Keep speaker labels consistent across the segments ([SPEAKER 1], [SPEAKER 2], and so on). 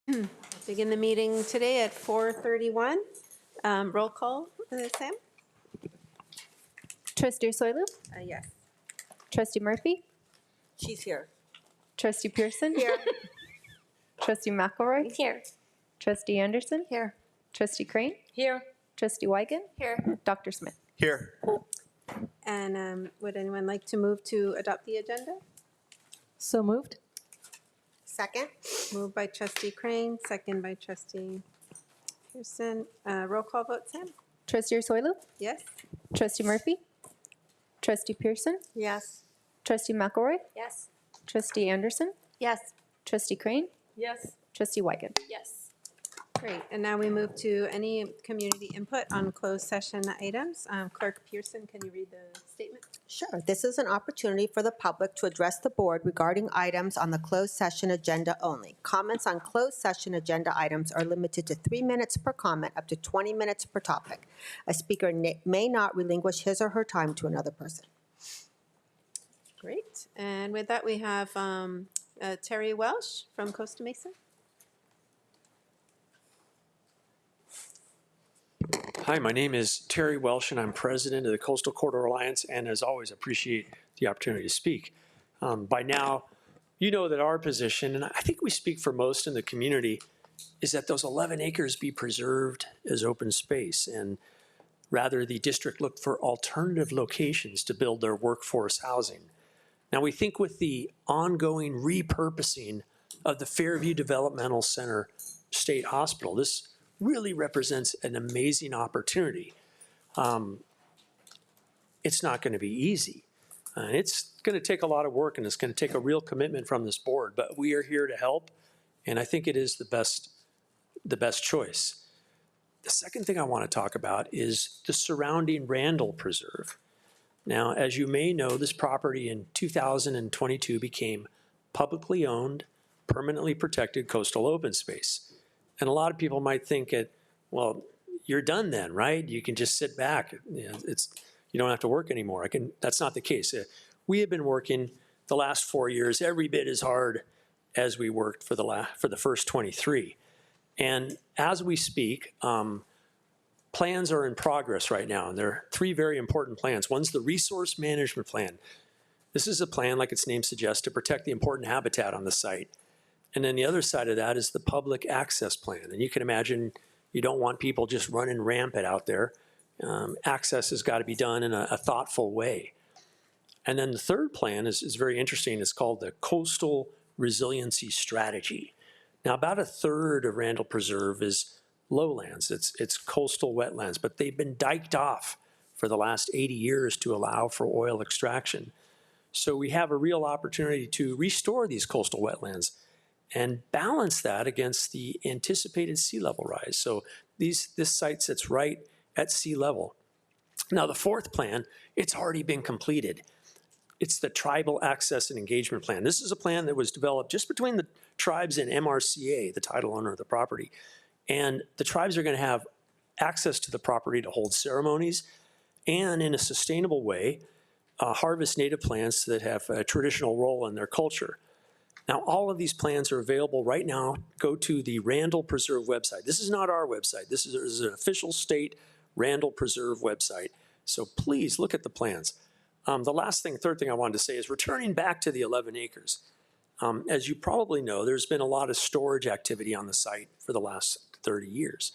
[SPEAKER 1] Begin the meeting today at 4:31. Roll call, Sam?
[SPEAKER 2] Trustee Soilu?
[SPEAKER 1] Yes.
[SPEAKER 2] Trustee Murphy?
[SPEAKER 3] She's here.
[SPEAKER 2] Trustee Pearson?
[SPEAKER 3] Here.
[SPEAKER 2] Trustee McElroy?
[SPEAKER 3] Here.
[SPEAKER 2] Trustee Anderson?
[SPEAKER 3] Here.
[SPEAKER 2] Trustee Crane?
[SPEAKER 3] Here.
[SPEAKER 2] Trustee Weigand?
[SPEAKER 3] Here.
[SPEAKER 2] Dr. Smith?
[SPEAKER 4] Here.
[SPEAKER 1] And would anyone like to move to adopt the agenda?
[SPEAKER 2] So moved.
[SPEAKER 3] Second.
[SPEAKER 1] Moved by Trustee Crane, second by Trustee Pearson. Roll call vote, Sam?
[SPEAKER 2] Trustee Soilu?
[SPEAKER 1] Yes?
[SPEAKER 2] Trustee Murphy? Trustee Pearson?
[SPEAKER 3] Yes.
[SPEAKER 2] Trustee McElroy?
[SPEAKER 3] Yes.
[SPEAKER 2] Trustee Anderson?
[SPEAKER 3] Yes.
[SPEAKER 2] Trustee Crane?
[SPEAKER 3] Yes.
[SPEAKER 2] Trustee Weigand?
[SPEAKER 3] Yes.
[SPEAKER 1] Great. And now we move to any community input on closed session items. Clerk Pearson, can you read the statement?
[SPEAKER 3] Sure. This is an opportunity for the public to address the board regarding items on the closed session agenda only. Comments on closed session agenda items are limited to 3 minutes per comment, up to 20 minutes per topic. A speaker may not relinquish his or her time to another person.
[SPEAKER 1] Great. And with that, we have Terry Welsh from Costa Mesa.
[SPEAKER 5] Hi, my name is Terry Welsh, and I'm president of the Coastal Corridor Alliance, and as always, appreciate the opportunity to speak. By now, you know that our position, and I think we speak for most in the community, is that those 11 acres be preserved as open space, and rather the district look for alternative locations to build their workforce housing. Now, we think with the ongoing repurposing of the Fairview Developmental Center State Hospital, this really represents an amazing opportunity. It's not going to be easy. It's going to take a lot of work, and it's going to take a real commitment from this board, but we are here to help, and I think it is the best choice. The second thing I want to talk about is the surrounding Randall Preserve. Now, as you may know, this property in 2022 became publicly owned, permanently protected coastal open space. And a lot of people might think that, well, you're done then, right? You can just sit back. You don't have to work anymore. That's not the case. We have been working the last 4 years every bit as hard as we worked for the first 23. And as we speak, plans are in progress right now, and there are 3 very important plans. One's the Resource Management Plan. This is a plan, like its name suggests, to protect the important habitat on the site. And then the other side of that is the Public Access Plan. And you can imagine you don't want people just running rampant out there. Access has got to be done in a thoughtful way. And then the third plan is very interesting. It's called the Coastal Resiliency Strategy. Now, about a third of Randall Preserve is lowlands. It's coastal wetlands, but they've been diked off for the last 80 years to allow for oil extraction. So we have a real opportunity to restore these coastal wetlands and balance that against the anticipated sea level rise. So this site sits right at sea level. Now, the fourth plan, it's already been completed. It's the Tribal Access and Engagement Plan. This is a plan that was developed just between the tribes and MRCA, the title owner of the property. And the tribes are going to have access to the property to hold ceremonies and, in a sustainable way, harvest native plants that have a traditional role in their culture. Now, all of these plans are available right now. Go to the Randall Preserve website. This is not our website. This is an official state Randall Preserve website. So please look at the plans. The third thing I wanted to say is returning back to the 11 acres. As you probably know, there's been a lot of storage activity on the site for the last 30 years.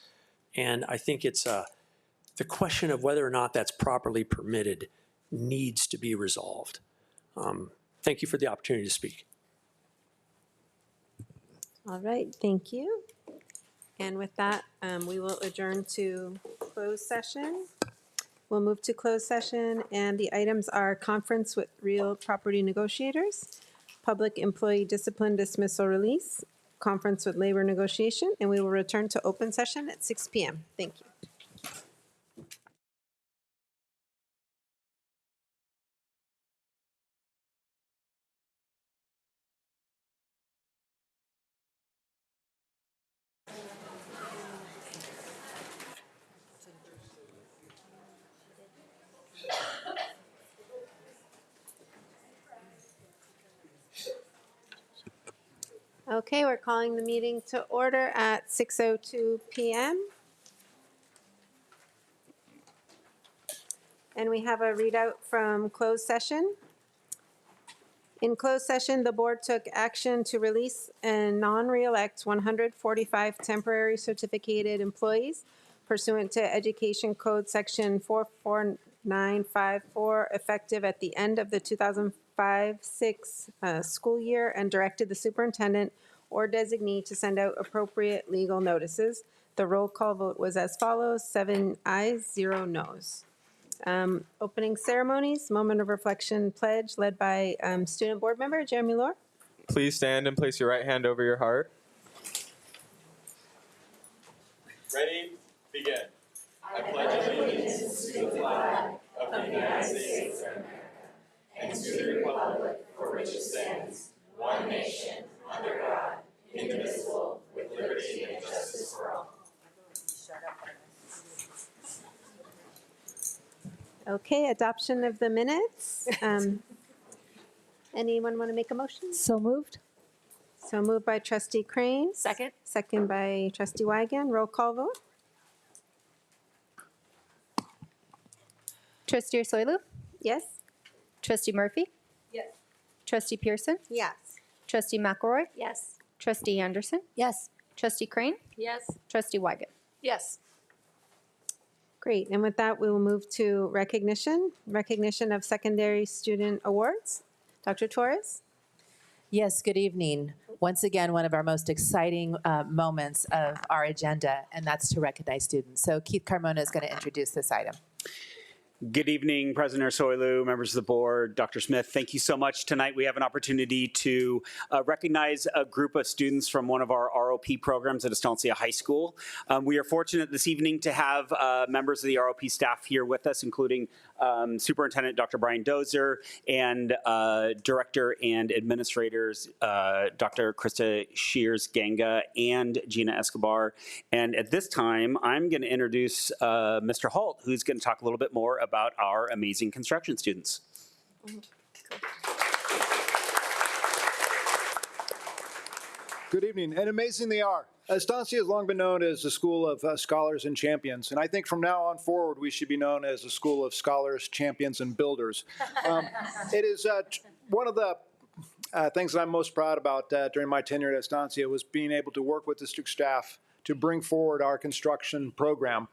[SPEAKER 5] And I think it's the question of whether or not that's properly permitted needs to be resolved. Thank you for the opportunity to speak.
[SPEAKER 1] All right, thank you. And with that, we will adjourn to closed session. We'll move to closed session, and the items are conference with real property negotiators, public employee discipline dismissal release, conference with labor negotiation, and we will return to open session at 6 p.m. Thank you. Okay, we're calling the meeting to order at 6:02 PM. And we have a readout from closed session. In closed session, the board took action to release and non-reelect 145 temporary certificated employees pursuant to Education Code Section 44954, effective at the end of the 2005-06 school year, and directed the superintendent or designee to send out appropriate legal notices. The roll call vote was as follows: 7 ayes, 0 noes. Opening ceremonies, moment of reflection pledge led by student board member Jeremy Lohr.
[SPEAKER 4] Please stand and place your right hand over your heart. Ready? Begin. I pledge allegiance to the flag of the United States of America and to the republic for which it stands, one nation, under God, indivisible, with liberty and justice for all.
[SPEAKER 1] Okay, adoption of the minutes. Anyone want to make a motion?
[SPEAKER 6] So moved.
[SPEAKER 1] So moved by trustee Crane.
[SPEAKER 2] Second.
[SPEAKER 1] Second by trustee Weigand. Roll call vote.
[SPEAKER 2] Trustee Soilu?
[SPEAKER 1] Yes?
[SPEAKER 2] Trustee Murphy?
[SPEAKER 6] Yes.
[SPEAKER 2] Trustee Pearson?
[SPEAKER 3] Yes.
[SPEAKER 2] Trustee McElroy?
[SPEAKER 6] Yes.
[SPEAKER 2] Trustee Anderson?
[SPEAKER 6] Yes.
[SPEAKER 2] Trustee Crane?
[SPEAKER 6] Yes.
[SPEAKER 2] Trustee Weigand?
[SPEAKER 6] Yes.
[SPEAKER 1] Great, and with that, we will move to recognition of secondary student awards. Dr. Torres?
[SPEAKER 7] Yes, good evening. Once again, one of our most exciting moments of our agenda, and that's to recognize students. So Keith Carmona is going to introduce this item.
[SPEAKER 8] Good evening, President Soilu, members of the board, Dr. Smith. Thank you so much. Tonight we have an opportunity to recognize a group of students from one of our ROP programs at Estancia High School. We are fortunate this evening to have members of the ROP staff here with us, including Superintendent Dr. Brian Dozer and Director and Administrators Dr. Krista Shears-Ganga and Gina Escobar. And at this time, I'm going to introduce Mr. Holt, who's going to talk a little bit more about our amazing construction students.
[SPEAKER 9] Good evening, and amazing they are. Estancia has long been known as the school of scholars and champions, and I think from now on forward we should be known as the school of scholars, champions, and builders. It is one of the things that I'm most proud about during my tenure at Estancia was being able to work with district staff to bring forward our construction program.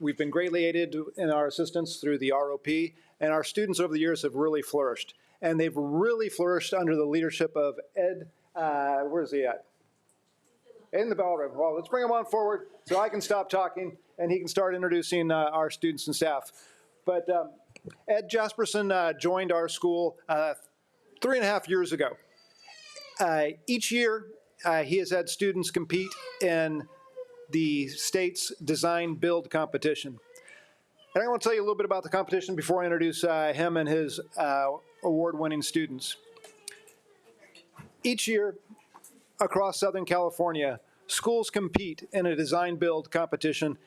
[SPEAKER 9] We've been greatly aided in our assistance through the ROP, and our students over the years have really flourished. And they've really flourished under the leadership of Ed, where's he at? In the ballroom. Well, let's bring him on forward so I can stop talking and he can start introducing our students and staff. But Ed Jasperson joined our school 3.5 years ago. Each year, he has had students compete in the state's design build competition. And I want to tell you a little bit about the competition before I introduce him and his award-winning students. Each year across Southern California, schools compete in a design build competition.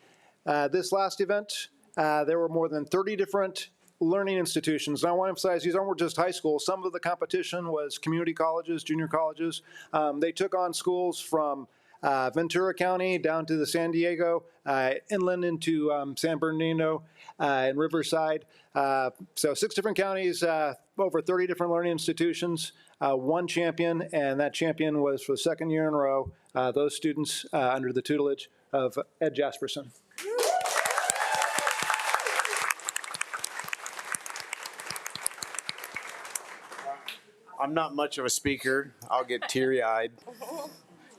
[SPEAKER 9] This last event, there were more than 30 different learning institutions. And I want to emphasize these aren't just high schools. Some of the competition was community colleges, junior colleges. They took on schools from Ventura County down to the San Diego, inland into San Bernardino and Riverside. So 6 different counties, over 30 different learning institutions, one champion, and that champion was for the 2nd year in a row, those students under the tutelage of Ed Jasperson.
[SPEAKER 10] I'm not much of a speaker. I'll get teary-eyed.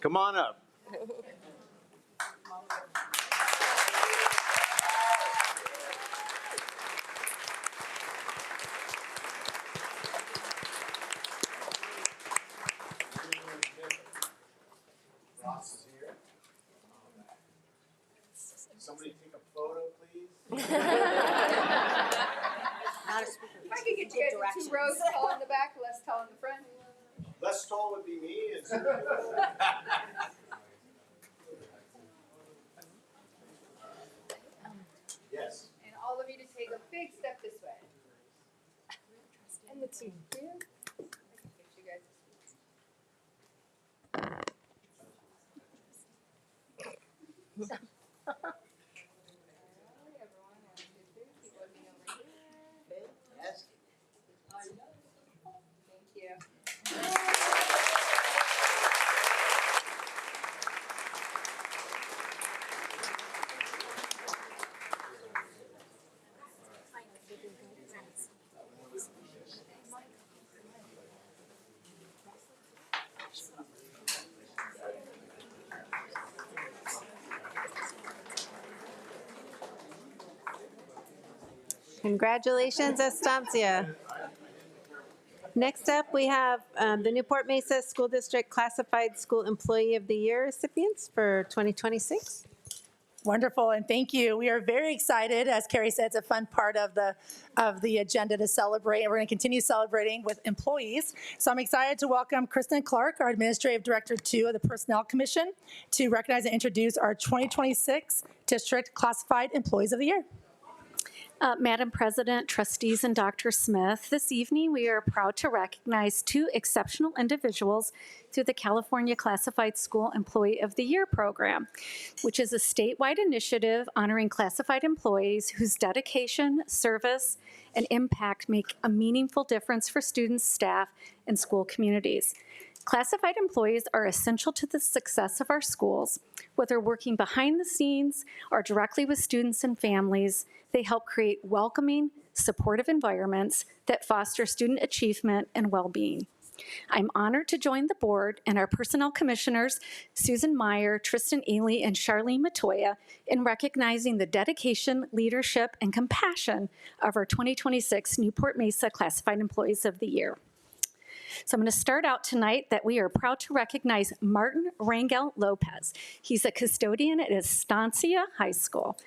[SPEAKER 10] Come on up. Ross is here. Somebody take a photo, please.
[SPEAKER 3] Not a speaker.
[SPEAKER 11] If I could get you guys 2 rows tall in the back, less tall in the front.
[SPEAKER 10] Less tall would be me. Yes.
[SPEAKER 11] And all of you to take a big step this way. And the team. You guys.
[SPEAKER 1] Congratulations, Estancia. Next up, we have the Newport-Mesa School District Classified School Employee of the Year recipients for 2026.
[SPEAKER 6] Wonderful, and thank you. We are very excited. As Carrie said, it's a fun part of the agenda to celebrate, and we're going to continue celebrating with employees. So I'm excited to welcome Kristen Clark, our Administrative Director 2 of the Personnel Commission, to recognize and introduce our 2026 District Classified Employees of the Year.
[SPEAKER 12] Madam President, trustees, and Dr. Smith, this evening we are proud to recognize two exceptional individuals through the California Classified School Employee of the Year program, which is a statewide initiative honoring classified employees whose dedication, service, and impact make a meaningful difference for students, staff, and school communities. Classified employees are essential to the success of our schools. Whether working behind the scenes or directly with students and families, they help create welcoming, supportive environments that foster student achievement and well-being. I'm honored to join the board and our personnel commissioners, Susan Meyer, Tristan Ely, and Charlene Matoya, in recognizing the dedication, leadership, and compassion of our 2026 Newport-Mesa Classified Employees of the Year. So I'm going to start out tonight that we are proud to recognize Martin Rangel Lopez. He's a custodian at Estancia High School.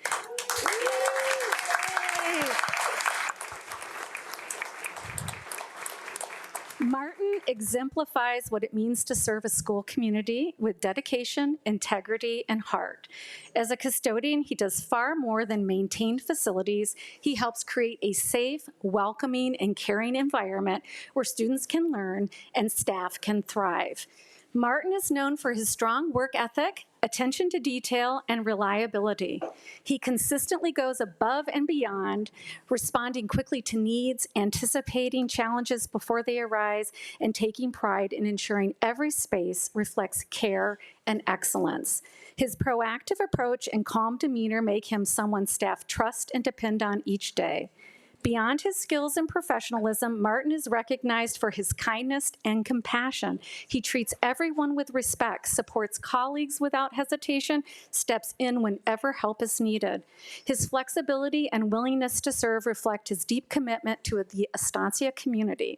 [SPEAKER 12] Martin exemplifies what it means to serve a school community with dedication, integrity, and heart. As a custodian, he does far more than maintain facilities. He helps create a safe, welcoming, and caring environment where students can learn and staff can thrive. Martin is known for his strong work ethic, attention to detail, and reliability. He consistently goes above and beyond, responding quickly to needs, anticipating challenges before they arise, and taking pride in ensuring every space reflects care and excellence. His proactive approach and calm demeanor make him someone staff trust and depend on each day. Beyond his skills and professionalism, Martin is recognized for his kindness and compassion. He treats everyone with respect, supports colleagues without hesitation, steps in whenever help is needed. His flexibility and willingness to serve reflect his deep commitment to the Estancia community.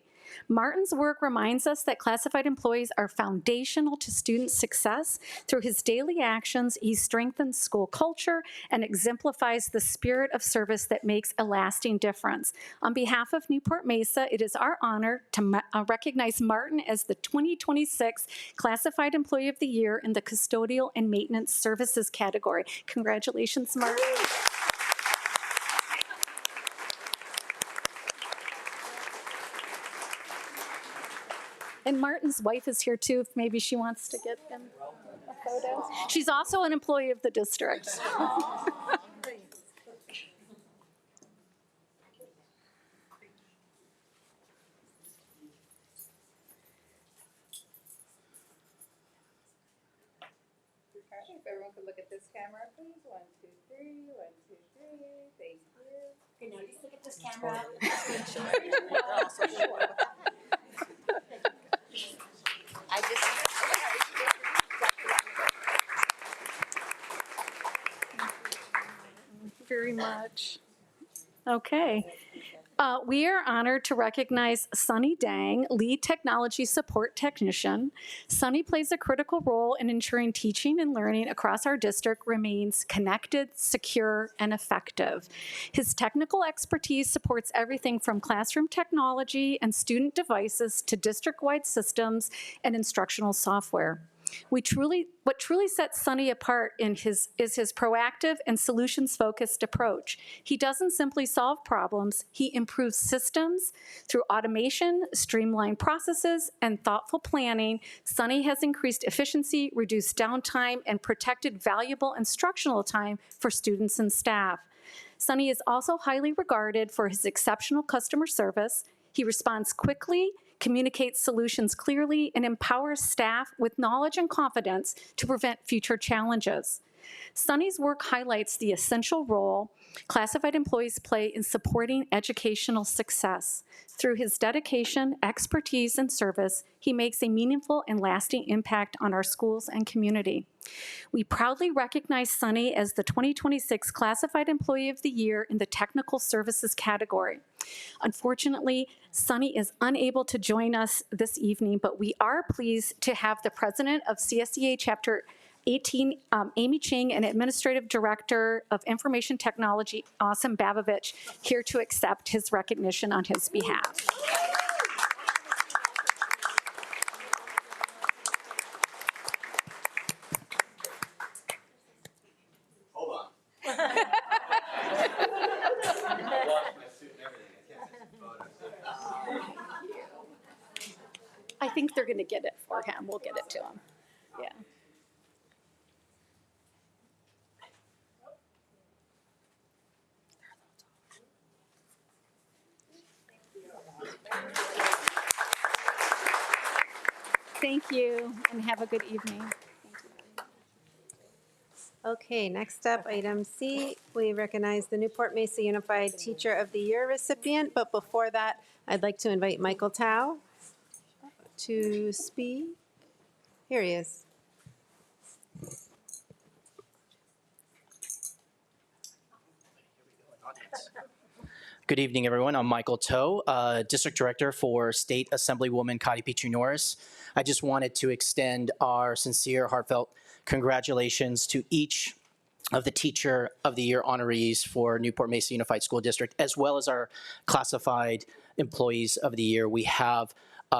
[SPEAKER 12] Martin's work reminds us that classified employees are foundational to student success. Through his daily actions, he strengthens school culture and exemplifies the spirit of service that makes a lasting difference. On behalf of Newport-Mesa, it is our honor to recognize Martin as the 2026 Classified Employee of the Year in the Custodial and Maintenance Services category. Congratulations, Martin. And Martin's wife is here too, if maybe she wants to get him a photo. She's also an employee of the district.
[SPEAKER 11] If everyone could look at this camera, please. 1, 2, 3. 1, 2, 3. Thank you.
[SPEAKER 13] Okay, now just look at this camera.
[SPEAKER 12] Very much. Okay. We are honored to recognize Sunny Dang, Lead Technology Support Technician. Sunny plays a critical role in ensuring teaching and learning across our district remains connected, secure, and effective. His technical expertise supports everything from classroom technology and student devices to district-wide systems and instructional software. What truly sets Sunny apart is his proactive and solutions-focused approach. He doesn't simply solve problems, he improves systems through automation, streamlined processes, and thoughtful planning. Sunny has increased efficiency, reduced downtime, and protected valuable instructional time for students and staff. Sunny is also highly regarded for his exceptional customer service. He responds quickly, communicates solutions clearly, and empowers staff with knowledge and confidence to prevent future challenges. Sunny's work highlights the essential role classified employees play in supporting educational success. Through his dedication, expertise, and service, he makes a meaningful and lasting impact on our schools and community. We proudly recognize Sunny as the 2026 Classified Employee of the Year in the Technical Services category. Unfortunately, Sunny is unable to join us this evening, but we are pleased to have the president of CSEA Chapter 18, Amy Ching, and Administrative Director of Information Technology, Awesome Babovich, here to accept his recognition on his behalf.
[SPEAKER 4] Hold on.
[SPEAKER 12] I think they're going to get it for him. We'll get it to him. Yeah. Thank you, and have a good evening.
[SPEAKER 1] Okay, next up, item C, we recognize the Newport-Mesa Unified Teacher of the Year recipient, but before that, I'd like to invite Michael Tao to speak. Here he is.
[SPEAKER 13] Good evening, everyone. I'm Michael Toe, District Director for State Assemblywoman Kati Pichu-Norris. I just wanted to extend our sincere, heartfelt congratulations to each of the Teacher of the Year honorees for Newport-Mesa Unified School District, as well as our Classified Employees of the Year. We have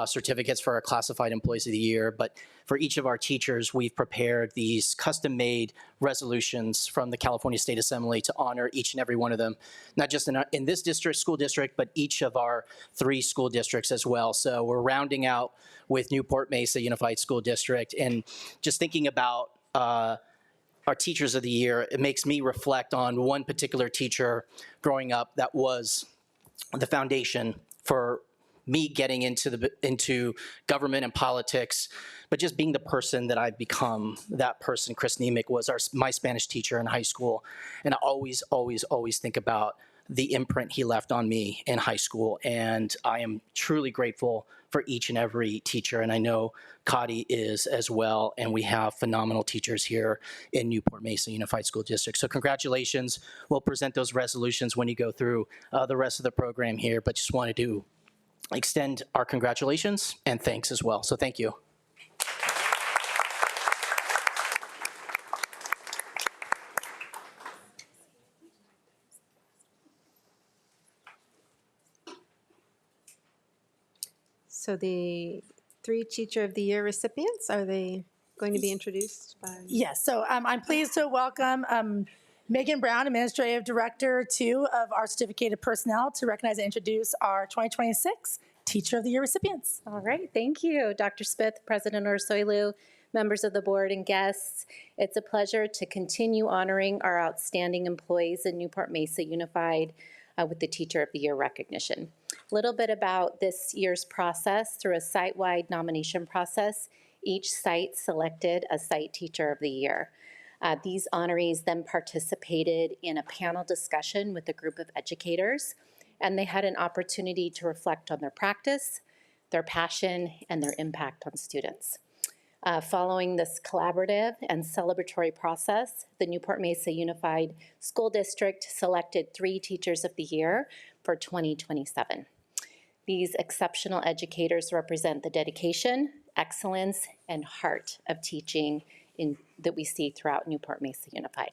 [SPEAKER 13] certificates for our Classified Employees of the Year, but for each of our teachers, we've prepared these custom-made resolutions from the California State Assembly to honor each and every one of them, not just in this school district, but each of our 3 school districts as well. So we're rounding out with Newport-Mesa Unified School District, and just thinking about our Teachers of the Year, it makes me reflect on one particular teacher growing up that was the foundation for me getting into government and politics, but just being the person that I've become. That person, Chris Nemec, was my Spanish teacher in high school, and I always think about the imprint he left on me in high school, and I am truly grateful for each and every teacher, and I know Kati is as well, and we have phenomenal teachers here in Newport-Mesa Unified School District. So congratulations. We'll present those resolutions when you go through the rest of the program here, but just wanted to extend our congratulations and thanks as well. So thank you.
[SPEAKER 1] So the 3 Teacher of the Year recipients, are they going to be introduced by?
[SPEAKER 6] Yes, so I'm pleased to welcome Megan Brown, Administrative Director 2 of our certificated personnel, to recognize and introduce our 2026 Teacher of the Year recipients.
[SPEAKER 14] All right, thank you, Dr. Smith, President Orsoilu, members of the board, and guests. It's a pleasure to continue honoring our outstanding employees in Newport-Mesa Unified with the Teacher of the Year recognition. A little bit about this year's process. Through a site-wide nomination process, each site selected a site Teacher of the Year. These honorees then participated in a panel discussion with a group of educators, and they had an opportunity to reflect on their practice, their passion, and their impact on students. Following this collaborative and celebratory process, the Newport-Mesa Unified School District selected 3 Teachers of the Year for 2027. These exceptional educators represent the dedication, excellence, and heart of teaching that we see throughout Newport-Mesa Unified.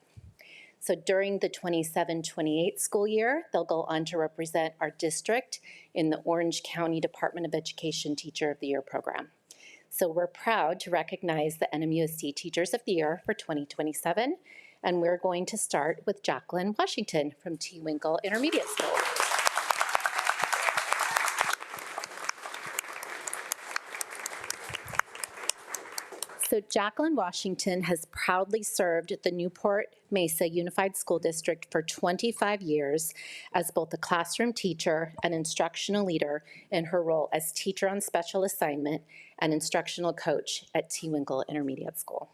[SPEAKER 14] So during the 27-28 school year, they'll go on to represent our district in the Orange County Department of Education Teacher of the Year program. So we're proud to recognize the NMUSD Teachers of the Year for 2027. And we're going to start with Jacqueline Washington from T. Winkle Intermediate School. So Jacqueline Washington has proudly served the Newport-Mesa Unified School District for 25 years as both a classroom teacher and instructional leader in her role as teacher on special assignment and instructional coach at T. Winkle Intermediate School.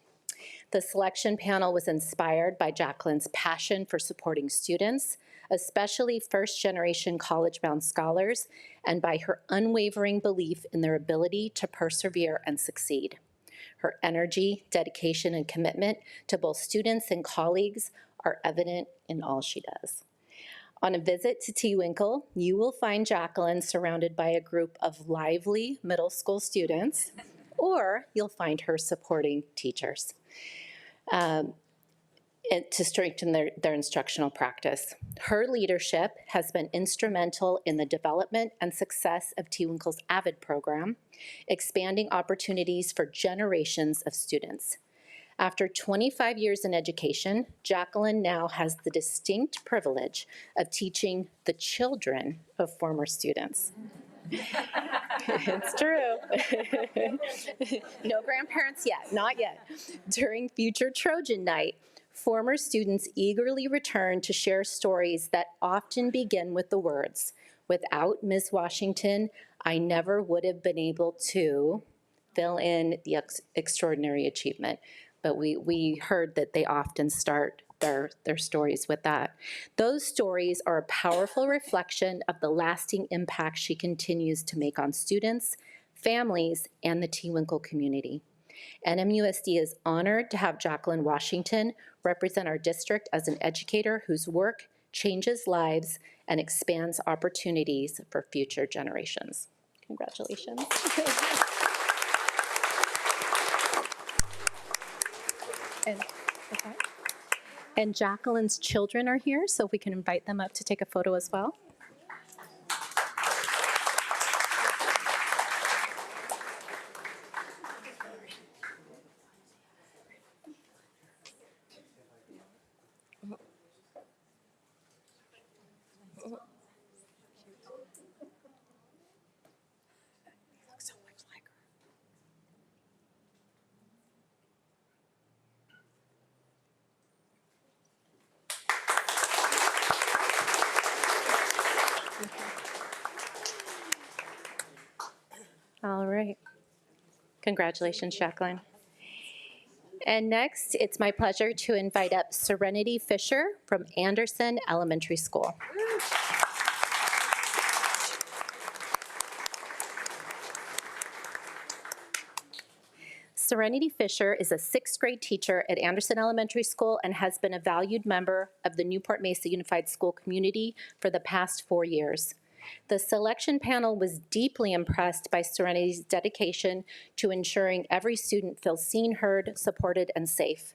[SPEAKER 14] The selection panel was inspired by Jacqueline's passion for supporting students, especially first-generation college-bound scholars, and by her unwavering belief in their ability to persevere and succeed. Her energy, dedication, and commitment to both students and colleagues are evident in all she does. On a visit to T. Winkle, you will find Jacqueline surrounded by a group of lively middle school students, or you'll find her supporting teachers to strengthen their instructional practice. Her leadership has been instrumental in the development and success of T. Winkle's AVID program, expanding opportunities for generations of students. After 25 years in education, Jacqueline now has the distinct privilege of teaching the children of former students. It's true. No grandparents yet, not yet. During future Trojan Night, former students eagerly return to share stories that often begin with the words, "Without Ms. Washington, I never would have been able to fill in the extraordinary achievement." But we heard that they often start their stories with that. Those stories are a powerful reflection of the lasting impact she continues to make on students, families, and the T. Winkle community. NMUSD is honored to have Jacqueline Washington represent our district as an educator whose work changes lives and expands opportunities for future generations. Congratulations. And Jacqueline's children are here, so we can invite them up to take a photo as well. All right. Congratulations, Jacqueline. And next, it's my pleasure to invite up Serenity Fisher from Anderson Elementary School. Serenity Fisher is a sixth grade teacher at Anderson Elementary School and has been a valued member of the Newport-Mesa Unified School community for the past 4 years. The selection panel was deeply impressed by Serenity's dedication to ensuring every student feels seen, heard, supported, and safe.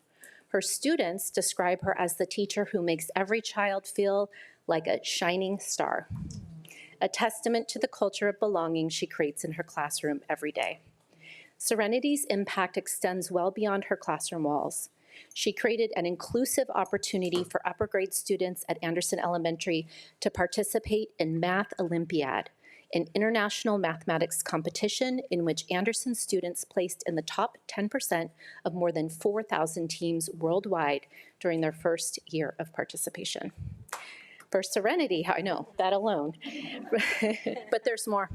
[SPEAKER 14] Her students describe her as the teacher who makes every child feel like a shining star, a testament to the culture of belonging she creates in her classroom every day. Serenity's impact extends well beyond her classroom walls. She created an inclusive opportunity for upper grade students at Anderson Elementary to participate in Math Olympiad, an international mathematics competition in which Anderson students placed in the top 10% of more than 4,000 teams worldwide during their first year of participation. For Serenity, I know, that alone, but there's more.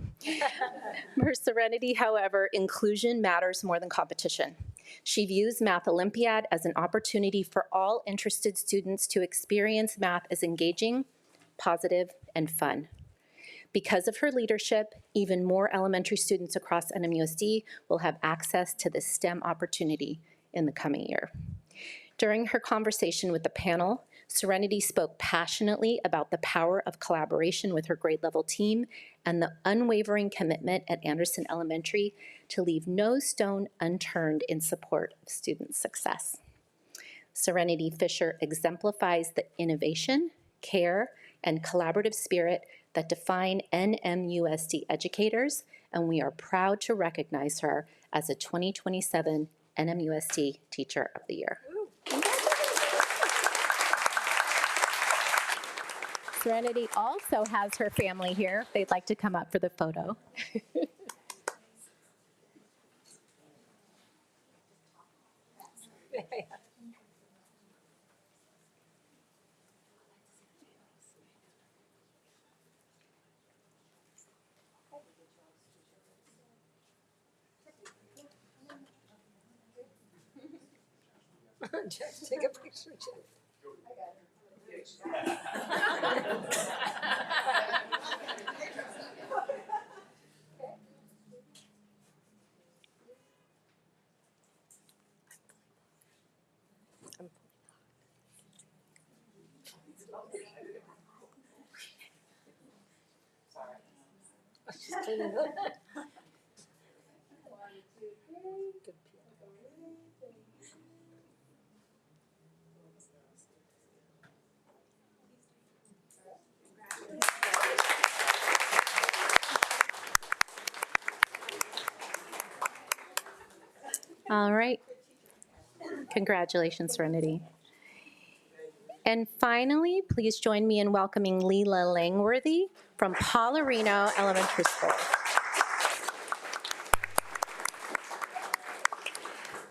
[SPEAKER 14] For Serenity, however, inclusion matters more than competition. She views Math Olympiad as an opportunity for all interested students to experience math as engaging, positive, and fun. Because of her leadership, even more elementary students across NMUSD will have access to this STEM opportunity in the coming year. During her conversation with the panel, Serenity spoke passionately about the power of collaboration with her grade level team and the unwavering commitment at Anderson Elementary to leave no stone unturned in support of student success. Serenity Fisher exemplifies the innovation, care, and collaborative spirit that define NMUSD educators, and we are proud to recognize her as a 2027 NMUSD Teacher of the Year. Serenity also has her family here. They'd like to come up for the photo.
[SPEAKER 1] Jeff, take a picture, Jeff.
[SPEAKER 14] All right. Congratulations, Serenity. And finally, please join me in welcoming Leela Langworthy from Paularino Elementary School.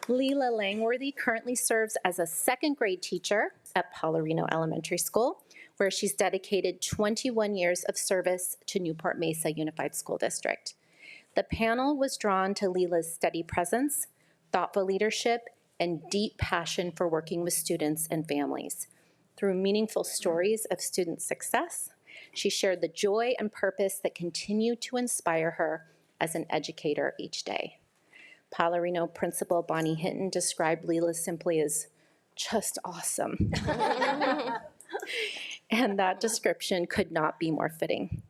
[SPEAKER 14] Leela Langworthy currently serves as a second grade teacher at Paularino Elementary School, where she's dedicated 21 years of service to Newport-Mesa Unified School District. The panel was drawn to Leela's steady presence, thoughtful leadership, and deep passion for working with students and families. Through meaningful stories of student success, she shared the joy and purpose that continue to inspire her as an educator each day. Paularino Principal Bonnie Hinton described Leela simply as just awesome. And that description could not be more fitting.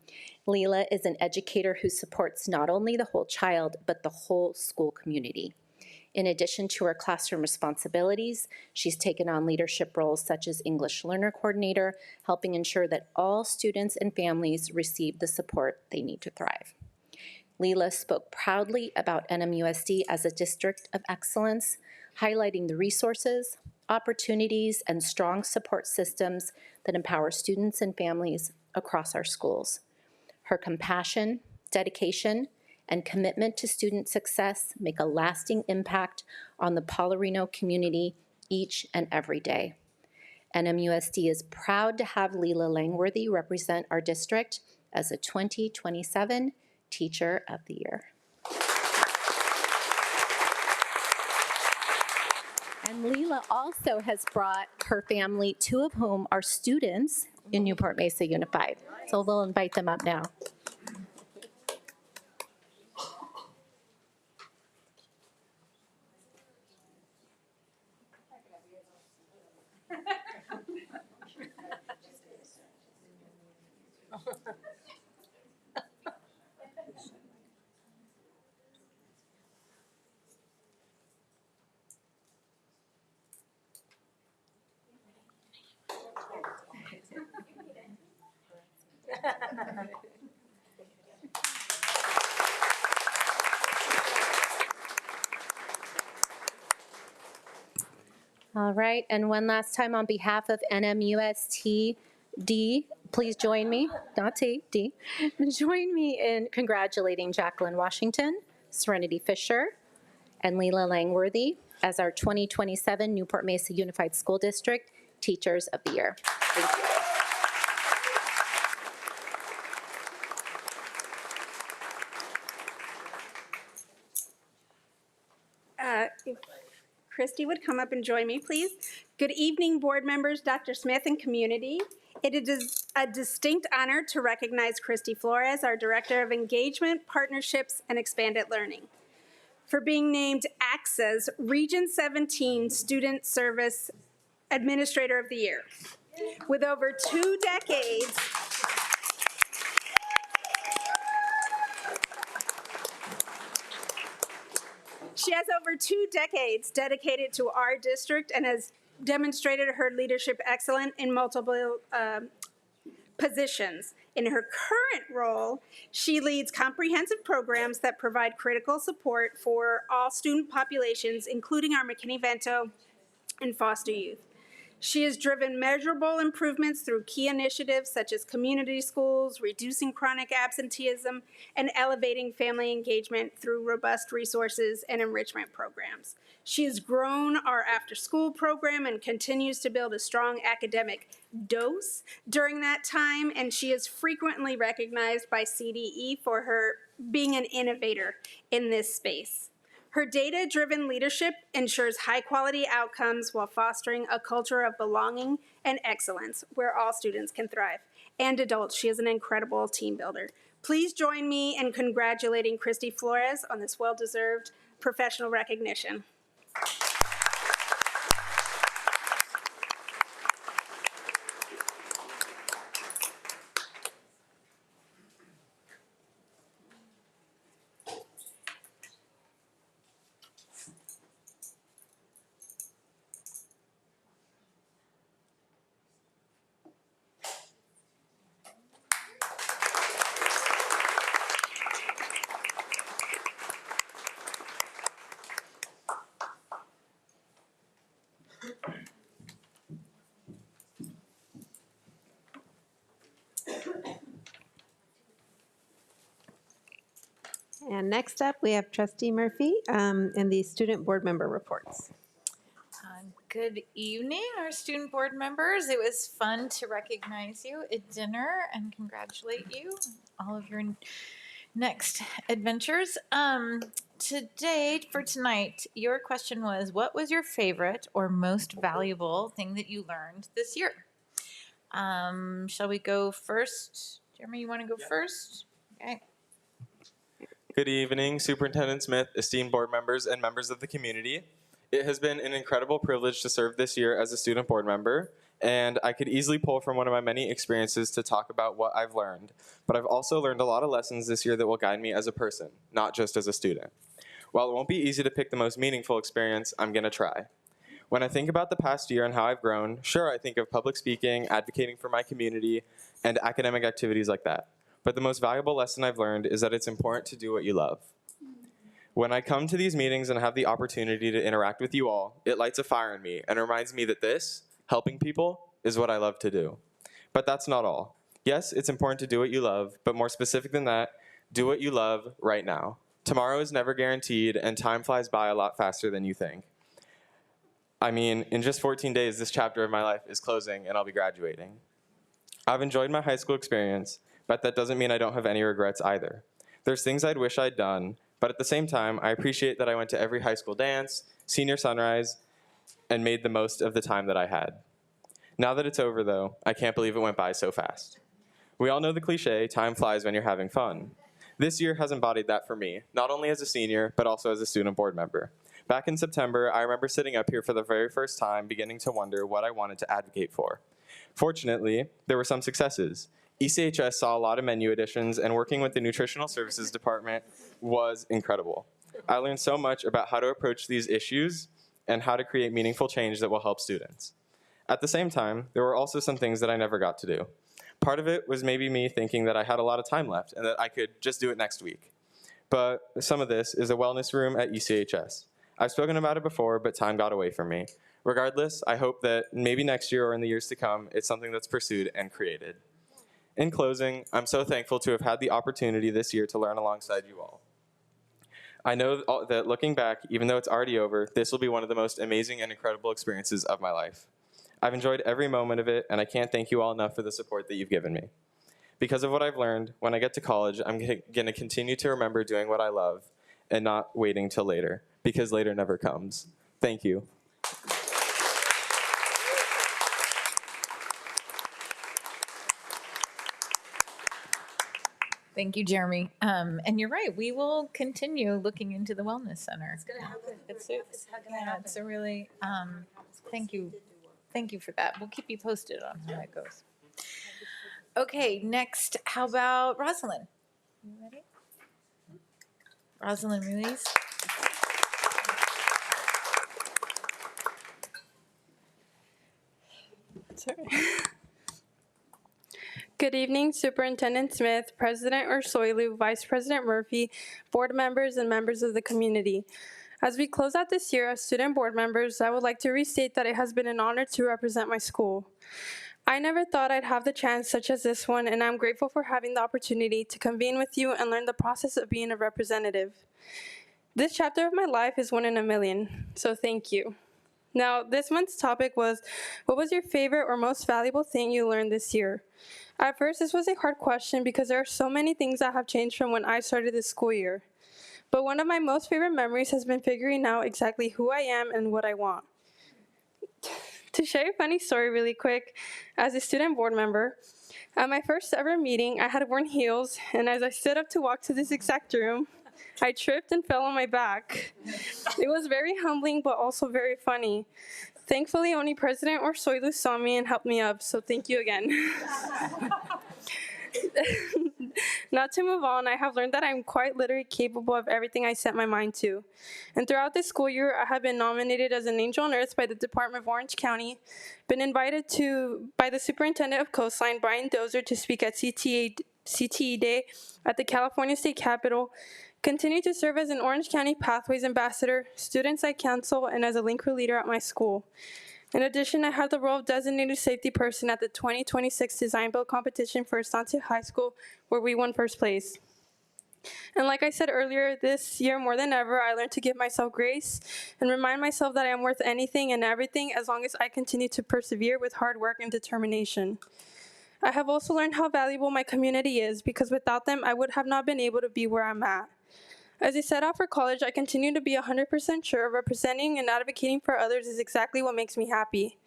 [SPEAKER 14] Leela is an educator who supports not only the whole child, but the whole school community. In addition to her classroom responsibilities, she's taken on leadership roles such as English Learner Coordinator, helping ensure that all students and families receive the support they need to thrive. Leela spoke proudly about NMUSD as a district of excellence, highlighting the resources, opportunities, and strong support systems that empower students and families across our schools. Her compassion, dedication, and commitment to student success make a lasting impact on the Paularino community each and every day. NMUSD is proud to have Leela Langworthy represent our district as a 2027 Teacher of the Year. And Leela also has brought her family, two of whom are students in Newport-Mesa Unified. So we'll invite them up now. All right, and one last time on behalf of NMUSD, please join me, not T, D, join me in congratulating Jacqueline Washington, Serenity Fisher, and Leela Langworthy as our 2027 Newport-Mesa Unified School District Teachers of the Year. Thank you.
[SPEAKER 15] If Christy would come up and join me, please. Good evening, board members, Dr. Smith, and community. It is a distinct honor to recognize Christy Flores, our Director of Engagement, Partnerships, and Expanded Learning, for being named ACSA's Region 17 Student Service Administrator of the Year. With over 2 decades, she has over 2 decades dedicated to our district and has demonstrated her leadership excellence in multiple positions. In her current role, she leads comprehensive programs that provide critical support for all student populations, including our McKinney-Vento and foster youth. She has driven measurable improvements through key initiatives such as community schools, reducing chronic absenteeism, and elevating family engagement through robust resources and enrichment programs. She has grown our after-school program and continues to build a strong academic dose during that time, and she is frequently recognized by CDE for her being an innovator in this space. Her data-driven leadership ensures high-quality outcomes while fostering a culture of belonging and excellence where all students can thrive. And adults, she is an incredible team builder. Please join me in congratulating Christy Flores on this well-deserved professional recognition.
[SPEAKER 1] And next up, we have Trustee Murphy and the student board member reports.
[SPEAKER 16] Good evening, our student board members. It was fun to recognize you at dinner and congratulate you on all of your next adventures. For tonight, your question was, what was your favorite or most valuable thing that you learned this year? Shall we go first? Jeremy, you want to go first? Okay.
[SPEAKER 4] Good evening, Superintendent Smith, esteemed board members, and members of the community. It has been an incredible privilege to serve this year as a student board member, and I could easily pull from one of my many experiences to talk about what I've learned. But I've also learned a lot of lessons this year that will guide me as a person, not just as a student. While it won't be easy to pick the most meaningful experience, I'm going to try. When I think about the past year and how I've grown, sure, I think of public speaking, advocating for my community, and academic activities like that. But the most valuable lesson I've learned is that it's important to do what you love. When I come to these meetings and have the opportunity to interact with you all, it lights a fire in me and reminds me that this, helping people, is what I love to do. But that's not all. Yes, it's important to do what you love, but more specific than that, do what you love right now. Tomorrow is never guaranteed, and time flies by a lot faster than you think. I mean, in just 14 days, this chapter of my life is closing, and I'll be graduating. I've enjoyed my high school experience, but that doesn't mean I don't have any regrets either. There's things I'd wish I'd done, but at the same time, I appreciate that I went to every high school dance, senior sunrise, and made the most of the time that I had. Now that it's over, though, I can't believe it went by so fast. We all know the cliche, time flies when you're having fun. This year has embodied that for me, not only as a senior, but also as a student board member. Back in September, I remember sitting up here for the very first time, beginning to wonder what I wanted to advocate for. Fortunately, there were some successes. ECHS saw a lot of menu additions, and working with the Nutritional Services Department was incredible. I learned so much about how to approach these issues and how to create meaningful change that will help students. At the same time, there were also some things that I never got to do. Part of it was maybe me thinking that I had a lot of time left and that I could just do it next week. But some of this is a wellness room at ECHS. I've spoken about it before, but time got away from me. Regardless, I hope that maybe next year or in the years to come, it's something that's pursued and created. In closing, I'm so thankful to have had the opportunity this year to learn alongside you all. I know that looking back, even though it's already over, this will be one of the most amazing and incredible experiences of my life. I've enjoyed every moment of it, and I can't thank you all enough for the support that you've given me. Because of what I've learned, when I get to college, I'm going to continue to remember doing what I love and not waiting till later, because later never comes. Thank you.
[SPEAKER 16] Thank you, Jeremy. And you're right, we will continue looking into the Wellness Center. It's going to happen. It's a really, thank you. Thank you for that. We'll keep you posted on how that goes. Okay, next, how about Rosalind? You ready? Rosalind Ruiz.
[SPEAKER 17] Sorry. Good evening, Superintendent Smith, President Ursoilu, Vice President Murphy, board members, and members of the community. As we close out this year as student board members, I would like to restate that it has been an honor to represent my school. I never thought I'd have the chance such as this one, and I'm grateful for having the opportunity to convene with you and learn the process of being a representative. This chapter of my life is one in a million, so thank you. Now, this month's topic was, what was your favorite or most valuable thing you learned this year? At first, this was a hard question because there are so many things that have changed from when I started this school year. But one of my most favorite memories has been figuring out exactly who I am and what I want. To share a funny story really quick, as a student board member, at my first ever meeting, I had worn heels, and as I stood up to walk to this exact room, I tripped and fell on my back. It was very humbling, but also very funny. Thankfully, only President Ursoilu saw me and helped me up, so thank you again. Not to move on, I have learned that I'm quite literally capable of everything I set my mind to. And throughout this school year, I have been nominated as an angel on earth by the Department of Orange County, been invited by the Superintendent of Coastline, Brian Dozer, to speak at CTE Day at the California State Capitol, continue to serve as an Orange County Pathways Ambassador, Student Site Council, and as a link crew leader at my school. In addition, I have the role of designated safety person at the 2026 Design Build competition for Estancia High School, where we won first place. And like I said earlier, this year more than ever, I learned to give myself grace and remind myself that I am worth anything and everything as long as I continue to persevere with hard work and determination. I have also learned how valuable my community is because without them, I would have not been able to be where I'm at. As I set out for college, I continue to be 100% sure representing and advocating for others is exactly what makes me happy,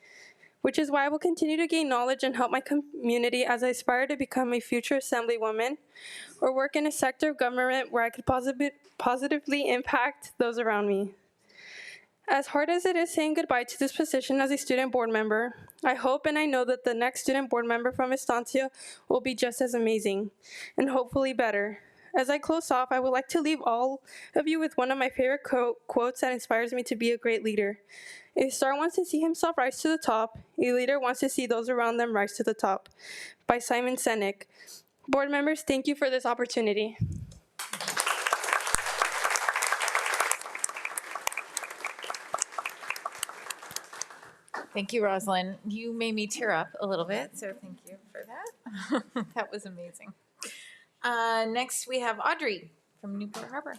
[SPEAKER 17] which is why I will continue to gain knowledge and help my community as I aspire to become a future assemblywoman or work in a sector of government where I could positively impact those around me. As hard as it is saying goodbye to this position as a student board member, I hope and I know that the next student board member from Estancia will be just as amazing and hopefully better. As I close off, I would like to leave all of you with one of my favorite quotes that inspires me to be a great leader. A star wants to see himself rise to the top. A leader wants to see those around them rise to the top. By Simon Sinek. Board members, thank you for this opportunity.
[SPEAKER 16] Thank you, Rosalind. You made me tear up a little bit, so thank you for that. That was amazing. Next, we have Audrey from Newport Harbor.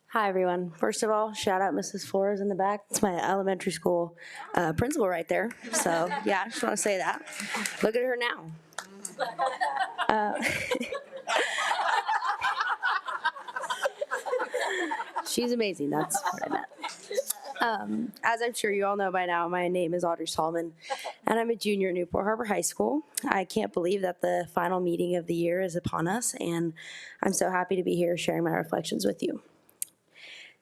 [SPEAKER 18] Hi, everyone. First of all, shout out Mrs. Flores in the back. It's my elementary school principal right there. So, yeah, I just want to say that. Look at her now. She's amazing. That's what I meant. As I'm sure you all know by now, my name is Audrey Solomon, and I'm a junior at Newport Harbor High School. I can't believe that the final meeting of the year is upon us, and I'm so happy to be here sharing my reflections with you.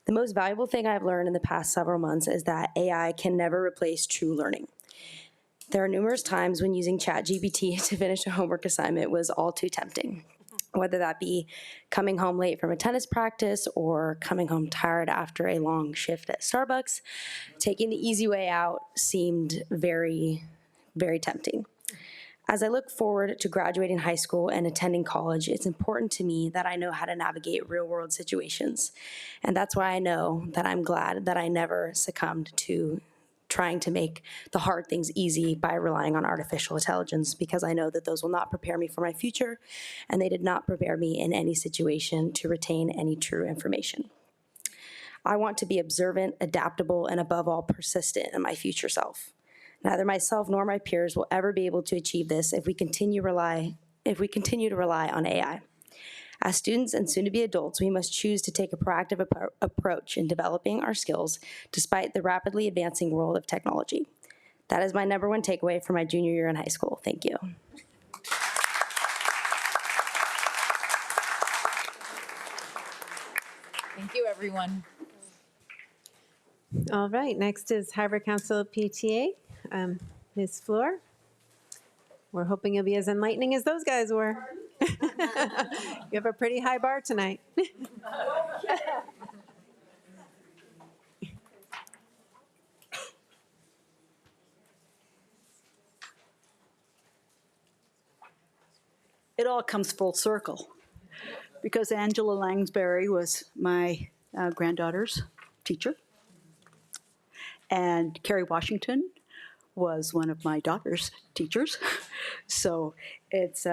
[SPEAKER 18] The most valuable thing I've learned in the past several months is that AI can never replace true learning. There are numerous times when using ChatGPT to finish a homework assignment was all too tempting, whether that be coming home late from a tennis practice or coming home tired after a long shift at Starbucks. Taking the easy way out seemed very, very tempting. As I look forward to graduating high school and attending college, it's important to me that I know how to navigate real-world situations. And that's why I know that I'm glad that I never succumbed to trying to make the hard things easy by relying on artificial intelligence, because I know that those will not prepare me for my future, and they did not prepare me in any situation to retain any true information. I want to be observant, adaptable, and above all, persistent in my future self. Neither myself nor my peers will ever be able to achieve this if we continue to rely on AI. As students and soon-to-be adults, we must choose to take a proactive approach in developing our skills despite the rapidly advancing world of technology. That is my number one takeaway from my junior year in high school. Thank you.
[SPEAKER 16] Thank you, everyone.
[SPEAKER 1] All right, next is Harbor Council PTA. Ms. Fleur, we're hoping you'll be as enlightening as those guys were. You have a pretty high bar tonight.
[SPEAKER 19] it all comes full circle because Angela Langsbury was my granddaughter's teacher, and Carrie Washington was one of my daughter's teachers. So it's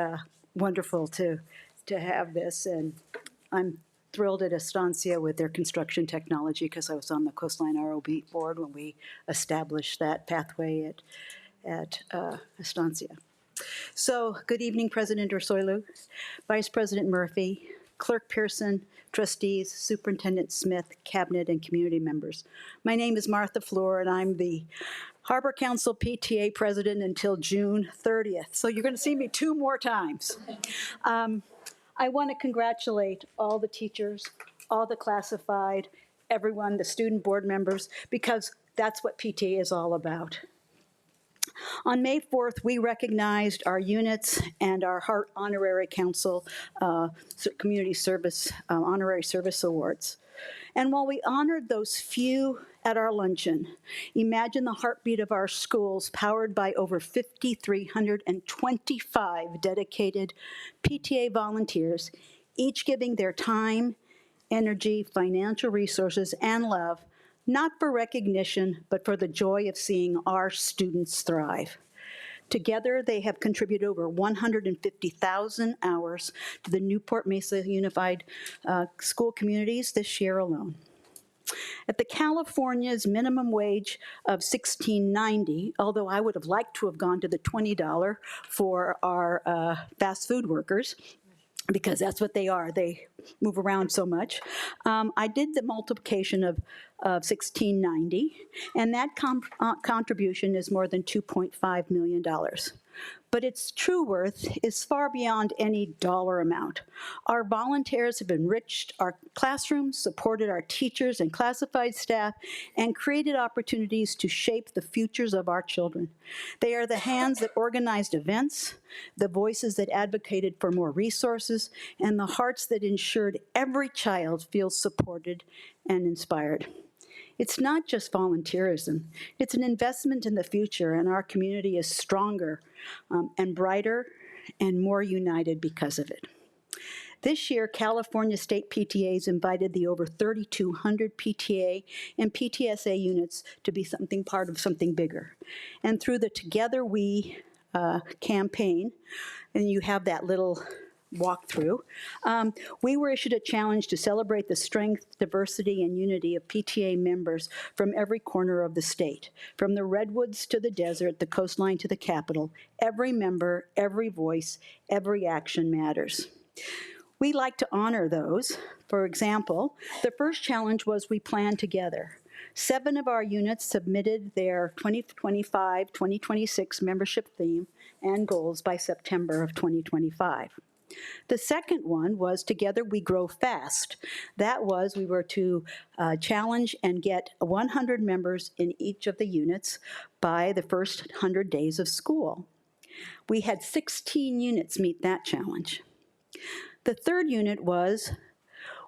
[SPEAKER 19] wonderful to have this, and I'm thrilled at Estancia with their construction technology because I was on the Coastline ROB board when we established that pathway at Estancia. So good evening, President Ursoilu, Vice President Murphy, Clerk Pearson, trustees, Superintendent Smith, cabinet, and community members. My name is Martha Fleur, and I'm the Harbor Council PTA president until June 30th. So you're going to see me 2 more times. I want to congratulate all the teachers, all the classified, everyone, the student board members, because that's what PTA is all about. On May 4th, we recognized our units and our Hart Honorary Council Community Service Honorary Service Awards. And while we honored those few at our luncheon, imagine the heartbeat of our schools powered by over 5,325 dedicated PTA volunteers, each giving their time, energy, financial resources, and love, not for recognition, but for the joy of seeing our students thrive. Together, they have contributed over 150,000 hours to the Newport-Mesa Unified School communities this year alone. At the California's minimum wage of $16.90, although I would have liked to have gone to the $20 for our fast food workers, because that's what they are. They move around so much. I did the multiplication of $16.90, and that contribution is more than $2.5 million. But its true worth is far beyond any dollar amount. Our volunteers have enriched our classrooms, supported our teachers and classified staff, and created opportunities to shape the futures of our children. They are the hands that organized events, the voices that advocated for more resources, and the hearts that ensured every child feels supported and inspired. It's not just volunteerism. It's an investment in the future, and our community is stronger and brighter and more united because of it. This year, California State PTAs invited the over 3,200 PTA and PTSA units to be part of something bigger. And through the Together We campaign, and you have that little walkthrough, we were issued a challenge to celebrate the strength, diversity, and unity of PTA members from every corner of the state. From the redwoods to the desert, the coastline to the Capitol, every member, every voice, every action matters. We like to honor those. For example, the first challenge was We Plan Together. 7 of our units submitted their 2025-2026 membership theme and goals by September of 2025. The second one was Together We Grow Fast. That was we were to challenge and get 100 members in each of the units by the first 100 days of school. We had 16 units meet that challenge. The third unit was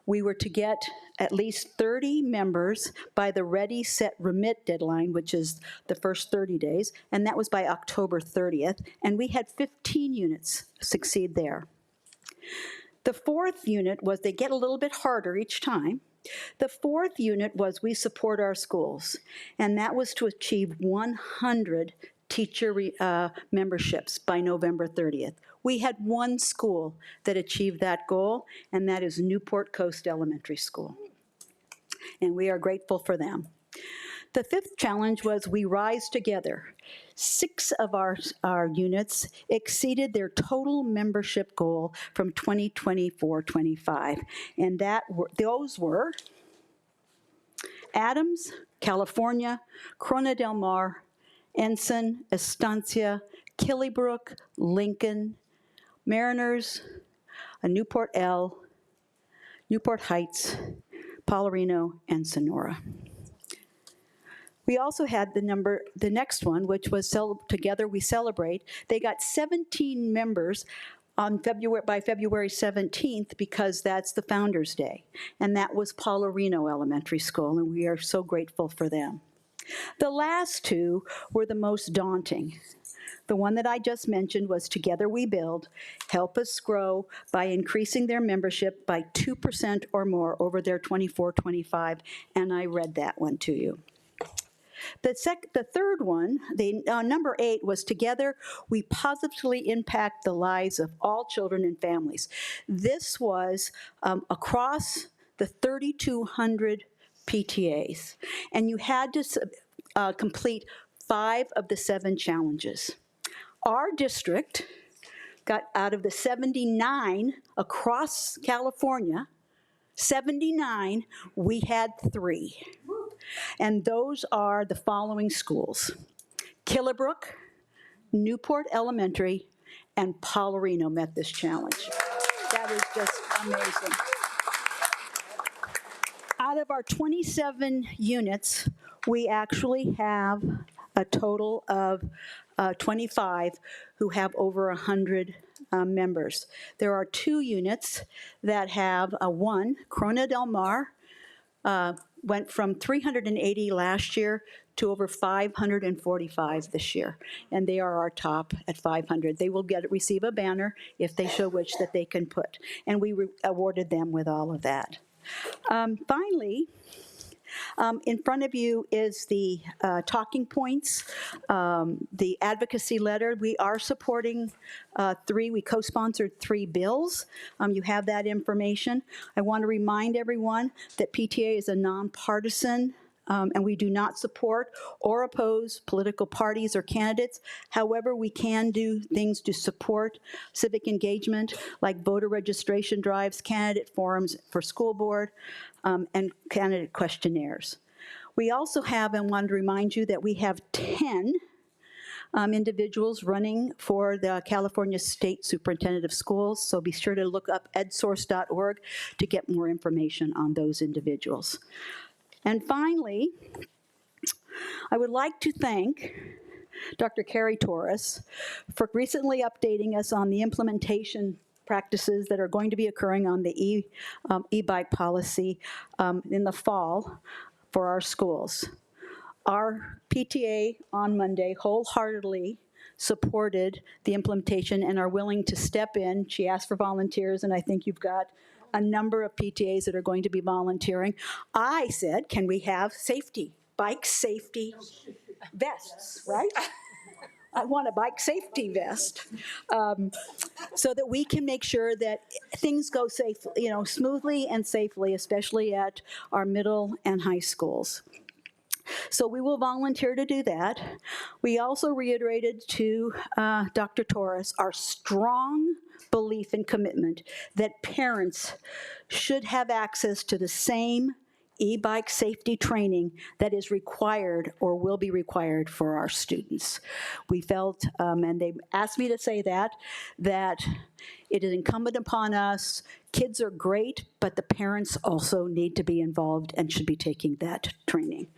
[SPEAKER 19] we were to get at least 30 members by the Ready, Set, Remit deadline, which is the first 30 days, and that was by October 30th, and we had 15 units succeed there. The fourth unit was, they get a little bit harder each time. The fourth unit was We Support Our Schools, and that was to achieve 100 teacher memberships by November 30th. We had one school that achieved that goal, and that is Newport Coast Elementary School. And we are grateful for them. The fifth challenge was We Rise Together. 6 of our units exceeded their total membership goal from 2024-25, and those were Adams, California, Corona del Mar, Ensign, Estancia, Killebrook, Lincoln, Mariners, Newport L, Newport Heights, Paularino, and Sonora. We also had the next one, which was Together We Celebrate. They got 17 members by February 17th because that's the Founders Day. And that was Paularino Elementary School, and we are so grateful for them. The last 2 were the most daunting. The one that I just mentioned was Together We Build, Help Us Grow by increasing their membership by 2% or more over their 24-25, and I read that one to you. The third one, number 8, was Together We Positively Impact the Lives of All Children and Families. This was across the 3,200 PTAs, and you had to complete 5 of the 7 challenges. Our district got out of the 79 across California, 79, we had 3. And those are the following schools: Killebrook, Newport Elementary, and Paularino met this challenge. That is just amazing. Out of our 27 units, we actually have a total of 25 who have over 100 members. There are 2 units that have one, Corona Del Mar, went from 380 last year to over 545 this year, and they are our top at 500. They will receive a banner if they show which that they can put, and we awarded them with all of that. Finally, in front of you is the talking points, the advocacy letter. We are supporting 3, we co-sponsored 3 bills. You have that information. I want to remind everyone that PTA is a nonpartisan, and we do not support or oppose political parties or candidates. However, we can do things to support civic engagement, like voter registration drives, candidate forums for school board, and candidate questionnaires. We also have, and want to remind you that we have 10 individuals running for the California State Superintendent of Schools, so be sure to look up edsource.org to get more information on those individuals. And finally, I would like to thank Dr. Carrie Torres for recently updating us on the implementation practices that are going to be occurring on the e-bike policy in the fall for our schools. Our PTA on Monday wholeheartedly supported the implementation and are willing to step in. She asked for volunteers, and I think you've got a number of PTAs that are going to be volunteering. I said, can we have bike safety vests, right? I want a bike safety vest, so that we can make sure that things go smoothly and safely, especially at our middle and high schools. So we will volunteer to do that. We also reiterated to Dr. Torres our strong belief and commitment that parents should have access to the same e-bike safety training that is required or will be required for our students. We felt, and they asked me to say that it is incumbent upon us. Kids are great, but the parents also need to be involved and should be taking that training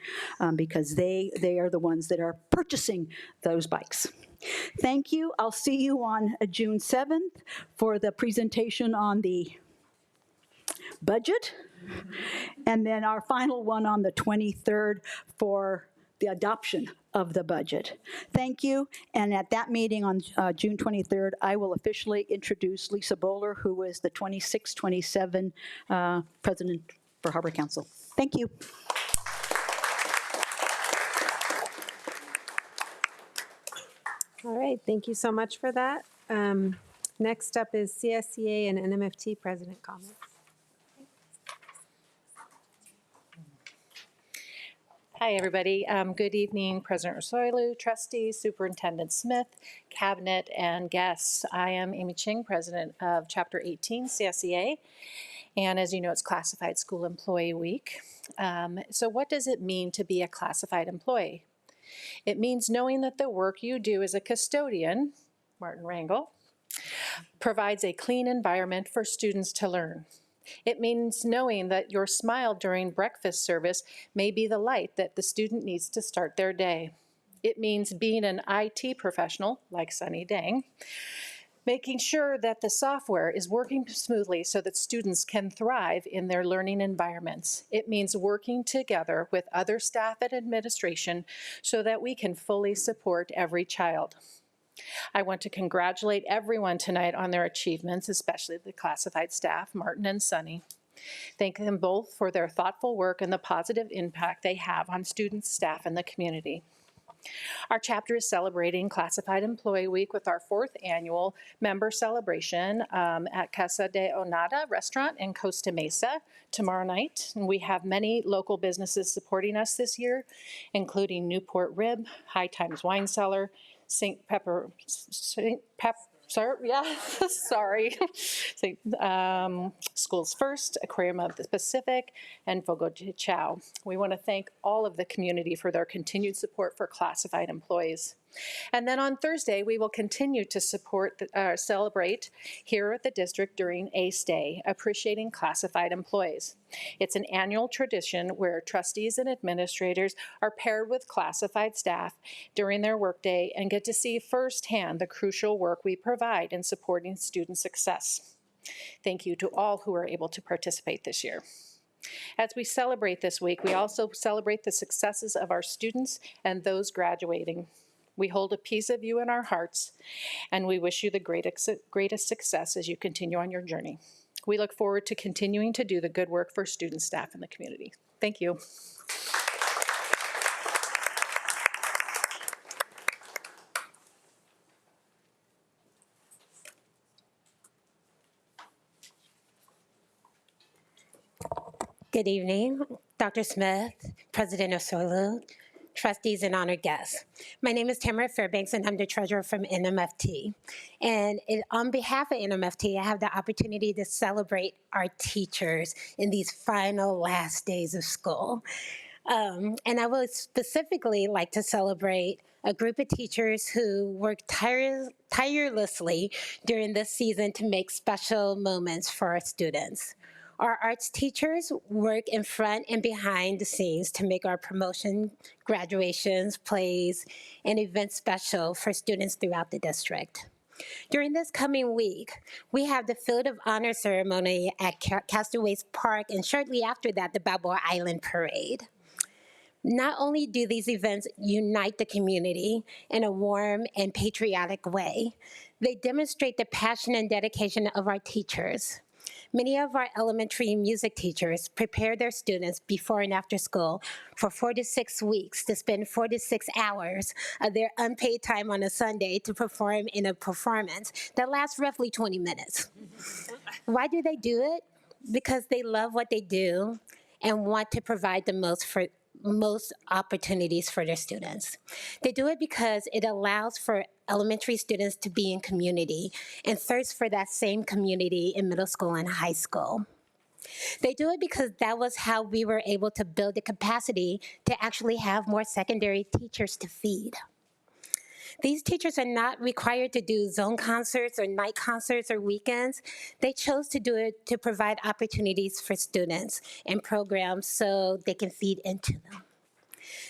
[SPEAKER 19] because they are the ones that are purchasing those bikes. Thank you. I'll see you on June 7th for the presentation on the budget, and then our final one on the 23rd for the adoption of the budget. Thank you, and at that meeting on June 23rd, I will officially introduce Lisa Bowler, who is the 26-27 President for Harbor Council. Thank you.
[SPEAKER 1] All right, thank you so much for that. Next up is CSEA and NMFT President comments.
[SPEAKER 20] Hi, everybody. Good evening, President Rosoilu, trustees, Superintendent Smith, cabinet, and guests. I am Amy Ching, president of Chapter 18, CSEA. And as you know, it's Classified School Employee Week. So what does it mean to be a classified employee? It means knowing that the work you do as a custodian, Martin Rangel, provides a clean environment for students to learn. It means knowing that your smile during breakfast service may be the light that the student needs to start their day. It means being an IT professional, like Sunny Dang, making sure that the software is working smoothly so that students can thrive in their learning environments. It means working together with other staff and administration so that we can fully support every child. I want to congratulate everyone tonight on their achievements, especially the classified staff, Martin and Sunny. Thank them both for their thoughtful work and the positive impact they have on students, staff, and the community. Our chapter is celebrating Classified Employee Week with our 4th annual member celebration at Casa de Onada restaurant in Costa Mesa tomorrow night. And we have many local businesses supporting us this year, including Newport Rib, High Times Wine Cellar, Schools First, Aquarium of the Pacific, and Fogo de Chao. We want to thank all of the community for their continued support for classified employees. And then on Thursday, we will continue to celebrate here at the district during ACE Day, appreciating classified employees. It's an annual tradition where trustees and administrators are paired with classified staff during their workday and get to see firsthand the crucial work we provide in supporting student success. Thank you to all who are able to participate this year. As we celebrate this week, we also celebrate the successes of our students and those graduating. We hold a piece of you in our hearts, and we wish you the greatest success as you continue on your journey. We look forward to continuing to do the good work for students, staff, and the community. Thank you.
[SPEAKER 21] Good evening, Dr. Smith, President of SOILU, trustees and honored guests. My name is Tamara Fairbanks, and I'm the treasurer from NMFT. And on behalf of NMFT, I have the opportunity to celebrate our teachers in these final last days of school. And I would specifically like to celebrate a group of teachers who worked tirelessly during this season to make special moments for our students. Our arts teachers work in front and behind the scenes to make our promotion, graduations, plays, and events special for students throughout the district. During this coming week, we have the Field of Honor ceremony at Castaways Park, and shortly after that, the Balboa Island Parade. Not only do these events unite the community in a warm and patriotic way, they demonstrate the passion and dedication of our teachers. Many of our elementary music teachers prepare their students before and after school for 4 to 6 weeks to spend 4 to 6 hours of their unpaid time on a Sunday to perform in a performance that lasts roughly 20 minutes. Why do they do it? Because they love what they do and want to provide the most opportunities for their students. They do it because it allows for elementary students to be in community and thirst for that same community in middle school and high school. They do it because that was how we were able to build the capacity to actually have more secondary teachers to feed. These teachers are not required to do zone concerts or night concerts or weekends. They chose to do it to provide opportunities for students and programs so they can feed into them.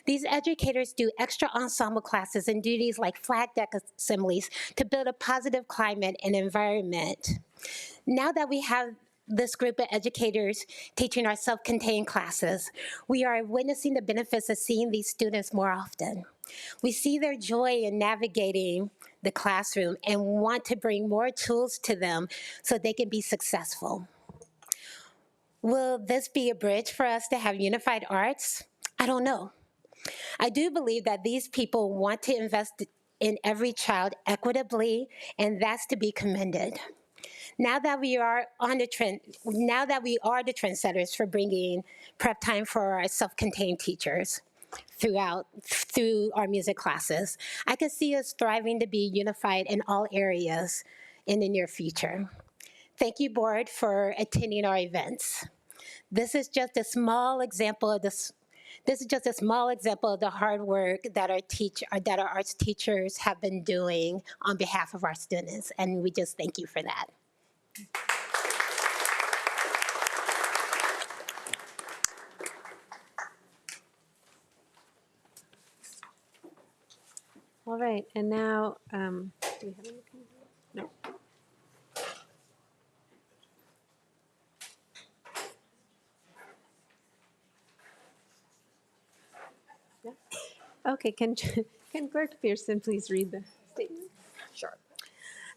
[SPEAKER 21] These educators do extra ensemble classes and duties like flag deck assemblies to build a positive climate and environment. Now that we have this group of educators teaching our self-contained classes, we are witnessing the benefits of seeing these students more often. We see their joy in navigating the classroom and want to bring more tools to them so they can be successful. Will this be a bridge for us to have unified arts? I don't know. I do believe that these people want to invest in every child equitably, and that's to be commended. Now that we are the trendsetters for bringing prep time for our self-contained teachers through our music classes, I could see us thriving to be unified in all areas in the near future. Thank you, board, for attending our events. This is just a small example of the hard work that our arts teachers have been doing on behalf of our students, and we just thank you for that.
[SPEAKER 1] All right, and now, do we have anything? No. Yeah. Okay, can Clerk Pearson please read the statement?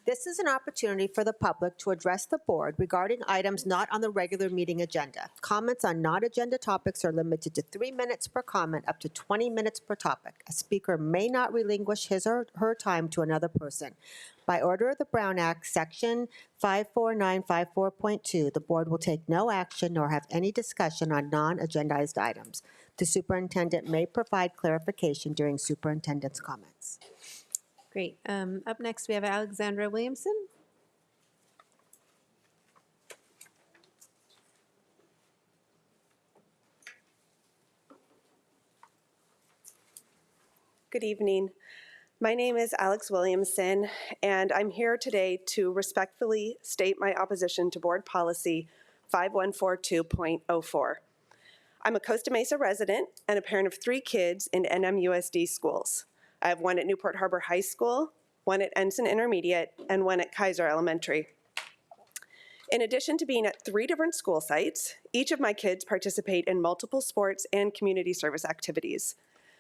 [SPEAKER 3] This is an opportunity for the public to address the board regarding items not on the regular meeting agenda. Comments on non-agenda topics are limited to 3 minutes per comment, up to 20 minutes per topic. A speaker may not relinquish his or her time to another person. By order of the Brown Act, Section 54954.2, the board will take no action nor have any discussion on non-agendized items. The superintendent may provide clarification during superintendent's comments.
[SPEAKER 1] Great. Up next, we have Alexandra Williamson.
[SPEAKER 5] Good evening. My name is Alex Williamson, and I'm here today to respectfully state my opposition to Board Policy 5142.04. I'm a Costa Mesa resident and a parent of 3 kids in NMUSD schools. I have one at Newport Harbor High School, one at Ensign Intermediate, and one at Kaiser Elementary. In addition to being at 3 different school sites, each of my kids participate in multiple sports and community service activities.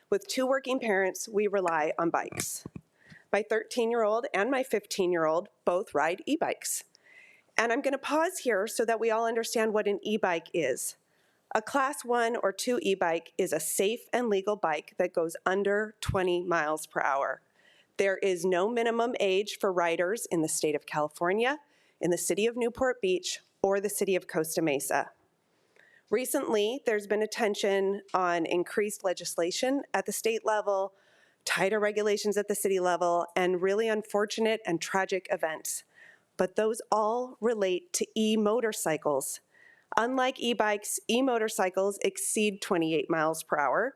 [SPEAKER 5] With 2 working parents, we rely on bikes. My 13-year-old and my 15-year-old both ride e-bikes. And I'm going to pause here so that we all understand what an e-bike is. A Class 1 or 2 e-bike is a safe and legal bike that goes under 20 miles per hour. There is no minimum age for riders in the state of California, in the city of Newport Beach, or the city of Costa Mesa. Recently, there's been attention on increased legislation at the state level, tighter regulations at the city level, and really unfortunate and tragic events. But those all relate to e-motorcycles. Unlike e-bikes, e-motorcycles exceed 28 miles per hour,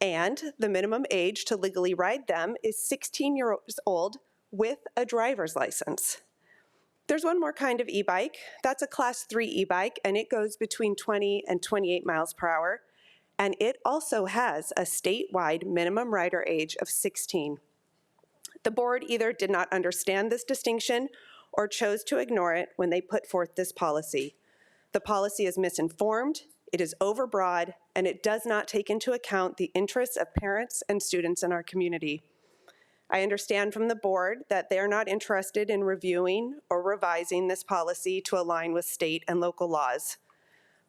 [SPEAKER 5] and the minimum age to legally ride them is 16 years old with a driver's license. There's one more kind of e-bike. That's a Class 3 e-bike, and it goes between 20 and 28 miles per hour, and it also has a statewide minimum rider age of 16. The board either did not understand this distinction or chose to ignore it when they put forth this policy. The policy is misinformed, it is overbroad, and it does not take into account the interests of parents and students in our community. I understand from the board that they are not interested in reviewing or revising this policy to align with state and local laws.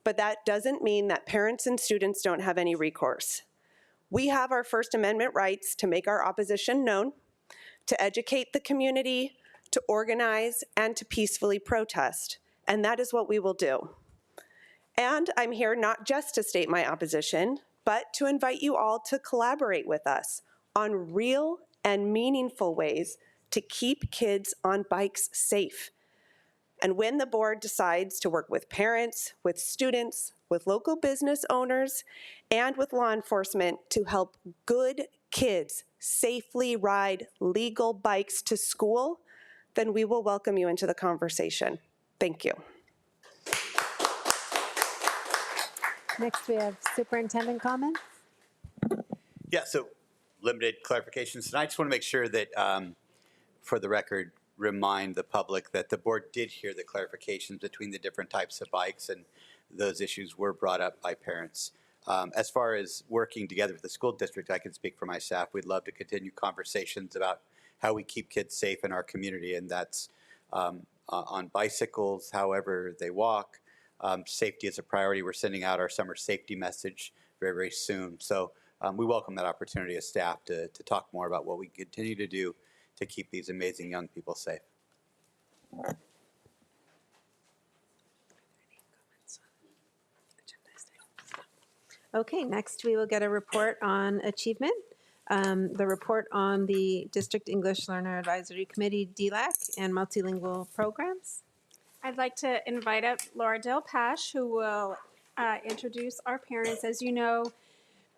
[SPEAKER 5] But that doesn't mean that parents and students don't have any recourse. We have our First Amendment rights to make our opposition known, to educate the community, to organize, and to peacefully protest. And that is what we will do. And I'm here not just to state my opposition, but to invite you all to collaborate with us on real and meaningful ways to keep kids on bikes safe. And when the board decides to work with parents, with students, with local business owners, and with law enforcement to help good kids safely ride legal bikes to school, then we will welcome you into the conversation. Thank you.
[SPEAKER 1] Next, we have superintendent comments.
[SPEAKER 22] Yeah, so limited clarifications. And I just want to make sure that, for the record, remind the public that the board did hear the clarifications between the different types of bikes, and those issues were brought up by parents. As far as working together with the school district, I can speak for my staff. We'd love to continue conversations about how we keep kids safe in our community, and that's on bicycles, however they walk. Safety is a priority. We're sending out our summer safety message very, very soon. So we welcome that opportunity as staff to talk more about what we continue to do to keep these amazing young people safe.
[SPEAKER 1] Okay, next we will get a report on achievement. The report on the District English Learner Advisory Committee, DELAC, and multilingual programs.
[SPEAKER 15] I'd like to invite up Laura Del Pash, who will introduce our parents. As you know,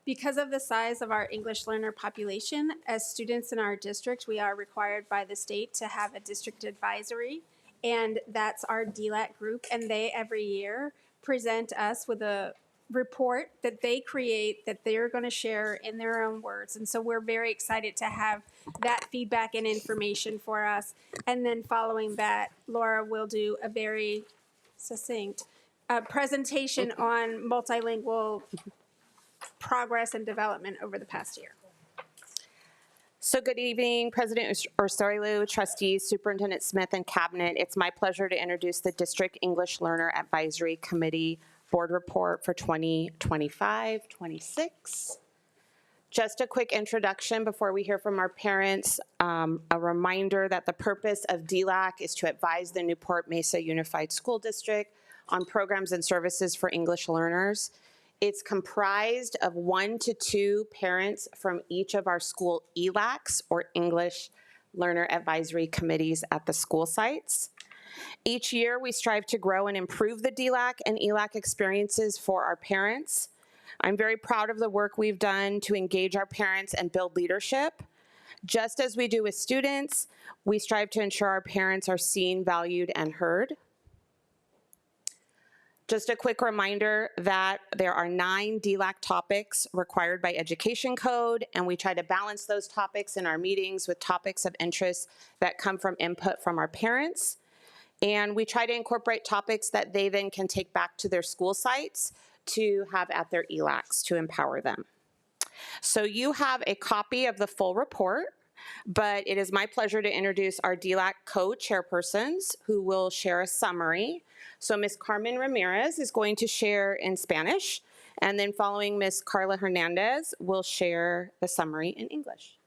[SPEAKER 15] because of the size of our English learner population, as students in our district, we are required by the state to have a district advisory, and that's our DELAC group, and they every year present us with a report that they create that they're going to share in their own words. And so we're very excited to have that feedback and information for us. And then following that, Laura will do a very succinct presentation on multilingual progress and development over the past year.
[SPEAKER 2] So good evening, President Ursoilu, trustees, Superintendent Smith, and Cabinet. It's my pleasure to introduce the District English Learner Advisory Committee Board Report for 2025-26. Just a quick introduction before we hear from our parents. A reminder that the purpose of DELAC is to advise the Newport-Mesa Unified School District on programs and services for English learners. It's comprised of 1 to 2 parents from each of our school ELACs, or English Learner Advisory Committees at the school sites. Each year, we strive to grow and improve the DELAC and ELAC experiences for our parents. I'm very proud of the work we've done to engage our parents and build leadership. Just as we do with students, we strive to ensure our parents are seen, valued, and heard. Just a quick reminder that there are 9 DELAC topics required by Education Code, and we try to balance those topics in our meetings with topics of interest that come from input from our parents. And we try to incorporate topics that they then can take back to their school sites to have at their ELACs to empower them. So you have a copy of the full report, but it is my pleasure to introduce our DELAC co-chairpersons who will share a summary. So Ms. Carmen Ramirez is going to share in Spanish, and then following Ms. Carla Hernandez will share the summary in English.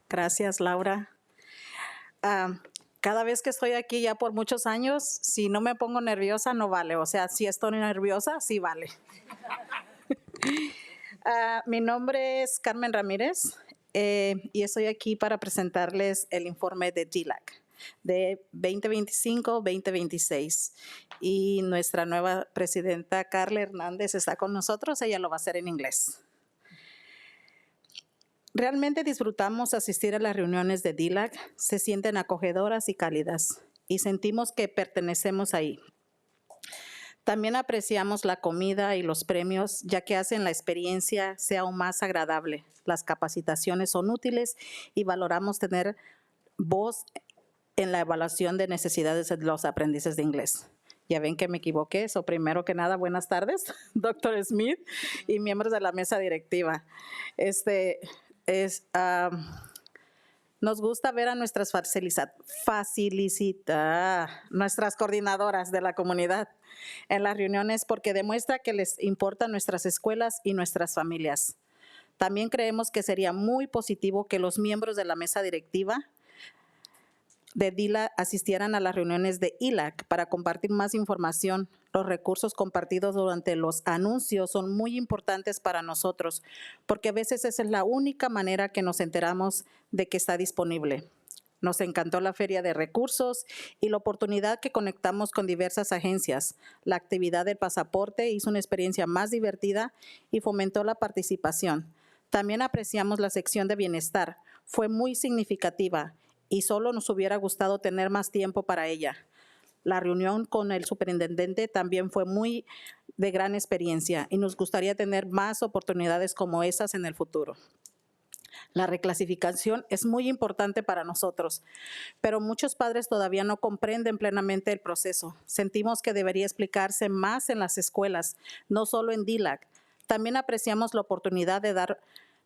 [SPEAKER 7] Gracias, Laura. Cada vez que estoy aquí ya por muchos años, si no me pongo nerviosa, no vale. O sea, si estoy nerviosa, sí vale. Mi nombre es Carmen Ramírez y estoy aquí para presentarles el informe de DELAC de 2025-2026. Y nuestra nueva presidenta, Carla Hernández, está con nosotros. Ella lo va a hacer en inglés. Realmente disfrutamos asistir a las reuniones de DELAC, se sienten acogedoras y cálidas y sentimos que pertenecemos ahí. También apreciamos la comida y los premios, ya que hacen la experiencia sea aún más agradable. Las capacitaciones son útiles y valoramos tener voz en la evaluación de necesidades de los aprendices de inglés. Ya ven que me equivoqué. So, primero que nada, buenas tardes, Dr. Smith y miembros de la mesa directiva. Nos gusta ver a nuestras nuestras coordinadoras de la comunidad en las reuniones porque demuestra que les importan nuestras escuelas y nuestras familias. También creemos que sería muy positivo que los miembros de la mesa directiva de DELAC asistieran a las reuniones de ELAC para compartir más información. Los recursos compartidos durante los anuncios son muy importantes para nosotros porque a veces esa es la única manera que nos enteramos de que está disponible. Nos encantó la feria de recursos y la oportunidad que conectamos con diversas agencias. La actividad del pasaporte hizo una experiencia más divertida y fomentó la participación. También apreciamos la sección de bienestar. Fue muy significativa y solo nos hubiera gustado tener más tiempo para ella. La reunión con el superintendente también fue muy de gran experiencia y nos gustaría tener más oportunidades como esas en el futuro. La reclasificación es muy importante para nosotros, pero muchos padres todavía no comprenden plenamente el proceso. Sentimos que debería explicarse más en las escuelas, no solo en DELAC. También apreciamos la oportunidad de dar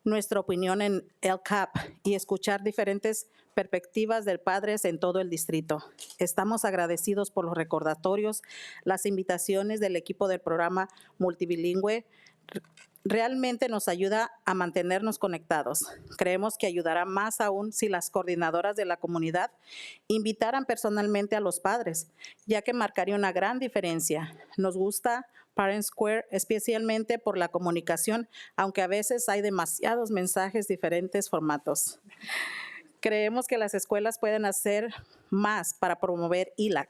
[SPEAKER 7] nuestra opinión en LCAP y escuchar diferentes perspectivas de padres en todo el distrito. Estamos agradecidos por los recordatorios, las invitaciones del equipo del programa Multilingual. Realmente nos ayuda a mantenernos conectados. Creemos que ayudará más aún si las coordinadoras de la comunidad invitaran personalmente a los padres, ya que marcaría una gran diferencia. Nos gusta Parent Square, especialmente por la comunicación, aunque a veces hay demasiados mensajes, diferentes formatos. Creemos que las escuelas pueden hacer más para promover ELAC,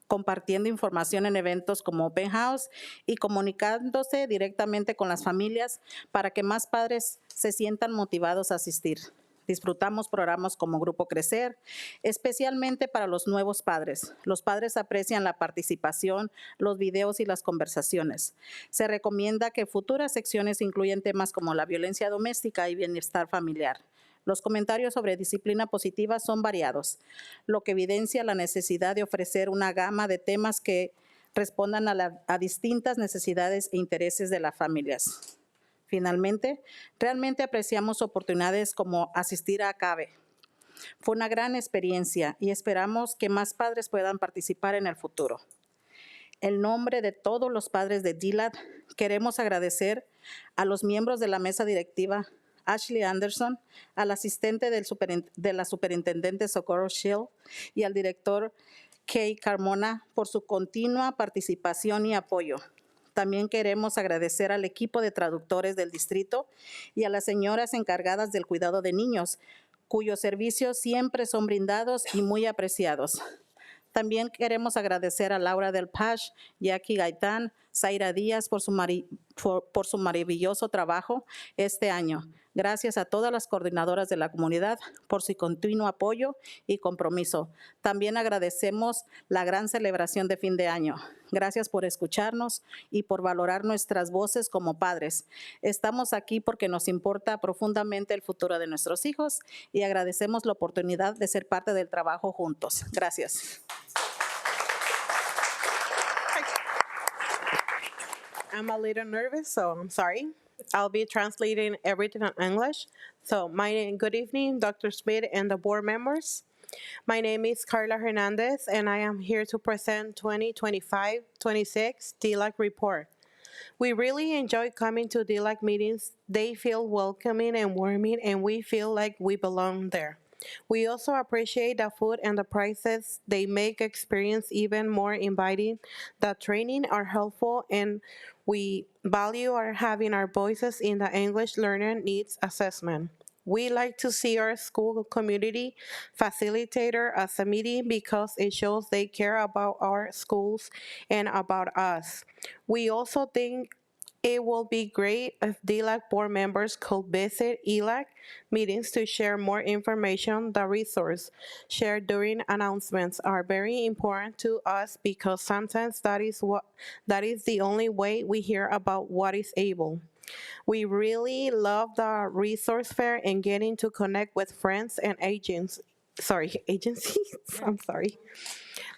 [SPEAKER 7] compartiendo información en eventos como Open House y comunicándose directamente con las familias para que más padres se sientan motivados a asistir. Disfrutamos programas como Grupo Crecer, especialmente para los nuevos padres. Los padres aprecian la participación, los videos y las conversaciones. Se recomienda que futuras secciones incluyan temas como la violencia doméstica y bienestar familiar. Los comentarios sobre disciplina positiva son variados, lo que evidencia la necesidad de ofrecer una gama de temas que respondan a distintas necesidades e intereses de las familias. Finalmente, realmente apreciamos oportunidades como asistir a CABE. Fue una gran experiencia y esperamos que más padres puedan participar en el futuro. En nombre de todos los padres de DELAC, queremos agradecer a los miembros de la mesa directiva, Ashley Anderson, al asistente de la superintendente Socorro Schill y al director Kay Carmona por su continua participación y apoyo. También queremos agradecer al equipo de traductores del distrito y a las señoras encargadas del cuidado de niños, cuyos servicios siempre son brindados y muy apreciados. También queremos agradecer a Laura Del Paz, Jackie Gaitán, Zaira Díaz por su maravilloso trabajo este año. Gracias a todas las coordinadoras de la comunidad por su continuo apoyo y compromiso. También agradecemos la gran celebración de fin de año. Gracias por escucharnos y por valorar nuestras voces como padres. Estamos aquí porque nos importa profundamente el futuro de nuestros hijos y agradecemos la oportunidad de ser parte del trabajo juntos. Gracias.
[SPEAKER 8] I'm a little nervous, so I'm sorry. I'll be translating everything in English. So good evening, Dr. Smith and the board members. My name is Carla Hernandez, and I am here to present 2025-26 DELAC report. We really enjoy coming to DELAC meetings. They feel welcoming and warming, and we feel like we belong there. We also appreciate the food and the prices. They make experience even more inviting. The training are helpful, and we value having our voices in the English learner needs assessment. We like to see our school community facilitator as a meeting because it shows they care about our schools and about us. We also think it will be great if DELAC board members could visit ELAC meetings to share more information. The resources shared during announcements are very important to us because sometimes that is the only way we hear about what is able. We really love the resource fair and getting to connect with friends and agencies. I'm sorry.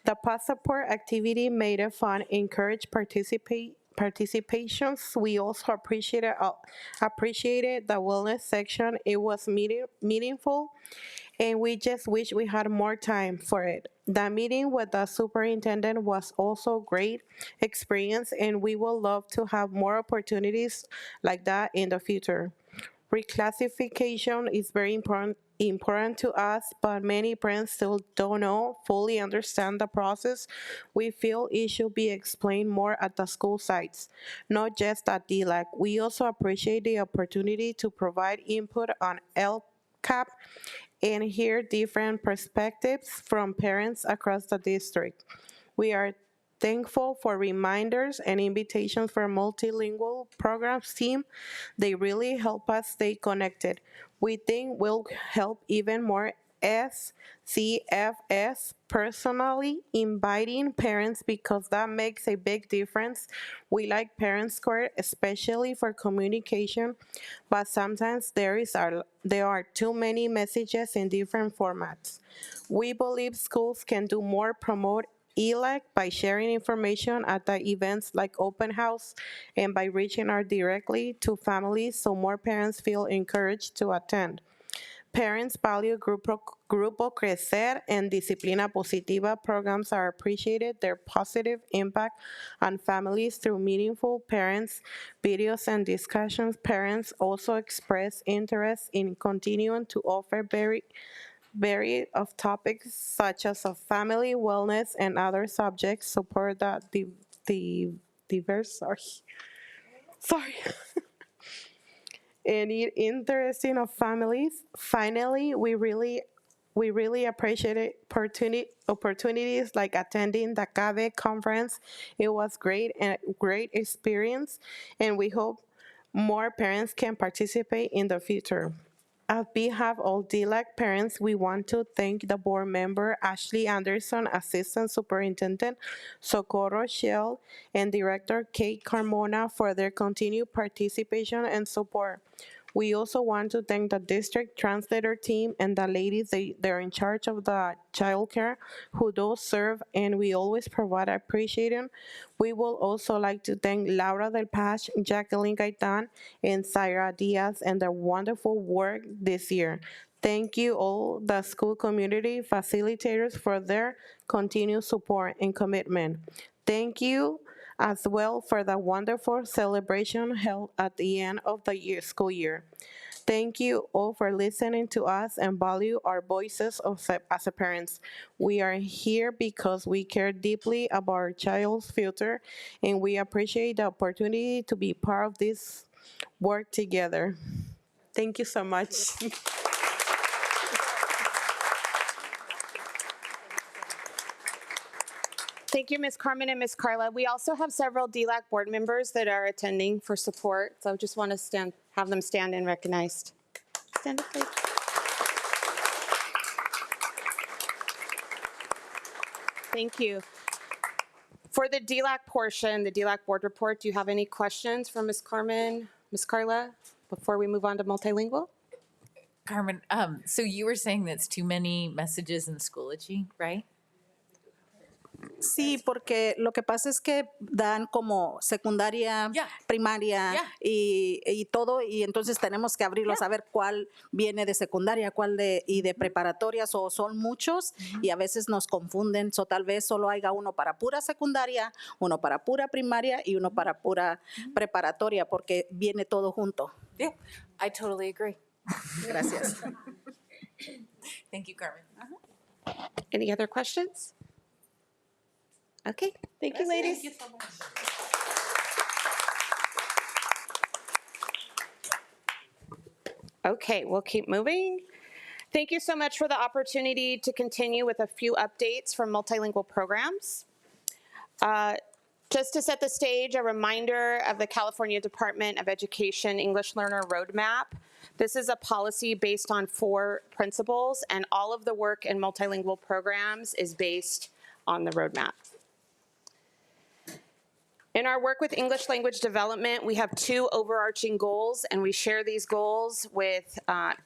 [SPEAKER 8] The passport activity made it fun, encouraged participations. We also appreciated the wellness section. It was meaningful, and we just wish we had more time for it. The meeting with the superintendent was also great experience, and we will love to have more opportunities like that in the future. Reclassification is very important to us, but many parents still don't fully understand the process. We feel it should be explained more at the school sites, not just at DELAC. We also appreciate the opportunity to provide input on LCAP and hear different perspectives from parents across the district. We are thankful for reminders and invitations for multilingual programs team. They really help us stay connected. We think will help even more SCFS personally inviting parents because that makes a big difference. We like Parent Square, especially for communication, but sometimes there are too many messages in different formats. We believe schools can do more promote ELAC by sharing information at the events like open house and by reaching out directly to families so more parents feel encouraged to attend. Parents value Grupo Crecer and Disciplina Positiva programs are appreciated. Their positive impact on families through meaningful parents, videos, and discussions. Parents also express interest in continuing to offer variety of topics such as of family, wellness, and other subjects support the diverse. Sorry. And it interesting of families. Finally, we really appreciate opportunities like attending the CABE conference. It was great and great experience, and we hope more parents can participate in the future. On behalf of DELAC parents, we want to thank the board member, Ashley Anderson, Assistant Superintendent Socorro Shell, and Director Kate Carmona for their continued participation and support. We also want to thank the district translator team and the ladies they're in charge of the childcare who do serve, and we always provide appreciation. We will also like to thank Laura Del Paz, Jacqueline Gaitan, and Zaira Diaz and their wonderful work this year. Thank you all the school community facilitators for their continued support and commitment. Thank you as well for the wonderful celebration held at the end of the school year. Thank you all for listening to us and value our voices as a parents. We are here because we care deeply about our child's future, and we appreciate the opportunity to be part of this work together. Thank you so much.
[SPEAKER 2] Thank you, Ms. Carmen and Ms. Carla. We also have several DELAC board members that are attending for support, so I just want to have them stand and recognized. Stand up, please. Thank you. For the DELAC portion, the DELAC board report, do you have any questions for Ms. Carmen, Ms. Carla, before we move on to multilingual?
[SPEAKER 16] Carmen, so you were saying that's too many messages in Schoology, right?
[SPEAKER 7] Sí, porque lo que pasa es que dan como secundaria, primaria y todo, y entonces tenemos que abrirlos a ver cuál viene de secundaria, cuál y de preparatorias, o son muchos y a veces nos confunden, o tal vez solo haya uno para pura secundaria, uno para pura primaria y uno para pura preparatoria, porque viene todo junto.
[SPEAKER 16] Yeah, I totally agree.
[SPEAKER 7] Gracias.
[SPEAKER 16] Thank you, Carmen.
[SPEAKER 2] Any other questions? Okay, thank you, ladies.
[SPEAKER 16] Thank you so much.
[SPEAKER 2] Okay, we'll keep moving. Thank you so much for the opportunity to continue with a few updates from multilingual programs. Just to set the stage, a reminder of the California Department of Education English Learner Roadmap. This is a policy based on 4 principles, and all of the work in multilingual programs is based on the roadmap. In our work with English language development, we have 2 overarching goals, and we share these goals with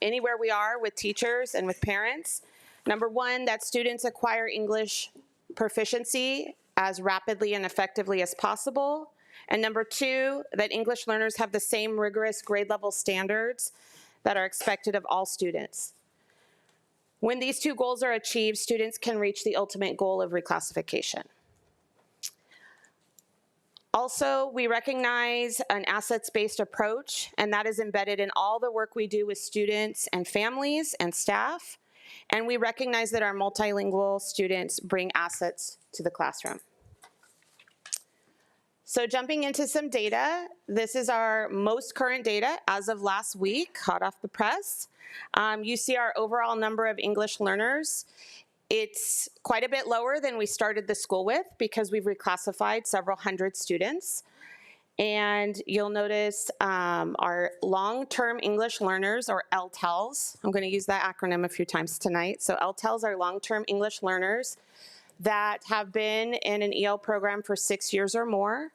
[SPEAKER 2] anywhere we are with teachers and with parents. Number 1, that students acquire English proficiency as rapidly and effectively as possible. And number 2, that English learners have the same rigorous grade level standards that are expected of all students. When these 2 goals are achieved, students can reach the ultimate goal of reclassification. Also, we recognize an assets-based approach, and that is embedded in all the work we do with students and families and staff. And we recognize that our multilingual students bring assets to the classroom. So jumping into some data, this is our most current data as of last week, hot off the press. You see our overall number of English learners. It's quite a bit lower than we started the school with because we've reclassified several hundred students. And you'll notice our long-term English learners, or LTELs. I'm going to use that acronym a few times tonight. So LTELs are long-term English learners that have been in an EL program for 6 years or more.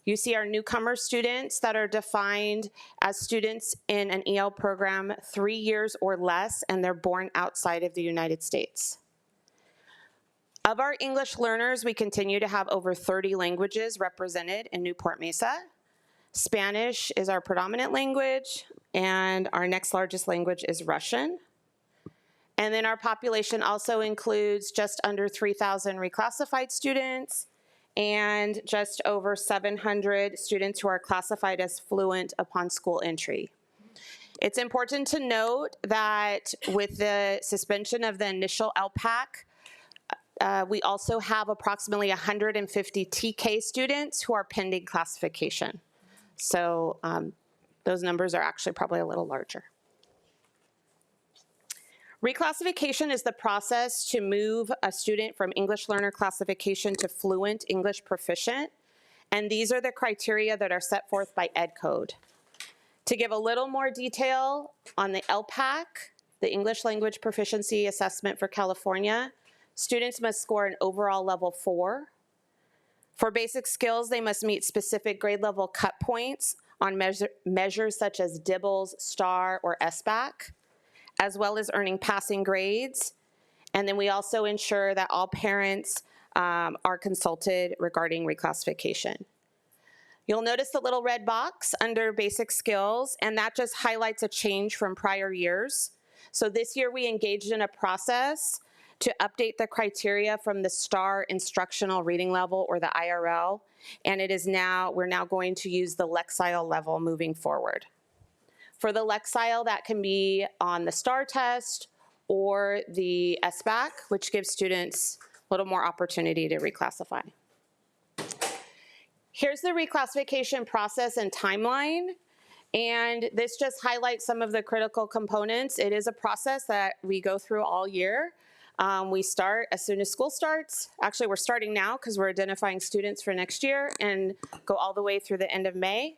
[SPEAKER 2] You see our newcomer students that are defined as students in an EL program 3 years or less, and they're born outside of the United States. Of our English learners, we continue to have over 30 languages represented in Newport-Mesa. Spanish is our predominant language, and our next largest language is Russian. And then our population also includes just under 3,000 reclassified students and just over 700 students who are classified as fluent upon school entry. It's important to note that with the suspension of the initial LPAC, we also have approximately 150 TK students who are pending classification. So those numbers are actually probably a little larger. Reclassification is the process to move a student from English learner classification to fluent English proficient. And these are the criteria that are set forth by Ed Code. To give a little more detail on the LPAC, the English Language Proficiency Assessment for California, students must score an overall level 4. For basic skills, they must meet specific grade level cut points on measures such as DIBELS, STAR, or SBAC, as well as earning passing grades. And then we also ensure that all parents are consulted regarding reclassification. You'll notice the little red box under basic skills, and that just highlights a change from prior years. So this year we engaged in a process to update the criteria from the STAR instructional reading level, or the IRL, and we're now going to use the Lexile level moving forward. For the Lexile, that can be on the STAR test or the SBAC, which gives students a little more opportunity to reclassify. Here's the reclassification process and timeline, and this just highlights some of the critical components. It is a process that we go through all year. We start as soon as school starts. Actually, we're starting now because we're identifying students for next year, and go all the way through the end of May.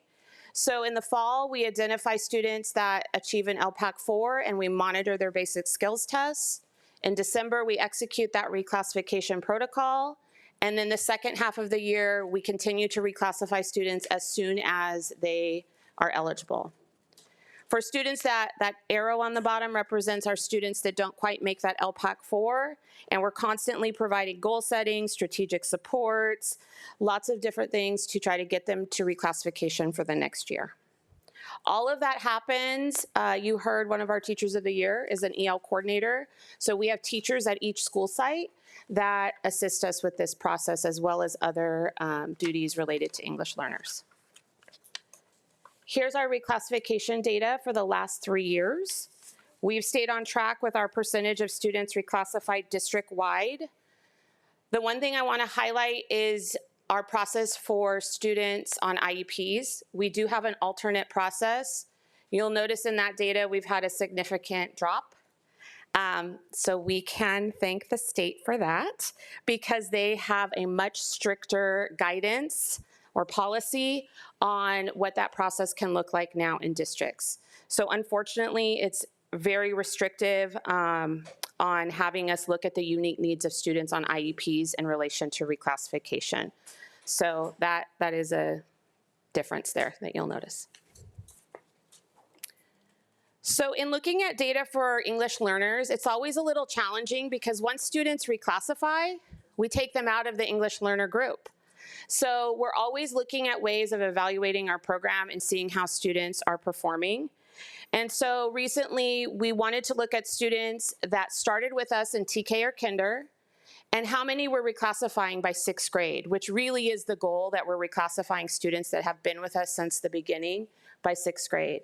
[SPEAKER 2] So in the fall, we identify students that achieve an LPAC 4, and we monitor their basic skills tests. In December, we execute that reclassification protocol. And then the second half of the year, we continue to reclassify students as soon as they are eligible. For students, that arrow on the bottom represents our students that don't quite make that LPAC 4, and we're constantly providing goal setting, strategic supports, lots of different things to try to get them to reclassification for the next year. All of that happens, you heard one of our teachers of the year is an EL coordinator, so we have teachers at each school site that assist us with this process, as well as other duties related to English learners. Here's our reclassification data for the last 3 years. We've stayed on track with our percentage of students reclassified district-wide. The one thing I want to highlight is our process for students on IEPs. We do have an alternate process. You'll notice in that data we've had a significant drop. So we can thank the state for that, because they have a much stricter guidance or policy on what that process can look like now in districts. So unfortunately, it's very restrictive on having us look at the unique needs of students on IEPs in relation to reclassification. So that is a difference there that you'll notice. So in looking at data for English learners, it's always a little challenging, because once students reclassify, we take them out of the English learner group. So we're always looking at ways of evaluating our program and seeing how students are performing. And so recently we wanted to look at students that started with us in TK or Kinder, and how many we're reclassifying by 6th grade, which really is the goal, that we're reclassifying students that have been with us since the beginning by 6th grade.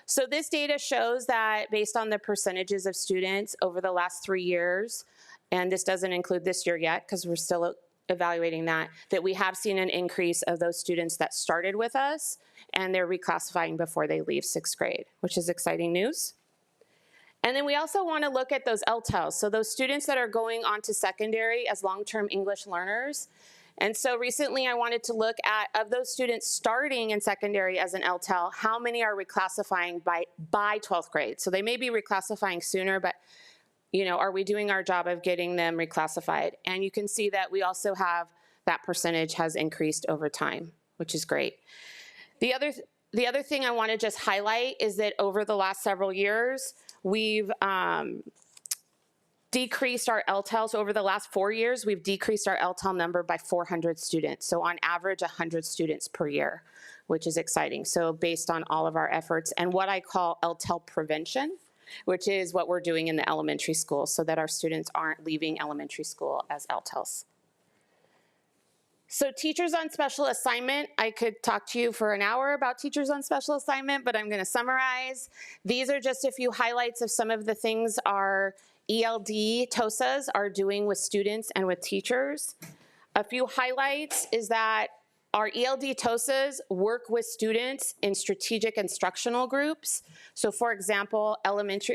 [SPEAKER 2] So this data shows that based on the percentages of students over the last 3 years, and this doesn't include this year yet because we're still evaluating that we have seen an increase of those students that started with us and they're reclassifying before they leave 6th grade, which is exciting news. And then we also want to look at those LTELs, so those students that are going on to secondary as long-term English learners. And so recently I wanted to look at, of those students starting in secondary as an LTEL, how many are reclassifying by 12th grade? So they may be reclassifying sooner, but are we doing our job of getting them reclassified? And you can see that we also have that percentage has increased over time, which is great. The other thing I want to just highlight is that over the last several years, we've decreased our LTELs. Over the last 4 years, we've decreased our LTEL number by 400 students. So on average, 100 students per year, which is exciting. So based on all of our efforts and what I call LTEL prevention, which is what we're doing in the elementary school so that our students aren't leaving elementary school as LTELs. So teachers on special assignment, I could talk to you for an hour about teachers on special assignment, but I'm going to summarize. These are just a few highlights of some of the things our ELD TOSAs are doing with students and with teachers. A few highlights is that our ELD TOSAs work with students in strategic instructional groups. So for example,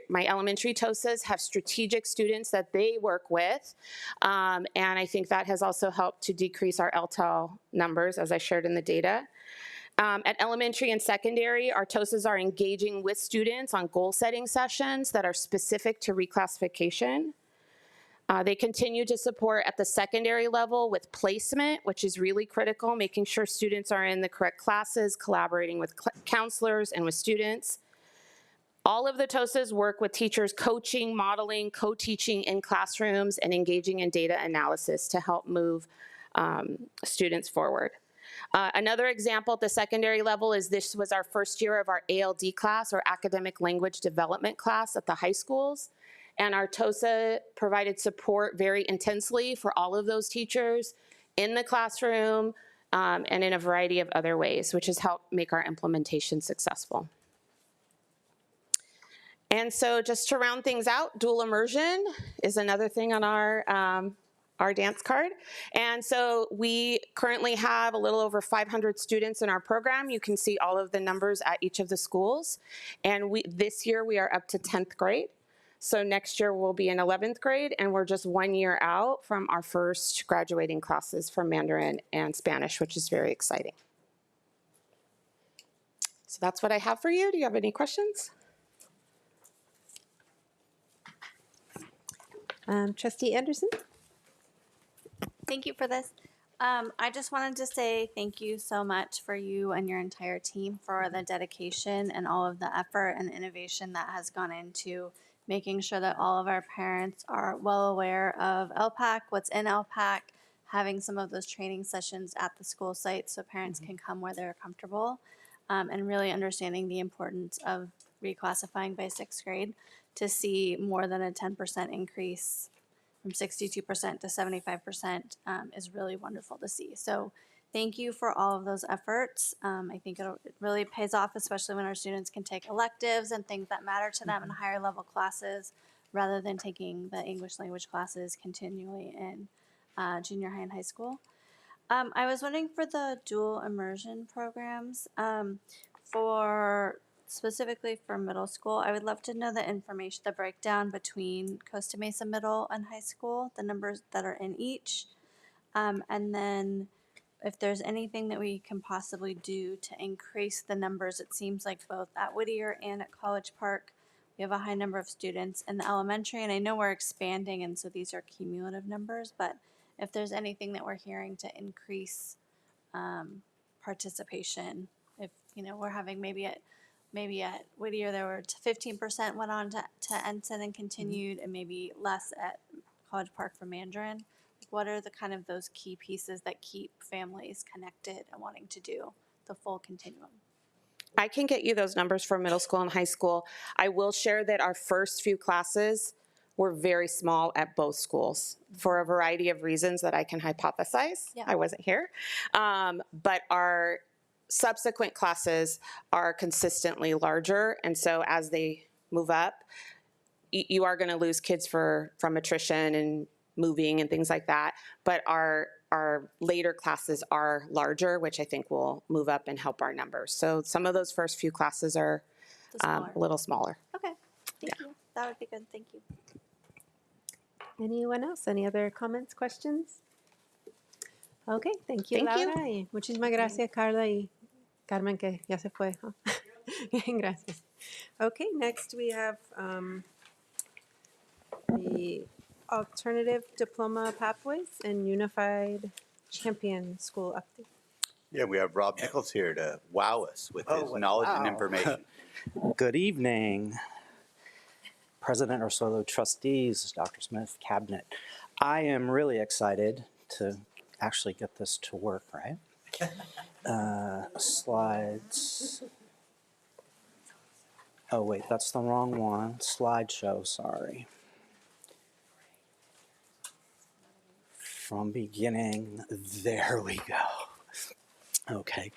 [SPEAKER 2] my elementary TOSAs have strategic students that they work with. And I think that has also helped to decrease our LTEL numbers, as I shared in the data. At elementary and secondary, our TOSAs are engaging with students on goal setting sessions that are specific to reclassification. They continue to support at the secondary level with placement, which is really critical, making sure students are in the correct classes, collaborating with counselors and with students. All of the TOSAs work with teachers coaching, modeling, co-teaching in classrooms, and engaging in data analysis to help move students forward. Another example at the secondary level is this was our first year of our ALD class, or Academic Language Development class at the high schools. And our TOSA provided support very intensely for all of those teachers in the classroom and in a variety of other ways, which has helped make our implementation successful. And so just to round things out, dual immersion is another thing on our dance card. And so we currently have a little over 500 students in our program. You can see all of the numbers at each of the schools. And this year we are up to 10th grade. So next year we'll be in 11th grade, and we're just 1 year out from our first graduating classes for Mandarin and Spanish, which is very exciting. So that's what I have for you. Do you have any questions?
[SPEAKER 1] Trustee Anderson?
[SPEAKER 9] Thank you for this. I just wanted to say thank you so much for you and your entire team for the dedication and all of the effort and innovation that has gone into making sure that all of our parents are well aware of LPAC, what's in LPAC, having some of those training sessions at the school site so parents can come where they're comfortable, and really understanding the importance of reclassifying by 6th grade to see more than a 10% increase from 62% to 75% is really wonderful to see. So thank you for all of those efforts. I think it really pays off, especially when our students can take electives and things that matter to them in higher level classes rather than taking the English language classes continually in junior high and high school. I was wondering for the dual immersion programs, specifically for middle school, I would love to know the information, the breakdown between Costa Mesa Middle and High School, the numbers that are in each, and then if there's anything that we can possibly do to increase the numbers. It seems like both at Whittier and at College Park, we have a high number of students in the elementary, and I know we're expanding, and so these are cumulative numbers, but if there's anything that we're hearing to increase participation, if, we're having maybe at Whittier there were 15% went on to Ensign and continued, and maybe less at College Park for Mandarin. What are the kind of those key pieces that keep families connected and wanting to do the full continuum?
[SPEAKER 2] I can get you those numbers for middle school and high school. I will share that our first few classes were very small at both schools for a variety of reasons that I can hypothesize. Yeah. I wasn't here. But our subsequent classes are consistently larger, and so as they move up, you are going to lose kids from attrition and moving and things like that, but our later classes are larger, which I think will move up and help our numbers. So some of those first few classes are a little smaller.
[SPEAKER 9] Okay, thank you. That would be good, thank you.
[SPEAKER 1] Anyone else? Any other comments, questions? Okay, thank you,
[SPEAKER 2] Thank you.
[SPEAKER 1] Laura. Y muchísimas gracias, Carla y Carmen, que ya se fue. Bien, gracias. Okay, next we have the alternative diploma pathways and unified champion school update.
[SPEAKER 22] Yeah, we have Rob Nichols here to wow us with his knowledge and information.
[SPEAKER 10] Good evening, President Ursulo, trustees, Dr. Smith, cabinet. I am really excited to actually get this to work, right? Slides. Oh, wait, that's the wrong one. Slideshow, sorry. From beginning, there we go. Okay,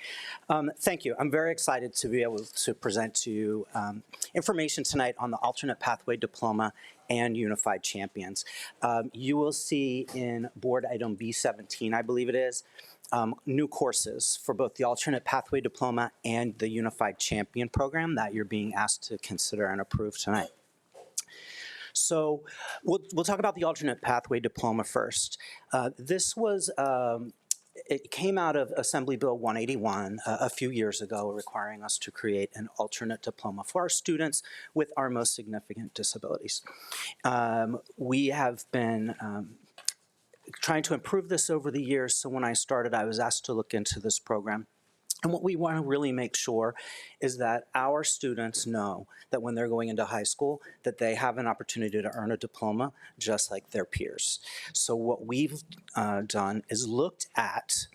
[SPEAKER 10] thank you. I'm very excited to be able to present to you information tonight on the alternate pathway diploma and unified champions. You will see in board item B17, I believe it is, new courses for both the alternate pathway diploma and the unified champion program that you're being asked to consider and approve tonight. So we'll talk about the alternate pathway diploma first. This was it came out of Assembly Bill 181 a few years ago, requiring us to create an alternate diploma for our students with our most significant disabilities. We have been trying to improve this over the years, so when I started, I was asked to look into this program. And what we want to really make sure is that our students know that when they're going into high school, that they have an opportunity to earn a diploma just like their peers. So what we've done is looked at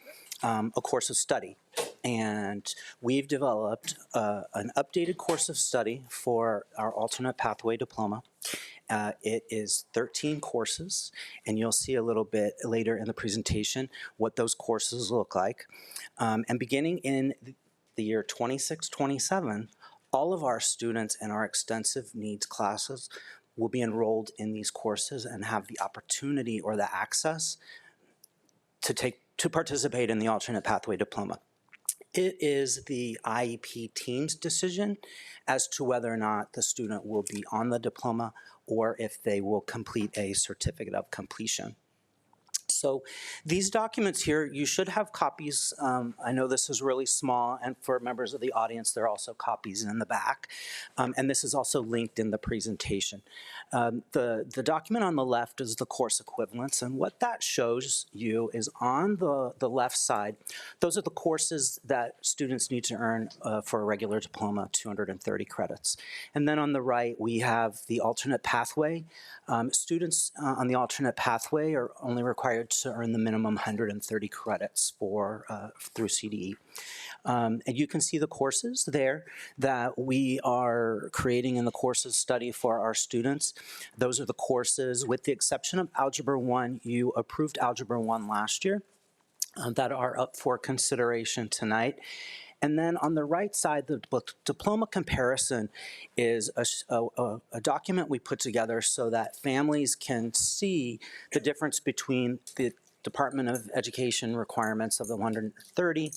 [SPEAKER 10] a course of study. And we've developed an updated course of study for our alternate pathway diploma. It is 13 courses, and you'll see a little bit later in the presentation what those courses look like. And beginning in the year 26-27, all of our students in our extensive needs classes will be enrolled in these courses and have the opportunity or the access to participate in the alternate pathway diploma. It is the IEP team's decision as to whether or not the student will be on the diploma or if they will complete a certificate of completion. So these documents here, you should have copies. I know this is really small, and for members of the audience, there are also copies in the back. And this is also linked in the presentation. The document on the left is the course equivalence, and what that shows you is on the left side, those are the courses that students need to earn for a regular diploma, 230 credits. And then on the right, we have the alternate pathway. Students on the alternate pathway are only required to earn the minimum 130 credits through CDE. And you can see the courses there that we are creating in the courses study for our students. Those are the courses, with the exception of Algebra 1, you approved Algebra 1 last year, that are up for consideration tonight. And then on the right side, the diploma comparison is a document we put together so that families can see the difference between the Department of Education requirements of the 130,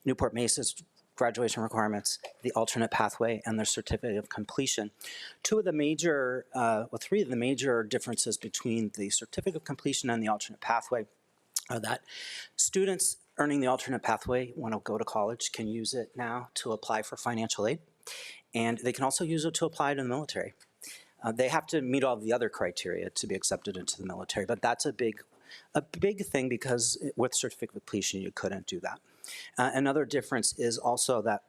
[SPEAKER 10] Newport-Mesa's graduation requirements, the alternate pathway, and the certificate of completion. Three of the major differences between the certificate of completion and the alternate pathway are that students earning the alternate pathway want to go to college can use it now to apply for financial aid, and they can also use it to apply to the military. They have to meet all the other criteria to be accepted into the military, but that's a big thing because with certificate of completion you couldn't do that. Another difference is also that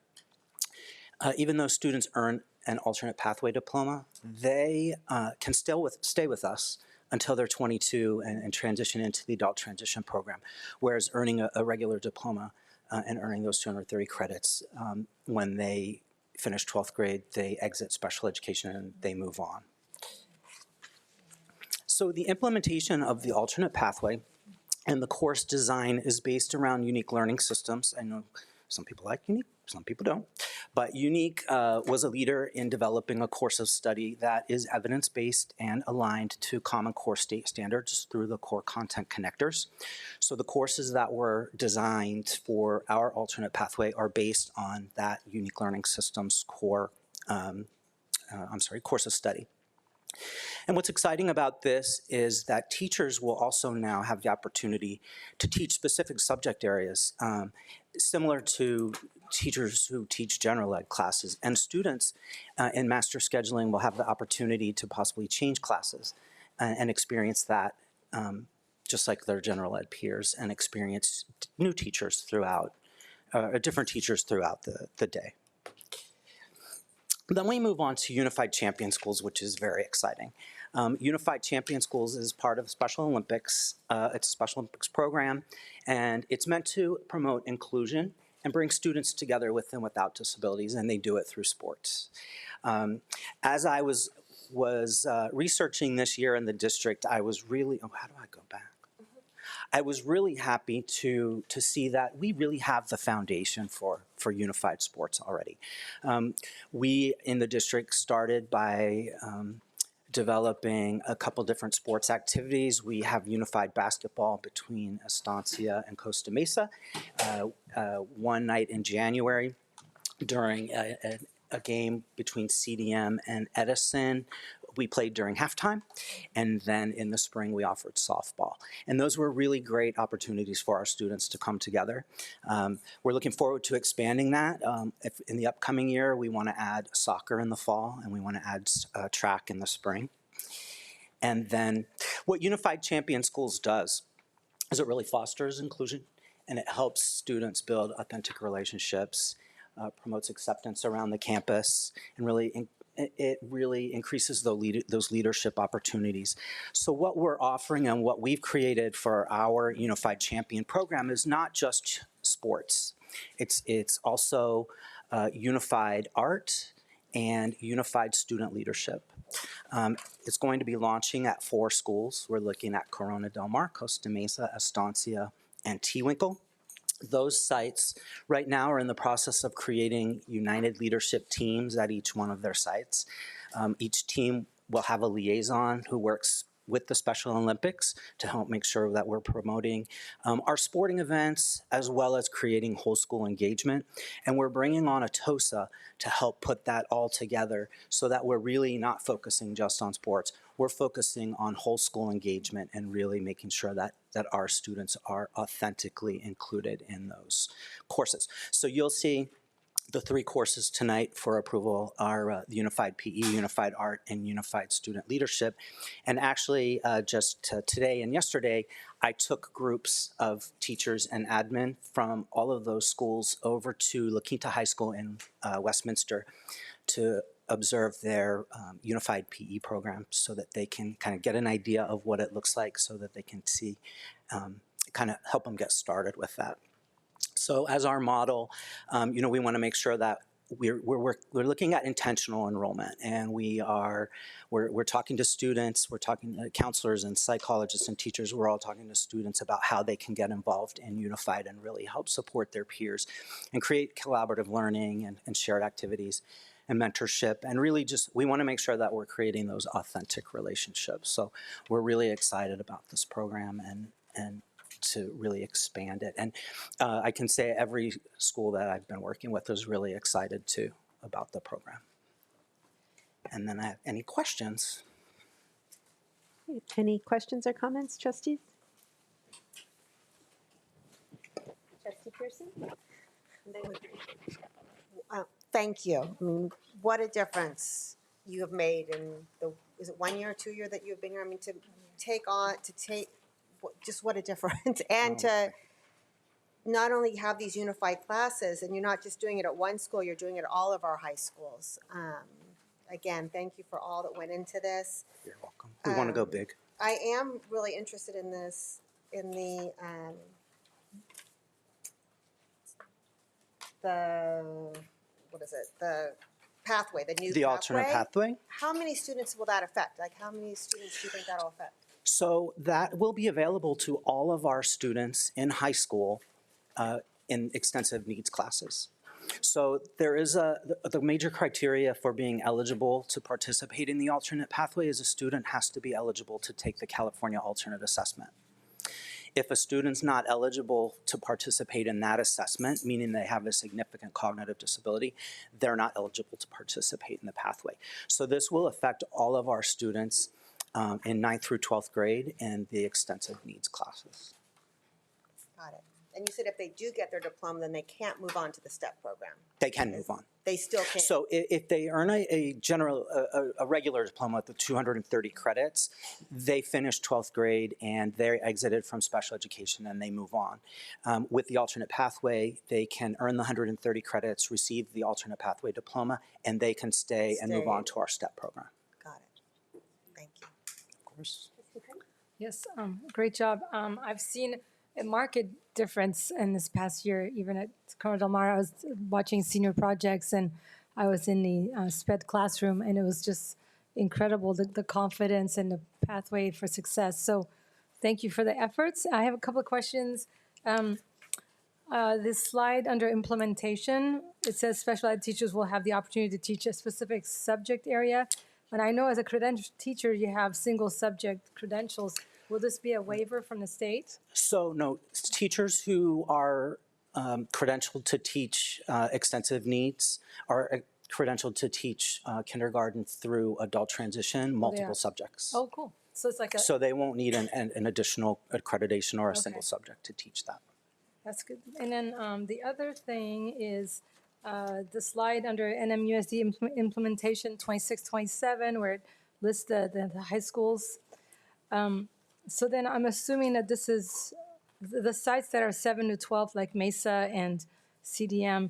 [SPEAKER 10] even though students earn an alternate pathway diploma, they can still stay with us until they're 22 and transition into the adult transition program, whereas earning a regular diploma and earning those 230 credits, when they finish 12th grade, they exit special education and they move on. So the implementation of the alternate pathway and the course design is based around unique learning systems. I know some people like unique, some people don't. But Unique was a leader in developing a course of study that is evidence-based and aligned to Common Core state standards through the core content connectors. So the courses that were designed for our alternate pathway are based on that Unique Learning Systems course of study. And what's exciting about this is that teachers will also now have the opportunity to teach specific subject areas, similar to teachers who teach general ed classes. And students in master scheduling will have the opportunity to possibly change classes and experience that just like their general ed peers, and experience new teachers throughout, different teachers throughout the day. Then we move on to Unified Champion Schools, which is very exciting. Unified Champion Schools is part of Special Olympics. It's a Special Olympics program, and it's meant to promote inclusion and bring students together with and without disabilities, and they do it through sports. As I was researching this year in the district, I was really, how do I go back? I was really happy to see that we really have the foundation for unified sports already. We in the district started by developing a couple different sports activities. We have unified basketball between Estancia and Costa Mesa. One night in January during a game between CDM and Edison, we played during halftime, and then in the spring we offered softball. And those were really great opportunities for our students to come together. We're looking forward to expanding that. If in the upcoming year we want to add soccer in the fall, and we want to add track in the spring. And then what Unified Champion Schools does is it really fosters inclusion, and it helps students build authentic relationships, promotes acceptance around the campus, and it really increases those leadership opportunities. So what we're offering and what we've created for our Unified Champion program is not just sports. It's also unified art and unified student leadership. It's going to be launching at 4 schools. We're looking at Corona del Mar, Costa Mesa, Estancia, and Tewinkle. Those sites right now are in the process of creating united leadership teams at each one of their sites. Each team will have a liaison who works with the Special Olympics to help make sure that we're promoting our sporting events as well as creating whole school engagement. And we're bringing on a TOSA to help put that all together so that we're really not focusing just on sports. We're focusing on whole school engagement and really making sure that our students are authentically included in those courses. So you'll see the 3 courses tonight for approval are Unified PE, Unified Art, and Unified Student Leadership. And actually, just today and yesterday, I took groups of teachers and admin from all of those schools over to La Quinta High School in Westminster to observe their Unified PE program so that they can kind of get an idea of what it looks like so that they can see, kind of help them get started with that. So as our model, we want to make sure that we're looking at intentional enrollment, and we're talking to students, we're talking to counselors and psychologists and teachers. We're all talking to students about how they can get involved in Unified and really help support their peers and create collaborative learning and shared activities and mentorship. And really we want to make sure that we're creating those authentic relationships. So we're really excited about this program and to really expand it. And I can say every school that I've been working with is really excited too about the program. And then I have any questions?
[SPEAKER 1] Any questions or comments, trustees?
[SPEAKER 3] Trustee Pearson? Thank you. I mean, what a difference you have made in is it 1 year or 2 year that you've been here? I mean, just what a difference. And to not only have these unified classes, and you're not just doing it at one school, you're doing it at all of our high schools. Again, thank you for all that went into this.
[SPEAKER 10] You're welcome. We want to go big.
[SPEAKER 3] I am really interested in this, in the what is it? The pathway, the new
[SPEAKER 10] The alternate pathway?
[SPEAKER 3] How many students will that affect? Like, how many students do you think that'll affect?
[SPEAKER 10] So that will be available to all of our students in high school in extensive needs classes. So there is the major criteria for being eligible to participate in the alternate pathway is a student has to be eligible to take the California Alternate Assessment. If a student's not eligible to participate in that assessment, meaning they have a significant cognitive disability, they're not eligible to participate in the pathway. So this will affect all of our students in 9th through 12th grade and the extensive needs classes.
[SPEAKER 3] Got it. And you said if they do get their diploma, then they can't move on to the STEP program.
[SPEAKER 10] They can move on.
[SPEAKER 3] They still can.
[SPEAKER 10] So if they earn a regular diploma at the 230 credits, they finish 12th grade and they're exited from special education and they move on. With the alternate pathway, they can earn the 130 credits, receive the alternate pathway diploma, and they can stay and move on to our STEP program.
[SPEAKER 3] Got it. Thank you.
[SPEAKER 10] Of course.
[SPEAKER 11] Yes, great job. I've seen a marked difference in this past year. Even at Corona del Mar, I was watching senior projects, and I was in the SPED classroom, and it was just incredible, the confidence and the pathway for success. So thank you for the efforts. I have a couple of questions. This slide under implementation, it says special ed teachers will have the opportunity to teach a specific subject area. And I know as a credentialed teacher, you have single subject credentials. Will this be a waiver from the state?
[SPEAKER 10] So no, teachers who are credentialed to teach extensive needs are credentialed to teach kindergarten through adult transition, multiple
[SPEAKER 11] are.
[SPEAKER 10] subjects.
[SPEAKER 11] Oh, cool. So it's like a.
[SPEAKER 10] So they won't need an additional accreditation or a single
[SPEAKER 11] Okay.
[SPEAKER 10] subject to teach that.
[SPEAKER 11] That's good. And then the other thing is the slide under NMUSD implementation 26-27, where it lists the high schools. So then I'm assuming that this is the sites that are 7 to 12, like Mesa and CDM.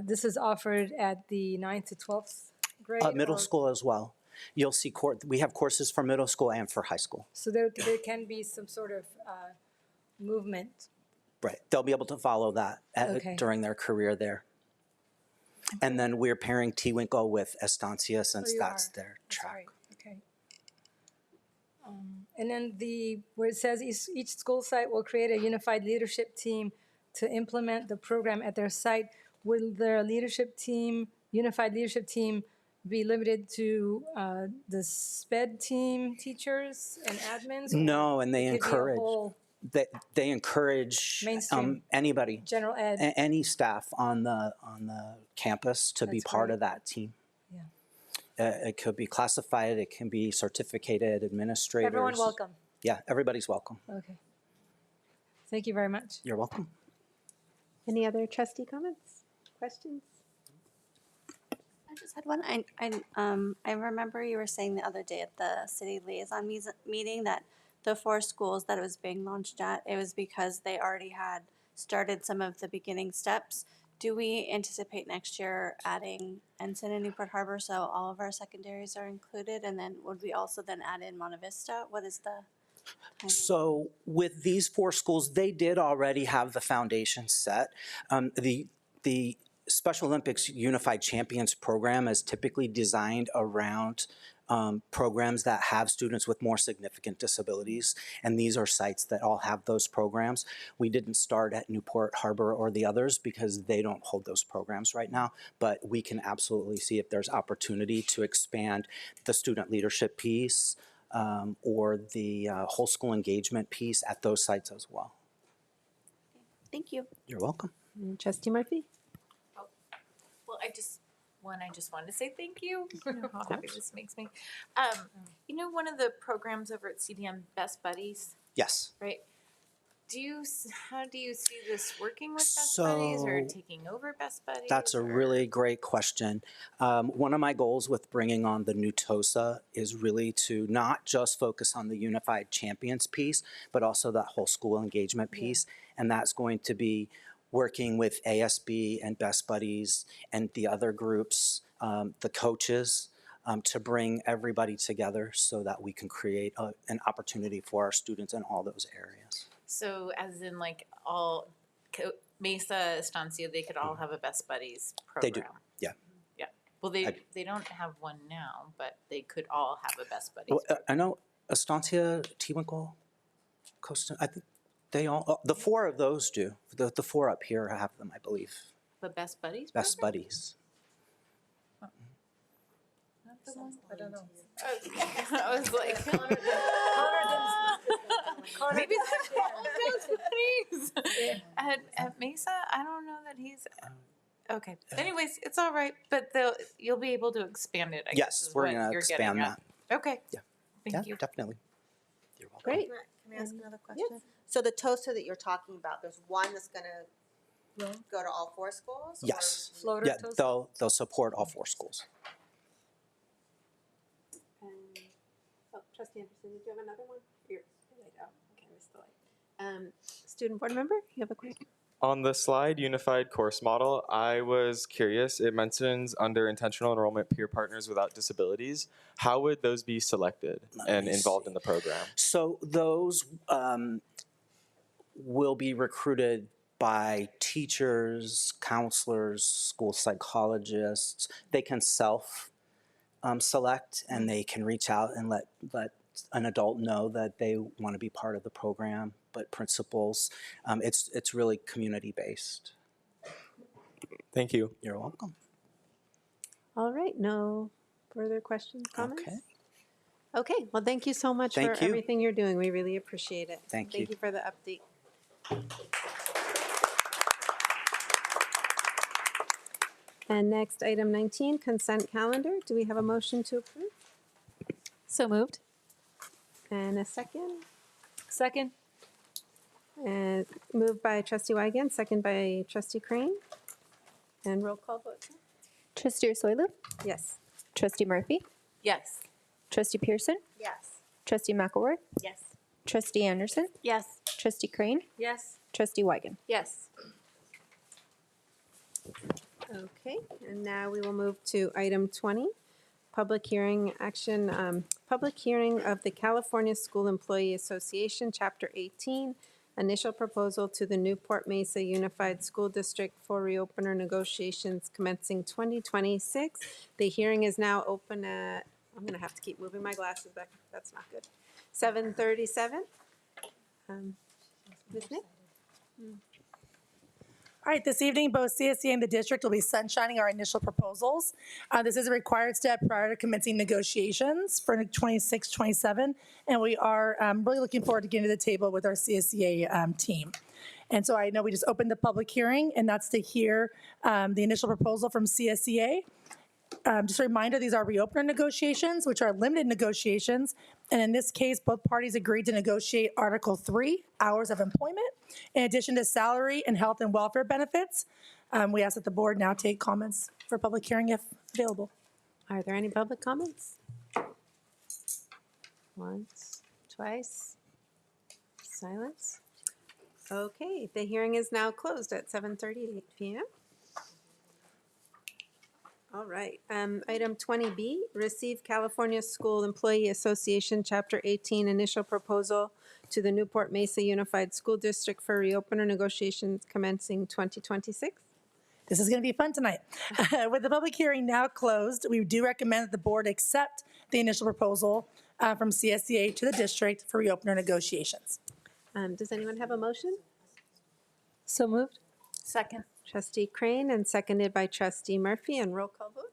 [SPEAKER 11] This is offered at the 9th to 12th grade.
[SPEAKER 10] Middle
[SPEAKER 11] or-
[SPEAKER 10] school as well. You'll see we have courses for middle school and for high school.
[SPEAKER 11] So there can be some sort of movement.
[SPEAKER 10] Right. They'll be able to follow that
[SPEAKER 11] Okay.
[SPEAKER 10] during their career there. And then we're pairing T-Winkle with Estancia since
[SPEAKER 11] you
[SPEAKER 10] that's
[SPEAKER 11] are.
[SPEAKER 10] their
[SPEAKER 11] That's
[SPEAKER 10] track.
[SPEAKER 11] right. Okay. And then where it says each school site will create a unified leadership team to implement the program at their site. Will their unified leadership team, be limited to the SPED team teachers and admins?
[SPEAKER 10] No, and they
[SPEAKER 11] It could be a
[SPEAKER 10] encourage.
[SPEAKER 11] whole
[SPEAKER 10] They encourage
[SPEAKER 11] Mainstream.
[SPEAKER 10] anybody,
[SPEAKER 11] general ed.
[SPEAKER 10] any staff on the campus to be
[SPEAKER 11] That's
[SPEAKER 10] part
[SPEAKER 11] great.
[SPEAKER 10] of that team.
[SPEAKER 11] Yeah.
[SPEAKER 10] It could be classified. It can be certificated administrators.
[SPEAKER 11] Everyone welcome.
[SPEAKER 10] Yeah, everybody's welcome.
[SPEAKER 11] Okay. Thank you very much.
[SPEAKER 10] You're welcome.
[SPEAKER 1] Any other trustee comments, questions?
[SPEAKER 9] I just had one. I remember you were saying the other day at the city liaison meeting that the 4 schools that it was being launched at, it was because they already had started some of the beginning steps. Do we anticipate next year adding Ensign and Newport Harbor so all of our secondaries are included? And then would we also then add in Monte Vista? What is the timing?
[SPEAKER 10] So with these 4 schools, they did already have the foundation set. The Special Olympics Unified Champions program is typically designed around programs that have students with more significant disabilities, and these are sites that all have those programs. We didn't start at Newport Harbor or the others because they don't hold those programs right now, but we can absolutely see if there's opportunity to expand the student leadership piece or the whole school engagement piece at those sites as well.
[SPEAKER 9] Thank you.
[SPEAKER 10] You're welcome.
[SPEAKER 1] Trustee Murphy?
[SPEAKER 16] Well, I just wanted to say thank you. You know how happy this makes me. You know, one of the programs over at CDM, Best Buddies,
[SPEAKER 10] Yes.
[SPEAKER 16] right? How do you see this working with Best Buddies or
[SPEAKER 10] So-
[SPEAKER 16] taking over Best Buddies?
[SPEAKER 10] That's a
[SPEAKER 16] or-
[SPEAKER 10] really great question. One of my goals with bringing on the new TOSA is really to not just focus on the Unified Champions piece, but also that whole school engagement piece. And that's going to be working with ASB and Best Buddies and the other groups, the coaches, to bring everybody together so that we can create an opportunity for our students in all those areas.
[SPEAKER 16] So as in like all Mesa, Estancia, they could all have a Best Buddies
[SPEAKER 10] They
[SPEAKER 16] program.
[SPEAKER 10] do, yeah.
[SPEAKER 16] Yeah. Well, they don't have one now, but they could all have a Best Buddies.
[SPEAKER 10] Well, I know Estancia, T-Winkle, Costa, I think they all, the 4 of those do. The 4 up here have them, I believe.
[SPEAKER 16] The Best Buddies?
[SPEAKER 10] Best
[SPEAKER 16] program?
[SPEAKER 10] Buddies.
[SPEAKER 16] Not the one? I don't know. I was like, maybe that's Best Buddies. At Mesa, I don't know that he's. Okay. Anyways, it's all right, but you'll be able to expand it. I guess,
[SPEAKER 10] Yes,
[SPEAKER 16] is
[SPEAKER 10] we're
[SPEAKER 16] what
[SPEAKER 10] going to
[SPEAKER 16] you're
[SPEAKER 10] expand
[SPEAKER 16] getting at.
[SPEAKER 10] that.
[SPEAKER 16] Okay.
[SPEAKER 10] Yeah.
[SPEAKER 16] Thank you.
[SPEAKER 10] Definitely.
[SPEAKER 3] Great. Can I ask another question? So the TOSA that you're talking about, there's one that's going to go to all 4 schools?
[SPEAKER 10] Yes.
[SPEAKER 11] Floater
[SPEAKER 10] Yeah,
[SPEAKER 11] TOSA?
[SPEAKER 10] they'll support all 4 schools.
[SPEAKER 1] Trustee Anderson, did you have another one? You're laid out. Okay, I missed the light. Student board member, you have a question?
[SPEAKER 12] On the slide, Unified Course Model, I was curious, it mentions under intentional enrollment peer partners without disabilities. How would those be selected and involved in the program?
[SPEAKER 10] So those will be recruited by teachers, counselors, school psychologists. They can select and they can reach out and let an adult know that they want to be part of the program, but principals, it's really community-based.
[SPEAKER 12] Thank you.
[SPEAKER 10] You're welcome.
[SPEAKER 1] All right, no further questions, comments?
[SPEAKER 10] Okay.
[SPEAKER 1] Okay, well, thank you so much
[SPEAKER 10] Thank
[SPEAKER 1] for
[SPEAKER 10] you.
[SPEAKER 1] everything you're doing. We really appreciate it.
[SPEAKER 10] Thank you.
[SPEAKER 1] Thank you for the update. And next, item 19, consent calendar. Do we have a motion to approve?
[SPEAKER 11] So moved.
[SPEAKER 1] And a second?
[SPEAKER 11] Second.
[SPEAKER 1] And moved by trustee Wygant, second by trustee Crane. And roll call vote.
[SPEAKER 6] Trustee Ursulou?
[SPEAKER 1] Yes.
[SPEAKER 6] Trustee Murphy?
[SPEAKER 16] Yes.
[SPEAKER 6] Trustee Pearson?
[SPEAKER 3] Yes.
[SPEAKER 6] Trustee McElroy?
[SPEAKER 16] Yes.
[SPEAKER 6] Trustee Anderson?
[SPEAKER 9] Yes.
[SPEAKER 6] Trustee Crane?
[SPEAKER 11] Yes.
[SPEAKER 6] Trustee Wygan?
[SPEAKER 9] Yes.
[SPEAKER 1] Okay, and now we will move to item 20, public hearing action, public hearing of the California School Employee Association, Chapter 18, initial proposal to the Newport-Mesa Unified School District for reopener negotiations commencing 2026. The hearing is now open at, I'm going to have to keep moving my glasses back. That's not good. 7:37. Ms. Nick?
[SPEAKER 13] All right, this evening, both CSEA and the district will be sunshining our initial proposals. This is a required step prior to commencing negotiations for 26-27, and we are really looking forward to getting to the table with our CSEA team. And so I know we just opened the public hearing, and that's to hear the initial proposal from CSEA. Just a reminder, these are reopener negotiations, which are limited negotiations. And in this case, both parties agreed to negotiate Article 3, hours of employment, in addition to salary and health and welfare benefits. We ask that the board now take comments for public hearing if available.
[SPEAKER 1] Are there any public comments? Once, twice, silence. Okay, the hearing is now closed at 7:38 p.m. All right, item 20B, receive California School Employee Association, Chapter 18, initial proposal to the Newport-Mesa Unified School District for reopener negotiations commencing 2026.
[SPEAKER 13] This is going to be fun tonight. With the public hearing now closed, we do recommend that the board accept the initial proposal from CSEA to the district for reopener negotiations.
[SPEAKER 1] Does anyone have a motion?
[SPEAKER 11] So moved.
[SPEAKER 9] Second.
[SPEAKER 1] Trustee Crane and seconded by trustee Murphy, and roll call vote?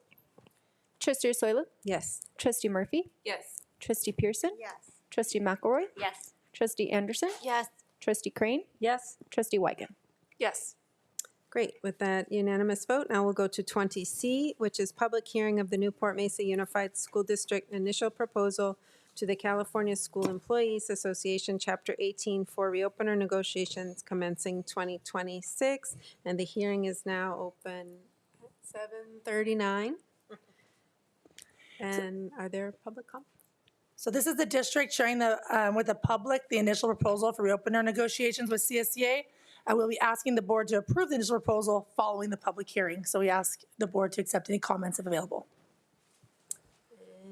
[SPEAKER 6] Trustee Ursulou?
[SPEAKER 1] Yes.
[SPEAKER 6] Trustee Murphy?
[SPEAKER 16] Yes.
[SPEAKER 6] Trustee Pearson?
[SPEAKER 3] Yes.
[SPEAKER 6] Trustee McElroy?
[SPEAKER 16] Yes.
[SPEAKER 6] Trustee Anderson?
[SPEAKER 9] Yes.
[SPEAKER 6] Trustee Crane?
[SPEAKER 11] Yes.
[SPEAKER 6] Trustee Wygan?
[SPEAKER 9] Yes.
[SPEAKER 1] Great, with that unanimous vote, now we'll go to 20C, which is public hearing of the Newport-Mesa Unified School District initial proposal to the California School Employees Association, Chapter 18, for reopener negotiations commencing 2026. And the hearing is now open at 7:39. And are there public comments?
[SPEAKER 13] So this is the district sharing with the public the initial proposal for reopener negotiations with CSEA. I will be asking the board to approve the initial proposal following the public hearing. So we ask the board to accept any comments if available.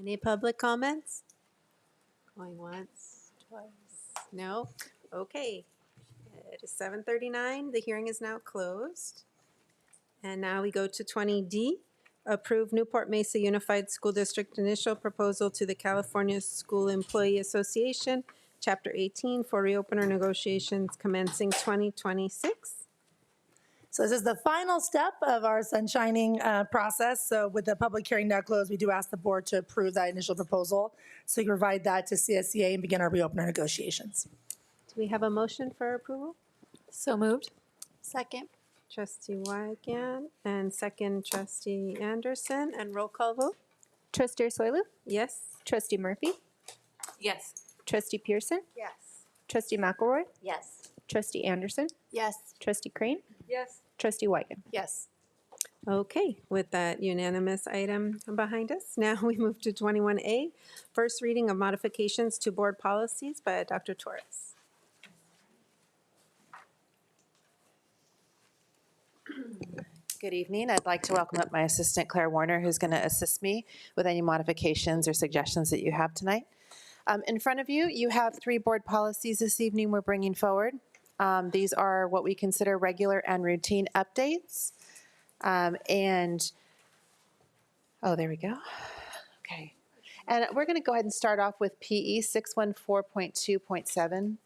[SPEAKER 1] Any public comments? Going once, twice, no? Okay. It is 7:39. The hearing is now closed. And now we go to 20D, approve Newport-Mesa Unified School District initial proposal to the California School Employee Association, Chapter 18, for reopener negotiations commencing 2026.
[SPEAKER 13] So this is the final step of our sunshining process. So with the public hearing now closed, we do ask the board to approve that initial proposal. So we can provide that to CSEA and begin our reopener negotiations.
[SPEAKER 1] Do we have a motion for approval?
[SPEAKER 11] So moved.
[SPEAKER 9] Second.
[SPEAKER 1] Trustee Wygant and second trustee Anderson, and roll call vote?
[SPEAKER 6] Trustee Ursulou?
[SPEAKER 1] Yes.
[SPEAKER 6] Trustee Murphy?
[SPEAKER 16] Yes.
[SPEAKER 6] Trustee Pearson?
[SPEAKER 3] Yes.
[SPEAKER 6] Trustee McElroy?
[SPEAKER 16] Yes.
[SPEAKER 6] Trustee Anderson?
[SPEAKER 9] Yes.
[SPEAKER 6] Trustee Crane?
[SPEAKER 11] Yes.
[SPEAKER 6] Trustee Wygan?
[SPEAKER 9] Yes.
[SPEAKER 1] Okay, with that unanimous item behind us, now we move to 21A, first reading of modifications to board policies by Dr. Torres.
[SPEAKER 23] Good evening. I'd like to welcome up my assistant, Claire Warner, who's going to assist me with any modifications or suggestions that you have tonight. In front of you, you have 3 board policies this evening we're bringing forward. These are what we consider regular and routine updates. Oh, there we go. Okay. And we're going to go ahead and start off with PE 614.2.7.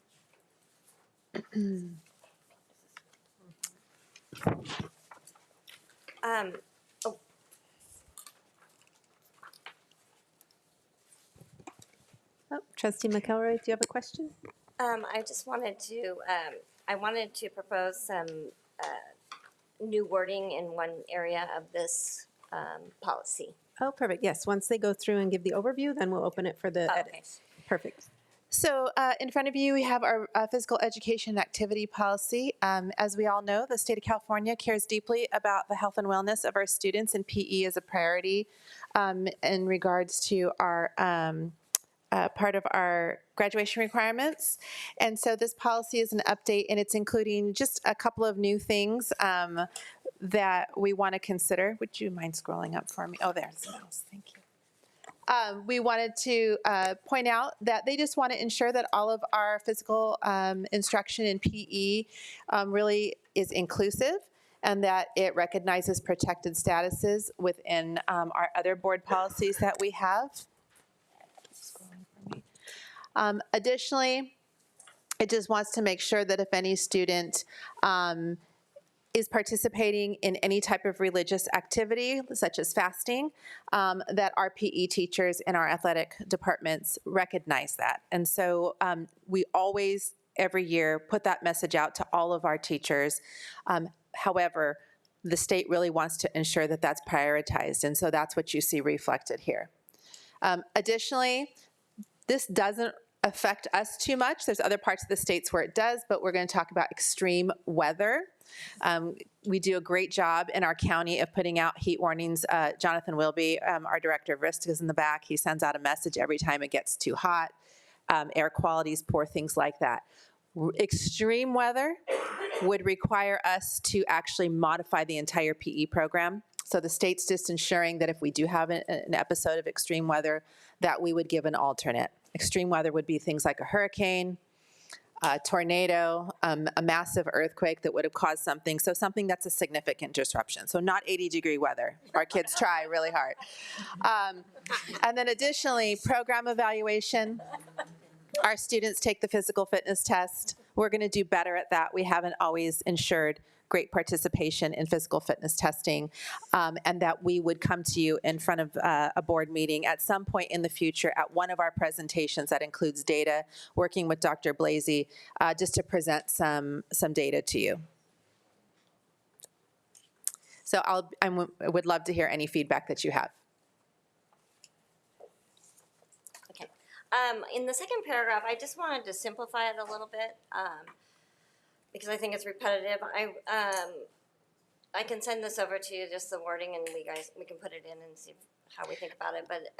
[SPEAKER 1] Oh, Trustee McElroy, do you have a question?
[SPEAKER 24] I just wanted to, I wanted to propose some
[SPEAKER 4] new wording in one area of this policy.
[SPEAKER 1] Oh, perfect. Yes, once they go through and give the overview, then we'll open it for the edits. Perfect.
[SPEAKER 23] So in front of you, we have our physical education and activity policy. As we all know, the state of California cares deeply about the health and wellness of our students, and PE is a priority in regards to our part of our graduation requirements. And so this policy is an update, and it's including just a couple of new things that we want to consider. Would you mind scrolling up for me? Oh, there's the mouse. Thank you. We wanted to point out that they just want to ensure that all of our physical instruction in PE really is inclusive, and that it recognizes protected statuses within our other board policies that we have. Additionally, it just wants to make sure that if any student is participating in any type of religious activity, such as fasting, that our PE teachers in our athletic departments recognize that. And so we always, every year, put that message out to all of our teachers. However, the state really wants to ensure that that's prioritized, and so that's what you see reflected here. Additionally, this doesn't affect us too much. There's other parts of the states where it does, but we're going to talk about extreme weather. We do a great job in our county of putting out heat warnings. Jonathan Wilby, our director of risk, is in the back. He sends out a message every time it gets too hot, air quality is poor, things like that. Extreme weather would require us to actually modify the entire PE program. So the state's just ensuring that if we do have an episode of extreme weather, that we would give an alternate. Extreme weather would be things like a hurricane, a tornado, a massive earthquake that would have caused something. So something that's a significant disruption. So not 80-degree weather. Our kids try really hard. And then additionally, program evaluation. Our students take the physical fitness test. We're going to do better at that. We haven't always ensured great participation in physical fitness testing, and that we would come to you in front of a board meeting at some point in the future at one of our presentations that includes data, working with Dr. Blasey, just to present some data to you. So I would love to hear any feedback that you have.
[SPEAKER 4] Okay. In the second paragraph, I just wanted to simplify it a little bit. Because I think it's repetitive. I can send this over to you, just the wording, and we can put it in and see how we think about it. But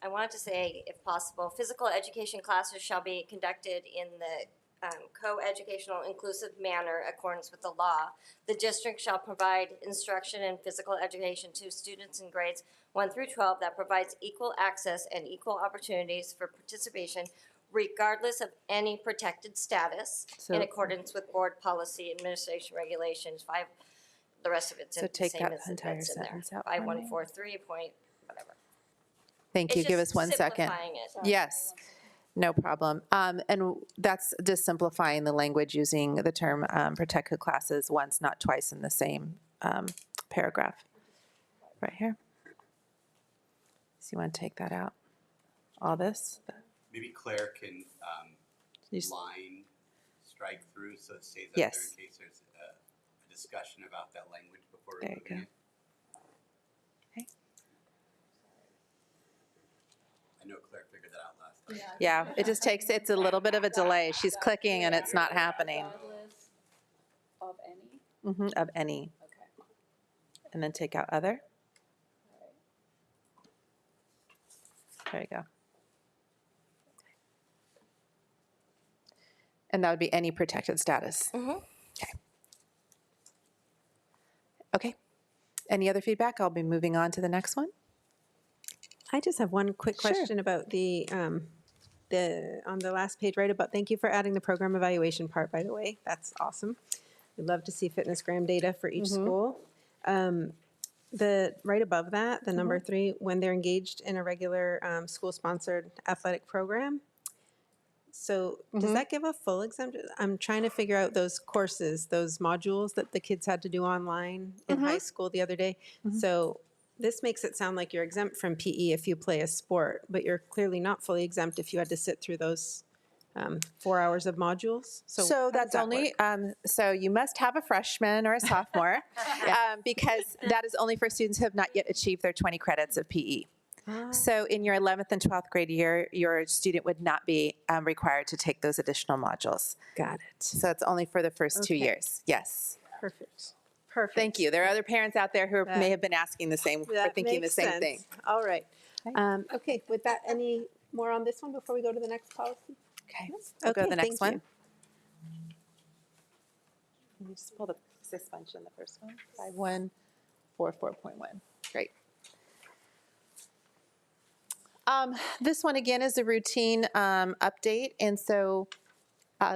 [SPEAKER 4] I wanted to say, if possible, physical education classes shall be conducted in the co-educational inclusive manner in accordance with the law. The district shall provide instruction in physical education to students in grades 1 through 12 that provides equal access and equal opportunities for participation regardless of any protected status, in accordance with board policy, administration regulations, the rest of it's
[SPEAKER 23] So
[SPEAKER 4] the
[SPEAKER 23] take
[SPEAKER 4] same
[SPEAKER 23] that
[SPEAKER 4] as
[SPEAKER 23] entire
[SPEAKER 4] that's in there.
[SPEAKER 23] sentence out.
[SPEAKER 4] 5143 point, whatever.
[SPEAKER 23] Thank you.
[SPEAKER 4] It's
[SPEAKER 23] Give
[SPEAKER 4] just
[SPEAKER 23] us one second.
[SPEAKER 4] simplifying it.
[SPEAKER 23] Yes, no problem. And that's just simplifying the language, using the term protected classes once, not twice in the same paragraph. Right here. So you want to take that out? All this?
[SPEAKER 22] Maybe Claire can line strike through so it stays up
[SPEAKER 23] Yes.
[SPEAKER 22] there in case there's a discussion about that language before
[SPEAKER 23] There you
[SPEAKER 22] removing
[SPEAKER 23] go.
[SPEAKER 22] it. I know Claire figured that out last time.
[SPEAKER 23] Yeah, it just takes, it's a little bit of a delay. She's clicking and it's not happening.
[SPEAKER 14] Of any?
[SPEAKER 23] Of any.
[SPEAKER 14] Okay.
[SPEAKER 23] And then take out other. There you go. And that would be any protected status. Okay. Okay. Any other feedback? I'll be moving on to the next one.
[SPEAKER 1] I just have one quick
[SPEAKER 23] Sure.
[SPEAKER 1] question about on the last page, right about, thank you for adding the program evaluation part, by the way. That's awesome. We'd love to see fitnessgram data for each school. The right above that, the number 3, when they're engaged in a regular school-sponsored athletic program. So does that give a full exemption? I'm trying to figure out those courses, those modules that the kids had to do online in high school the other day. So this makes it sound like you're exempt from PE if you play a sport, but you're clearly not fully exempt if you had to sit through those 4 hours of modules?
[SPEAKER 2] So
[SPEAKER 1] how does
[SPEAKER 2] that's
[SPEAKER 1] that
[SPEAKER 2] only,
[SPEAKER 1] work?
[SPEAKER 2] so you must have a freshman or a sophomore because that is only for students who have not yet achieved their 20 credits of PE. So in your 11th and 12th grade year, your student would not be required to take those additional modules.
[SPEAKER 1] Got it.
[SPEAKER 2] So it's only for the first 2
[SPEAKER 1] Okay.
[SPEAKER 2] years. Yes.
[SPEAKER 1] Perfect. Perfect.
[SPEAKER 2] Thank you. There are other parents out there who
[SPEAKER 1] That-
[SPEAKER 2] may have been asking the same, or
[SPEAKER 1] That
[SPEAKER 2] thinking the
[SPEAKER 1] makes
[SPEAKER 2] same
[SPEAKER 1] sense.
[SPEAKER 2] thing.
[SPEAKER 1] All right. Okay, with that, any more on this one before we go to the next policy?
[SPEAKER 2] Okay. We'll go to the
[SPEAKER 1] Okay,
[SPEAKER 2] next
[SPEAKER 1] thank
[SPEAKER 2] one. You just pull the suspension, the first one. 5144.1. Great. This one again is a routine update, and so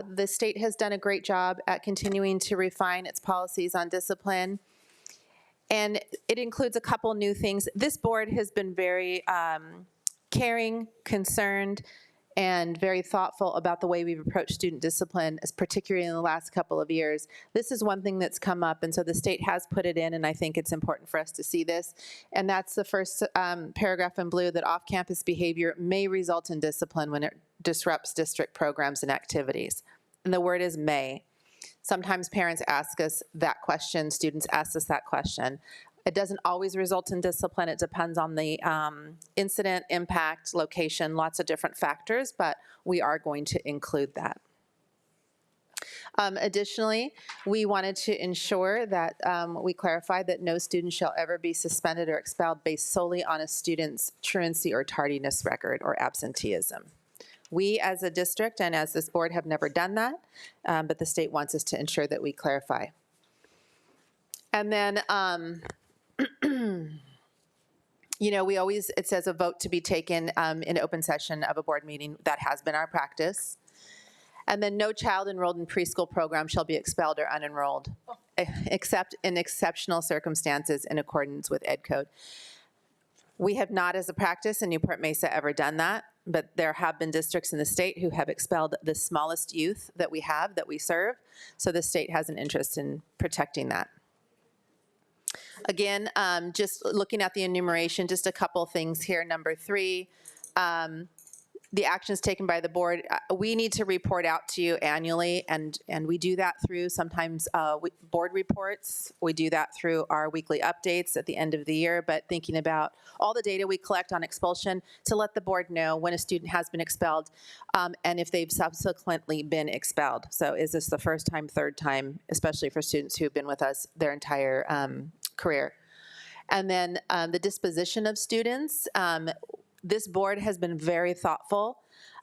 [SPEAKER 2] the state has done a great job at continuing to refine its policies on discipline, and it includes a couple new things. This board has been very caring, concerned, and very thoughtful about the way we've approached student discipline, particularly in the last couple of years. This is one thing that's come up, and so the state has put it in, and I think it's important for us to see this. And that's the first paragraph in blue, that off-campus behavior may result in discipline when it disrupts district programs and activities. And the word is may. Sometimes parents ask us that question, students ask us that question. It doesn't always result in discipline. It depends on the incident, impact, location, lots of different factors, but we are going to include that. Additionally, we wanted to ensure that we clarified that no student shall ever be suspended or expelled based solely on a student's truancy or tardiness record or absenteeism. We as a district and as this board have never done that, but the state wants us to ensure that we clarify. And then, you know, we always, it says a vote to be taken in open session of a board meeting. That has been our practice. And then no child enrolled in preschool program shall be expelled or unenrolled, except in exceptional circumstances in accordance with Ed Code. We have not as a practice in Newport-Mesa ever done that, but there have been districts in the state who have expelled the smallest youth that we have, that we serve. So the state has an interest in protecting that. Again, just looking at the enumeration, just a couple things here. Number 3, the actions taken by the board, we need to report out to you annually, and we do that through sometimes board reports. We do that through our weekly updates at the end of the year, but thinking about all the data we collect on expulsion to let the board know when a student has been expelled and if they've subsequently been expelled. So is this the first time, third time, especially for students who've been with us their entire career. And then the disposition of students. This board has been very thoughtful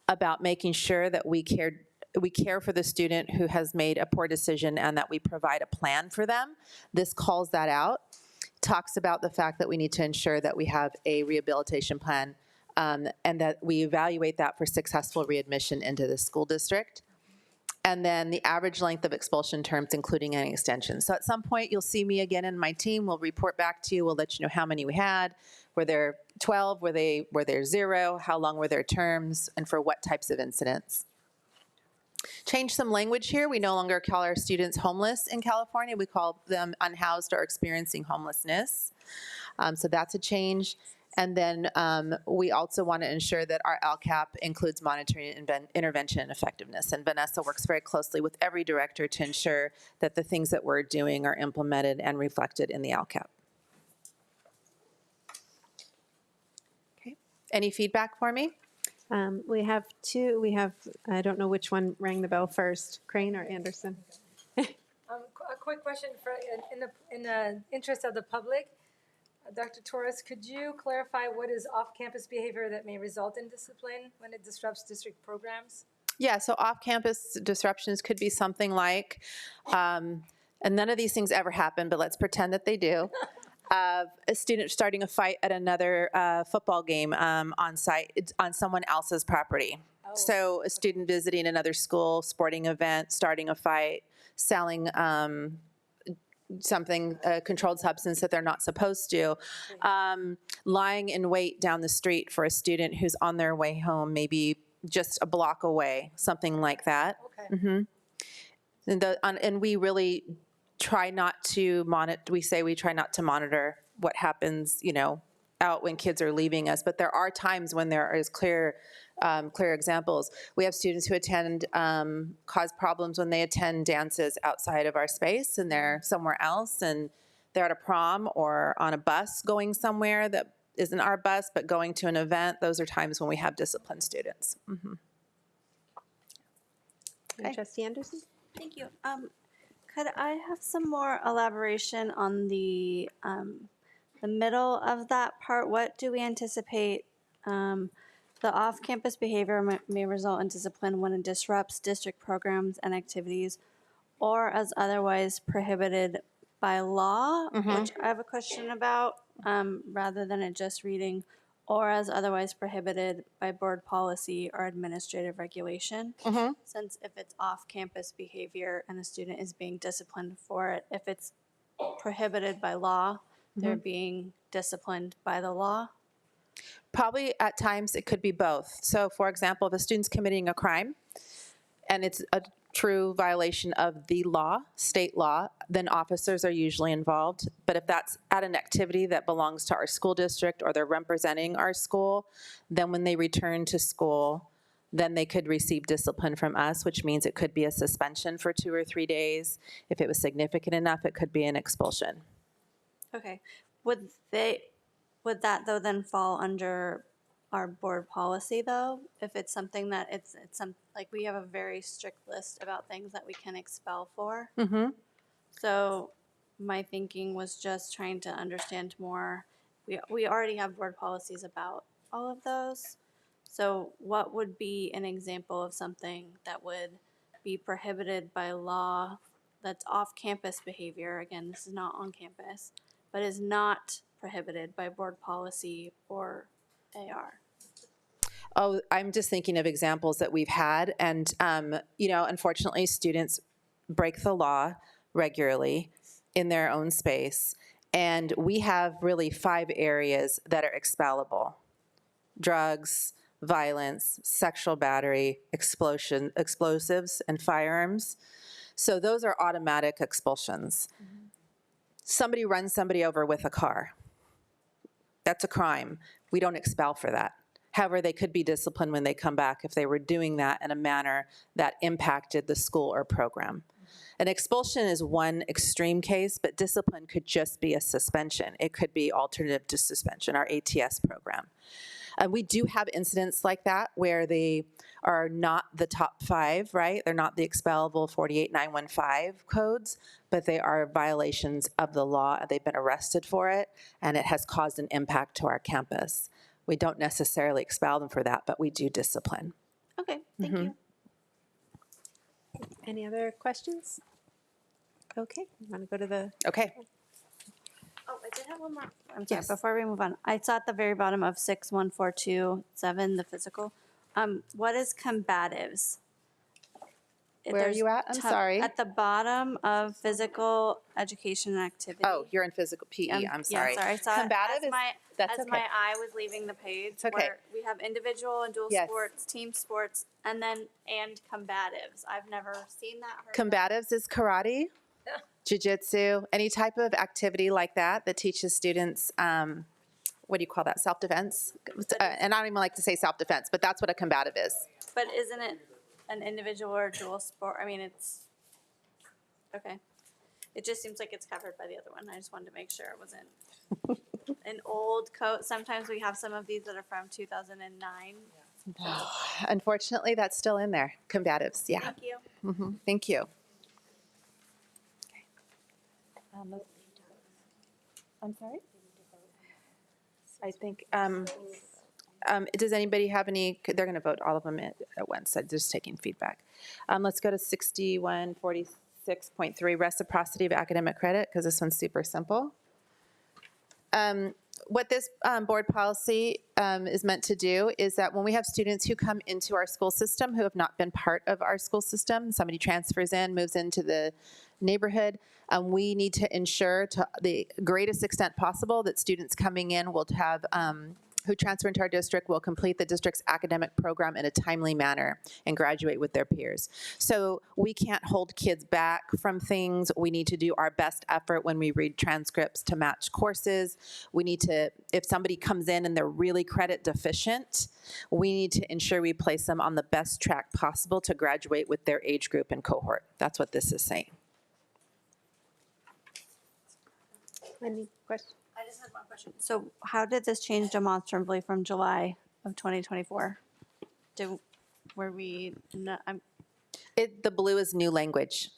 [SPEAKER 2] about making sure that we care for the student who has made a poor decision and that we provide a plan for them. This calls that out, talks about the fact that we need to ensure that we have a rehabilitation plan and that we evaluate that for successful readmission into the school district. And then the average length of expulsion terms, including any extensions. So at some point, you'll see me again and my team. We'll report back to you. We'll let you know how many we had. Were there 12? Were there 0? How long were their terms? And for what types of incidents? Change some language here. We no longer call our students homeless in California. We call them unhoused or experiencing homelessness. So that's a change. And then we also want to ensure that our LCAP includes monitoring, intervention, and effectiveness. And Vanessa works very closely with every director to ensure that the things that we're doing are implemented and reflected in the LCAP. Okay. Any feedback for me?
[SPEAKER 1] We have 2. We have, I don't know which one rang the bell first, Crane or Anderson?
[SPEAKER 11] A quick question for, in the interest of the public. Dr. Torres, could you clarify what is off-campus behavior that may result in discipline when it disrupts district programs?
[SPEAKER 2] Yeah, so off-campus disruptions could be something like, and none of these things ever happen, but let's pretend that they do. A student starting a fight at another football game on site, on someone else's property. Oh. So a student visiting another school, sporting event, starting a fight, selling something, a controlled substance that they're not supposed to, lying in wait down the street for a student who's on their way home, maybe just a block away, something like that. Okay. Mm-hmm. And we really try not to monitor, we try not to monitor what happens, you know, out when kids are leaving us, but there are times when there is clear
[SPEAKER 23] clear examples. We have students who attend, cause problems when they attend dances outside of our space and they're somewhere else and they're at a prom or on a bus going somewhere that isn't our bus, but going to an event. Those are times when we have disciplined students.
[SPEAKER 1] And Trustee Anderson?
[SPEAKER 9] Thank you. Could I have some more elaboration on the middle of that part? What do we anticipate? The off-campus behavior may result in discipline when it disrupts district programs and activities, or as otherwise prohibited by law, which I have a question about, rather than it just reading, or as otherwise prohibited by board policy or administrative regulation. Since if it's off-campus behavior and a student is being disciplined for it, if it's prohibited by law, they're being disciplined by the law.
[SPEAKER 23] Probably at times it could be both. So for example, if a student's committing a crime and it's a true violation of the law, state law, then officers are usually involved. But if that's at an activity that belongs to our school district or they're representing our school, then when they return to school, then they could receive discipline from us, which means it could be a suspension for 2 or 3 days. If it was significant enough, it could be an expulsion.
[SPEAKER 9] Okay. Would that though then fall under our board policy though? If it's something that it's some, like we have a very strict list about things that we can expel for. So my thinking was just trying to understand more. We already have board policies about all of those. So what would be an example of something that would be prohibited by law that's off-campus behavior? Again, this is not on campus, but is not prohibited by board policy or AR.
[SPEAKER 23] Oh, I'm just thinking of examples that we've had. And, unfortunately, students break the law regularly in their own space. And we have really 5 areas that are expellable: drugs, violence, sexual battery, explosives, and firearms. So those are automatic expulsions. Somebody runs somebody over with a car. That's a crime. We don't expel for that. However, they could be disciplined when they come back if they were doing that in a manner that impacted the school or program. An expulsion is one extreme case, but discipline could just be a suspension. It could be alternative to suspension, our ATS program. We do have incidents like that where they are not the top 5, right? They're not the expellable 48915 codes, but they are violations of the law. They've been arrested for it, and it has caused an impact to our campus. We don't necessarily expel them for that, but we do discipline.
[SPEAKER 9] Okay, thank you.
[SPEAKER 1] Any other questions? Okay, you want to go to the...
[SPEAKER 23] Okay.
[SPEAKER 9] Oh, I did have one more. I'm sorry, before we move on. I saw at the very bottom of 61427, the physical. What is combatives?
[SPEAKER 23] Where are you at? I'm sorry.
[SPEAKER 9] At the bottom of physical education and activity.
[SPEAKER 23] Oh, you're in physical PE. I'm sorry.
[SPEAKER 9] Yeah, sorry. I saw
[SPEAKER 23] Combative
[SPEAKER 9] it
[SPEAKER 23] that's
[SPEAKER 9] as
[SPEAKER 23] okay.
[SPEAKER 9] my eye was leaving the page.
[SPEAKER 23] It's okay.
[SPEAKER 9] Where we have individual and dual
[SPEAKER 23] Yes.
[SPEAKER 9] sports, team sports, and combatives. I've never seen that.
[SPEAKER 23] Combatives is karate, jiu-jitsu, any type of activity like that that teaches students, what do you call that, self-defense? And I don't even like to say self-defense, but that's what a combative is.
[SPEAKER 9] But isn't it an individual or dual sport? I mean, it's, okay. It just seems like it's covered by the other one. I just wanted to make sure it wasn't an old code. Sometimes we have some of these that are from 2009.
[SPEAKER 23] Unfortunately, that's still in there, combatives, yeah.
[SPEAKER 9] Thank you.
[SPEAKER 23] Thank you. I'm sorry? I think, does anybody have any, they're going to vote all of them at once, so just taking feedback. Let's go to 6146.3, reciprocity of academic credit, because this one's super simple. What this board policy is meant to do is that when we have students who come into our school system who have not been part of our school system, somebody transfers in, moves into the neighborhood, we need to ensure to the greatest extent possible that students coming in will have who transfer into our district will complete the district's academic program in a timely manner and graduate with their peers. So we can't hold kids back from things. We need to do our best effort when we read transcripts to match courses. We need to, if somebody comes in and they're really credit deficient, we need to ensure we place them on the best track possible to graduate with their age group and cohort. That's what this is saying.
[SPEAKER 1] Any questions?
[SPEAKER 9] I just had one question. So how did this change demonstrably from July of 2024? Were we,
[SPEAKER 23] The blue is new language.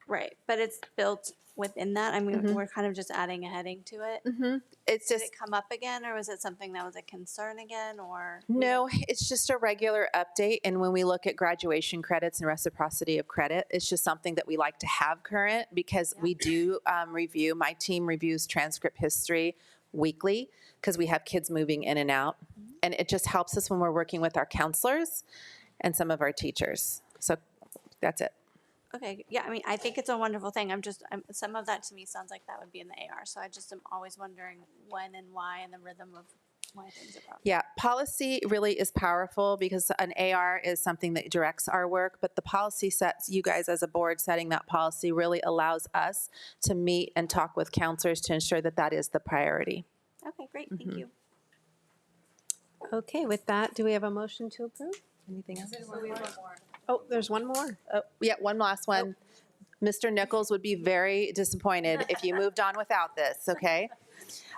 [SPEAKER 9] right, but it's built within that? I mean, we're kind of just adding a heading to it?
[SPEAKER 23] It's
[SPEAKER 9] Did
[SPEAKER 23] just,
[SPEAKER 9] it come up again, or was it something that was a concern again, or?
[SPEAKER 23] no, it's just a regular update. And when we look at graduation credits and reciprocity of credit, it's just something that we like to have current because we do review, my team reviews transcript history weekly because we have kids moving in and out. And it just helps us when we're working with our counselors and some of our teachers. So that's it.
[SPEAKER 9] Okay, yeah, I mean, I think it's a wonderful thing. Some of that to me sounds like that would be in the AR. So I just am always wondering when and why and the rhythm of why things are problem.
[SPEAKER 23] Yeah, policy really is powerful because an AR is something that directs our work, but the policy sets, you guys as a board setting that policy really allows us to meet and talk with counselors to ensure that that is the priority.
[SPEAKER 9] Okay, great, thank you.
[SPEAKER 1] Okay, with that, do we have a motion to approve? Anything else? Oh, there's one more.
[SPEAKER 23] Oh, yeah, one last one. Mr. Nichols would be very disappointed if you moved on without this, okay?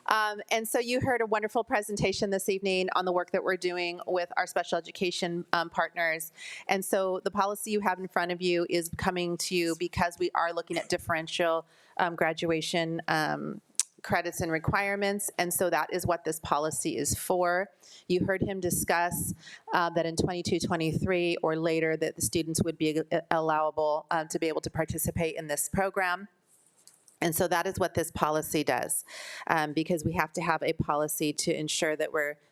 [SPEAKER 23] And so you heard a wonderful presentation this evening on the work that we're doing with our special education partners. And so the policy you have in front of you is coming to you because we are looking at differential graduation credits and requirements, and so that is what this policy is for. You heard him discuss that in 22-23 or later that the students would be allowable to be able to participate in this program. And so that is what this policy does, because we have to have a policy to ensure that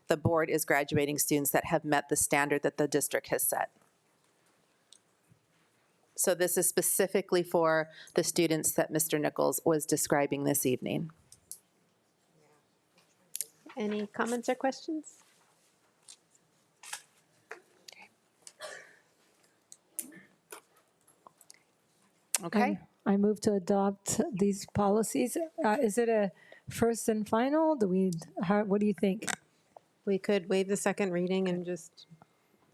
[SPEAKER 23] the board is graduating students that have met the standard that the district has set. So this is specifically for the students that Mr. Nichols was describing this evening.
[SPEAKER 1] Any comments or questions?
[SPEAKER 23] Okay.
[SPEAKER 11] I move to adopt these policies. Is it a first and final? What do you think?
[SPEAKER 1] We could waive the second reading and just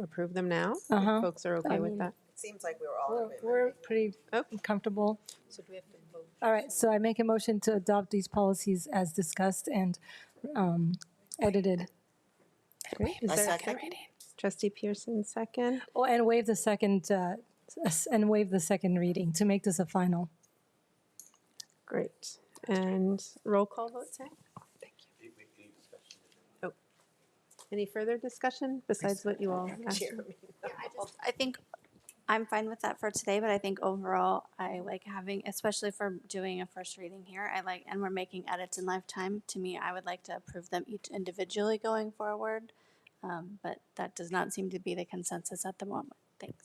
[SPEAKER 1] approve them now, if folks are okay with that.
[SPEAKER 3] Seems like we were all in agreement.
[SPEAKER 11] We're pretty comfortable.
[SPEAKER 3] So do we have to vote?
[SPEAKER 11] All right, so I make a motion to adopt these policies as discussed and edited.
[SPEAKER 1] Great. Is there a second? Trustee Pearson, second.
[SPEAKER 11] Oh, and waive the second reading to make this a final.
[SPEAKER 1] Great. And roll call vote, Sam? Thank you. Oh, any further discussion besides what you all asked?
[SPEAKER 9] I think I'm fine with that for today, but I think overall, I like having, especially for doing a first reading here, and we're making edits in lifetime. To me, I would like to approve them each individually going forward, but that does not seem to be the consensus at the moment. Thanks.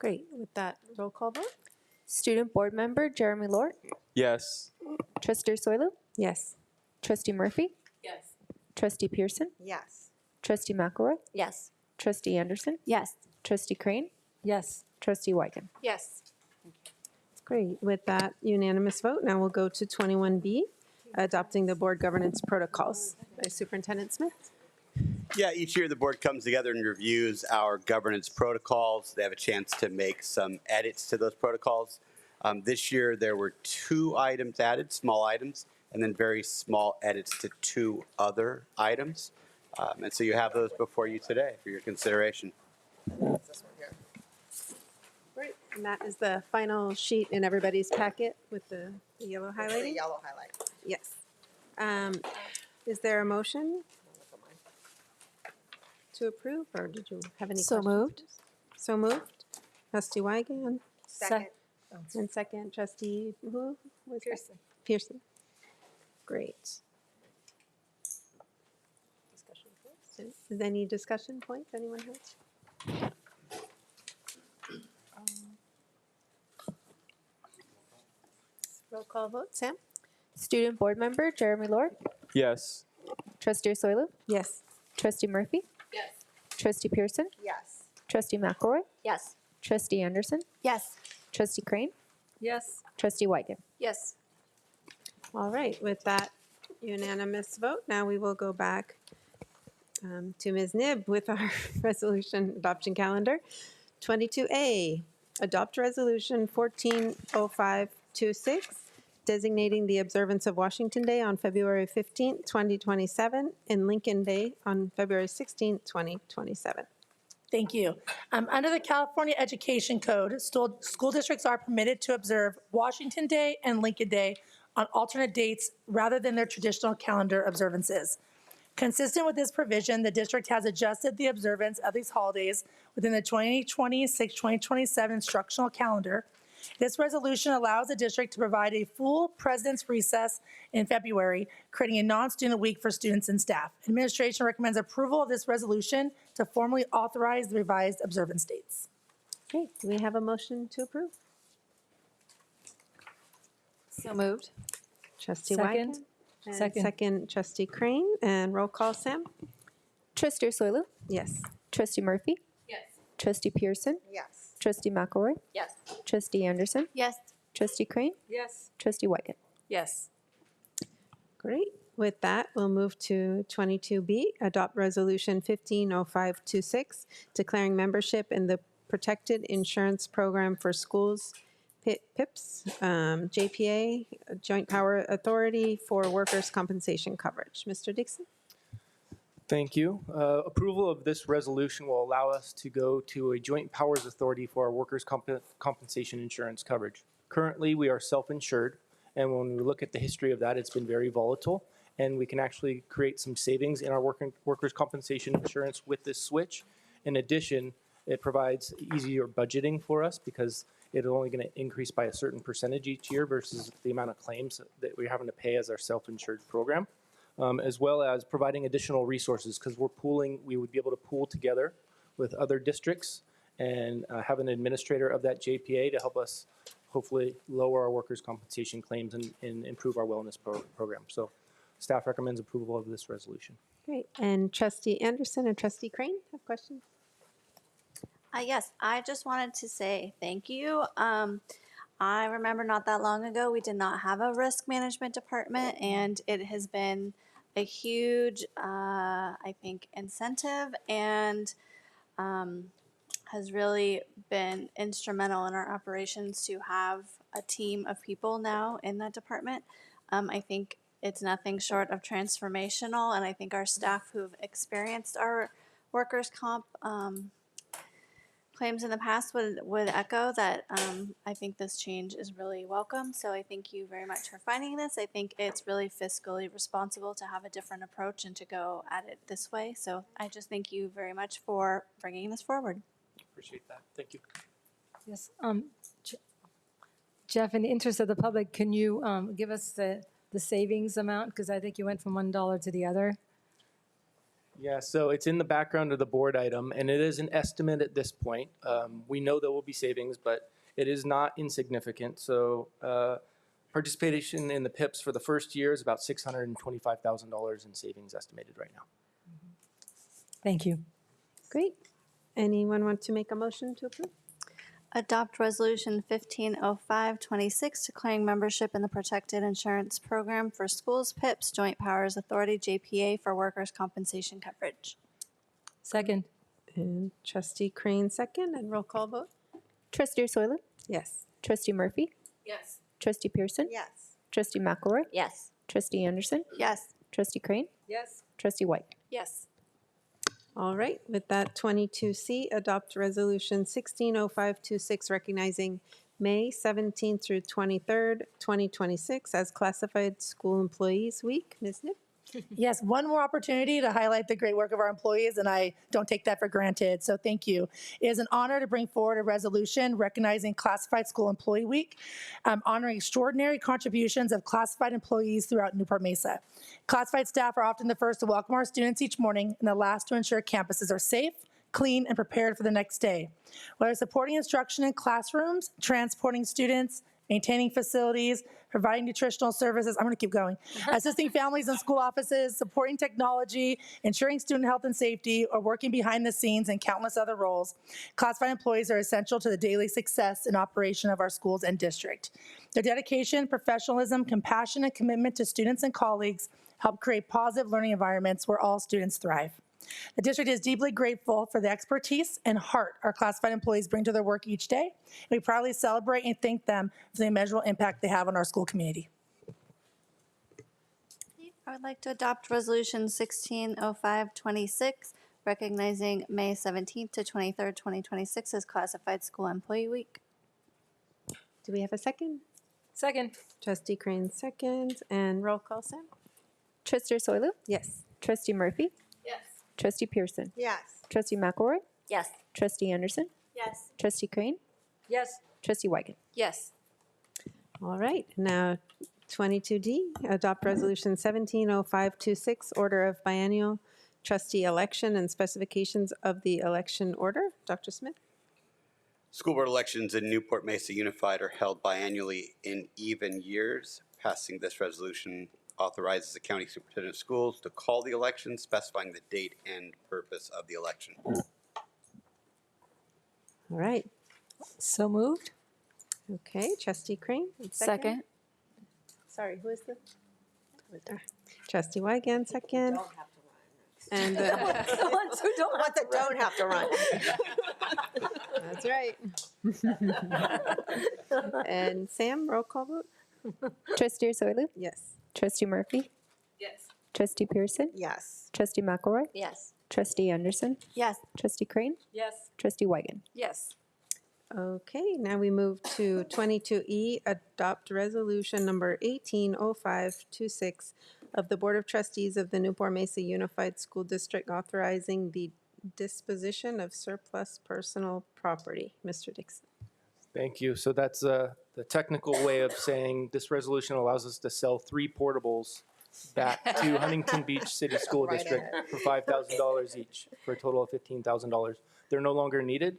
[SPEAKER 1] Great. With that, roll call vote?
[SPEAKER 6] Student Board Member Jeremy Lort,
[SPEAKER 12] Yes.
[SPEAKER 6] Trustee Soilu,
[SPEAKER 1] Yes.
[SPEAKER 6] Trustee Murphy,
[SPEAKER 16] Yes.
[SPEAKER 6] Trustee Pearson,
[SPEAKER 3] Yes.
[SPEAKER 6] Trustee McElroy,
[SPEAKER 9] Yes.
[SPEAKER 6] Trustee Anderson,
[SPEAKER 9] Yes.
[SPEAKER 6] Trustee Crane,
[SPEAKER 11] Yes.
[SPEAKER 6] Trustee Wyken.
[SPEAKER 1] Yes. Great. With that unanimous vote, now we'll go to 21B, adopting the board governance protocols by Superintendent Smith.
[SPEAKER 22] Yeah, each year the board comes together and reviews our governance protocols. They have a chance to make some edits to those protocols. This year there were 2 items added, small items, and then very small edits to 2 other items. And so you have those before you today for your consideration.
[SPEAKER 1] Great. And that is the final sheet in everybody's packet with the yellow highlighting?
[SPEAKER 3] The yellow highlight.
[SPEAKER 1] Yes. Is there a motion to approve, or did you have any
[SPEAKER 6] So
[SPEAKER 1] questions?
[SPEAKER 6] moved.
[SPEAKER 1] So moved. Trustee Wygan.
[SPEAKER 3] Second.
[SPEAKER 1] And second, trustee who? Was Pearson. Pearson. Great. Discussion points. Is any discussion points anyone has? Roll call vote. Sam?
[SPEAKER 6] Student Board Member Jeremy Lort,
[SPEAKER 12] Yes.
[SPEAKER 6] Trustee Soilu?
[SPEAKER 1] Yes.
[SPEAKER 6] Trustee Murphy?
[SPEAKER 14] Yes.
[SPEAKER 6] Trustee Pearson?
[SPEAKER 3] Yes.
[SPEAKER 6] Trustee McElroy?
[SPEAKER 4] Yes.
[SPEAKER 6] Trustee Anderson?
[SPEAKER 4] Yes.
[SPEAKER 6] Trustee Crane?
[SPEAKER 11] Yes.
[SPEAKER 6] Trustee Wyken?
[SPEAKER 9] Yes.
[SPEAKER 1] All right, with that unanimous vote, now we will go back to Ms. Nib with our resolution adoption calendar. 22A, adopt resolution 140526, designating the observance of Washington Day on February 15th, 2027, and Lincoln Day on February 16th, 2027.
[SPEAKER 13] Thank you. Under the California Education Code, school districts are permitted to observe Washington Day and Lincoln Day on alternate dates rather than their traditional calendar observances. Consistent with this provision, the district has adjusted the observance of these holidays within the 2026-2027 instructional calendar. This resolution allows the district to provide a full President's recess in February, creating a non-student week for students and staff. Administration recommends approval of this resolution to formally authorize the revised observance dates.
[SPEAKER 1] Great. Do we have a motion to approve?
[SPEAKER 9] So moved.
[SPEAKER 1] Trustee
[SPEAKER 11] Second.
[SPEAKER 1] Wyken? And
[SPEAKER 11] Second.
[SPEAKER 1] second, Trustee Crane. And roll call, Sam?
[SPEAKER 6] Trustee Soilu?
[SPEAKER 1] Yes.
[SPEAKER 6] Trustee Murphy?
[SPEAKER 14] Yes.
[SPEAKER 6] Trustee Pearson?
[SPEAKER 3] Yes.
[SPEAKER 6] Trustee McElroy?
[SPEAKER 4] Yes.
[SPEAKER 6] Trustee Anderson?
[SPEAKER 9] Yes.
[SPEAKER 6] Trustee Crane?
[SPEAKER 11] Yes.
[SPEAKER 6] Trustee Wyken?
[SPEAKER 9] Yes.
[SPEAKER 1] Great. With that, we'll move to 22B, adopt resolution 150526, declaring membership in the Protected Insurance Program for Schools, PIPS, JPA, Joint Power Authority for Workers' Compensation Coverage. Mr. Dixon?
[SPEAKER 17] Thank you. Approval of this resolution will allow us to go to a joint powers authority for our workers' compensation insurance coverage. Currently, we are self-insured, and when we look at the history of that, it's been very volatile, and we can actually create some savings in our workers' compensation insurance with this switch. In addition, it provides easier budgeting for us because it's only going to increase by a certain percentage each year versus the amount of claims that we're having to pay as our self-insured program. As well as providing additional resources because we would be able to pool together with other districts and have an administrator of that JPA to help us hopefully lower our workers' compensation claims and improve our wellness program. So staff recommends approval of this resolution.
[SPEAKER 1] Great. And Trustee Anderson and Trustee Crane have questions?
[SPEAKER 9] Yes, I just wanted to say thank you. I remember not that long ago, we did not have a risk management department, and it has been a huge, I think, incentive and has really been instrumental in our operations to have a team of people now in that department. I think it's nothing short of transformational, and I think our staff who've experienced our workers' comp claims in the past would echo that. I think this change is really welcome. So I thank you very much for finding this. I think it's really fiscally responsible to have a different approach and to go at it this way. So I just thank you very much for bringing this forward.
[SPEAKER 17] Appreciate that. Thank you.
[SPEAKER 11] Yes. Jeff, in the interest of the public, can you give us the savings amount? Because I think you went from $1 to the other.
[SPEAKER 17] Yeah, so it's in the background of the board item, and it is an estimate at this point. We know there will be savings, but it is not insignificant. So participation in the PIPs for the first year is about $625,000 in savings estimated right now.
[SPEAKER 11] Thank you.
[SPEAKER 1] Great. Anyone want to make a motion to approve?
[SPEAKER 9] Adopt Resolution 150526, declaring membership in the Protected Insurance Program for Schools, PIPS, Joint Powers Authority, JPA, for workers' compensation coverage.
[SPEAKER 11] Second.
[SPEAKER 1] And Trustee Crane, second, and roll call vote?
[SPEAKER 6] Trustee Soilu?
[SPEAKER 1] Yes.
[SPEAKER 6] Trustee Murphy?
[SPEAKER 14] Yes.
[SPEAKER 6] Trustee Pearson?
[SPEAKER 3] Yes.
[SPEAKER 6] Trustee McElroy?
[SPEAKER 4] Yes.
[SPEAKER 6] Trustee Anderson?
[SPEAKER 9] Yes.
[SPEAKER 6] Trustee Crane?
[SPEAKER 11] Yes.
[SPEAKER 6] Trustee White?
[SPEAKER 9] Yes.
[SPEAKER 1] All right, with that 22C, adopt resolution 160526, recognizing May 17th through 23rd, 2026 as Classified School Employees Week. Ms. Nip?
[SPEAKER 13] Yes, one more opportunity to highlight the great work of our employees, and I don't take that for granted, so thank you. It is an honor to bring forward a resolution recognizing Classified School Employee Week, honoring extraordinary contributions of classified employees throughout Newport-Mesa. Classified staff are often the first to welcome our students each morning and the last to ensure campuses are safe, clean, and prepared for the next day. Whether supporting instruction in classrooms, transporting students, maintaining facilities, providing nutritional services, I'm going to keep going, assisting families in school offices, supporting technology, ensuring student health and safety, or working behind the scenes in countless other roles. Classified employees are essential to the daily success and operation of our schools and district. Their dedication, professionalism, compassion, and commitment to students and colleagues help create positive learning environments where all students thrive. The district is deeply grateful for the expertise and heart our classified employees bring to their work each day. We proudly celebrate and thank them for the immeasurable impact they have on our school community.
[SPEAKER 9] I would like to adopt Resolution 160526, recognizing May 17th to 23rd, 2026 as Classified School Employee Week.
[SPEAKER 1] Do we have a second?
[SPEAKER 11] Second.
[SPEAKER 1] Trustee Crane, second, and roll call, Sam?
[SPEAKER 6] Trustee Soilu?
[SPEAKER 1] Yes.
[SPEAKER 6] Trustee Murphy?
[SPEAKER 14] Yes.
[SPEAKER 6] Trustee Pearson?
[SPEAKER 3] Yes.
[SPEAKER 6] Trustee McElroy?
[SPEAKER 4] Yes.
[SPEAKER 6] Trustee Anderson?
[SPEAKER 4] Yes.
[SPEAKER 6] Trustee Crane?
[SPEAKER 11] Yes.
[SPEAKER 6] Trustee Weigand?
[SPEAKER 9] Yes.
[SPEAKER 1] All right, now 22D, adopt resolution 170526, order of biennial trustee election and specifications of the election order. Dr. Smith?
[SPEAKER 22] School board elections in Newport-Mesa Unified are held biannually in even years. Passing this resolution authorizes the county superintendent of schools to call the election, specifying the date and purpose of the election.
[SPEAKER 1] All right.
[SPEAKER 11] So moved.
[SPEAKER 1] Okay, trustee Crane?
[SPEAKER 11] Second.
[SPEAKER 1] Sorry, who is the? Trustee Weigand, second. And
[SPEAKER 3] The ones who don't want that don't have to run.
[SPEAKER 1] that's right. And Sam, roll call vote?
[SPEAKER 6] Trustee Soilu?
[SPEAKER 1] Yes.
[SPEAKER 6] Trustee Murphy?
[SPEAKER 14] Yes.
[SPEAKER 6] Trustee Pearson?
[SPEAKER 3] Yes.
[SPEAKER 6] Trustee McElroy?
[SPEAKER 4] Yes.
[SPEAKER 6] Trustee Anderson?
[SPEAKER 9] Yes.
[SPEAKER 6] Trustee Crane?
[SPEAKER 11] Yes.
[SPEAKER 6] Trustee Weigand?
[SPEAKER 11] Yes.
[SPEAKER 1] Okay, now we move to 22E, adopt resolution number 180526 of the Board of Trustees of the Newport-Mesa Unified School District authorizing the disposition of surplus personal property. Mr. Dixon.
[SPEAKER 17] Thank you. So that's the technical way of saying this resolution allows us to sell 3 portables back to Huntington Beach City School District for $5,000 each, for a total of $15,000. They're no longer needed.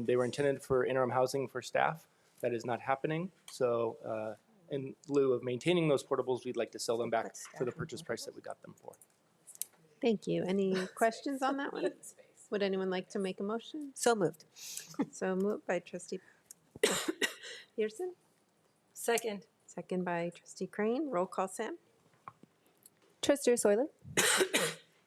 [SPEAKER 17] They were intended for interim housing for staff. That is not happening. So in lieu of maintaining those portables, we'd like to sell them back for the purchase price that we got them for.
[SPEAKER 1] Thank you. Any questions on that one? Would anyone like to make a motion?
[SPEAKER 3] So moved.
[SPEAKER 1] So moved by trustee Pearson,
[SPEAKER 11] Second.
[SPEAKER 1] second by trustee Crane. Roll call, Sam?
[SPEAKER 6] Trustee Soilu?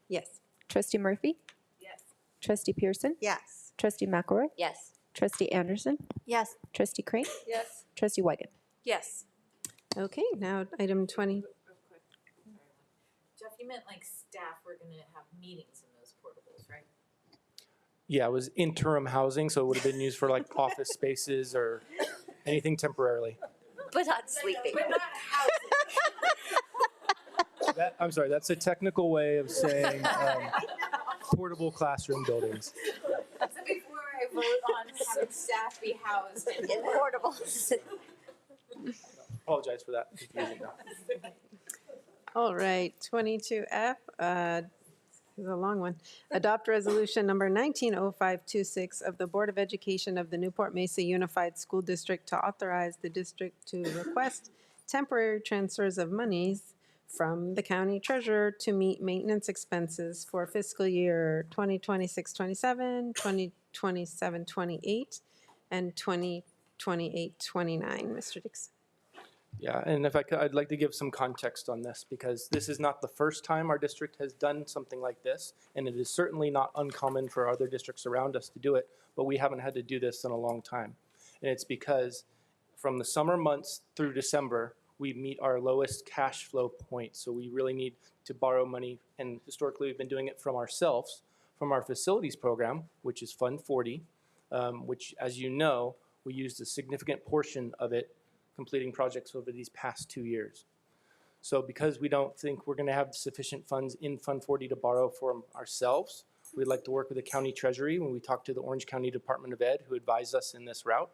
[SPEAKER 1] Yes.
[SPEAKER 6] Trustee Murphy?
[SPEAKER 14] Yes.
[SPEAKER 6] Trustee Pearson?
[SPEAKER 3] Yes.
[SPEAKER 6] Trustee McElroy?
[SPEAKER 4] Yes.
[SPEAKER 6] Trustee Anderson?
[SPEAKER 9] Yes.
[SPEAKER 6] Trustee Crane?
[SPEAKER 11] Yes.
[SPEAKER 6] Trustee Weigand?
[SPEAKER 11] Yes.
[SPEAKER 1] Okay, now item 20.
[SPEAKER 16] Jeff, you meant like staff were gonna have meetings in those portables, right?
[SPEAKER 17] Yeah, it was interim housing, so it would have been used for like office spaces or anything temporarily.
[SPEAKER 4] But not sleeping.
[SPEAKER 17] I'm sorry, that's a technical way of saying portable classroom buildings.
[SPEAKER 16] So before I vote on having staff be housed in
[SPEAKER 4] Portables.
[SPEAKER 17] Apologize for that confusion.
[SPEAKER 1] All right, 22F, this is a long one. Adopt resolution number 190526 of the Board of Education of the Newport-Mesa Unified School District to authorize the district to request temporary transfers of monies from the county treasurer to meet maintenance expenses for fiscal year 2026-27, 2027-28, and 2028-29. Mr. Dixon.
[SPEAKER 17] Yeah, and if I could, I'd like to give some context on this because this is not the first time our district has done something like this, and it is certainly not uncommon for other districts around us to do it, but we haven't had to do this in a long time. And it's because from the summer months through December, we meet our lowest cash flow point. So we really need to borrow money, and historically we've been doing it from ourselves, from our facilities program, which is Fund 40, which, as you know, we used a significant portion of it completing projects over these past 2 years. So because we don't think we're going to have sufficient funds in Fund 40 to borrow from ourselves, we'd like to work with the county treasury when we talk to the Orange County Department of Ed, who advised us in this route.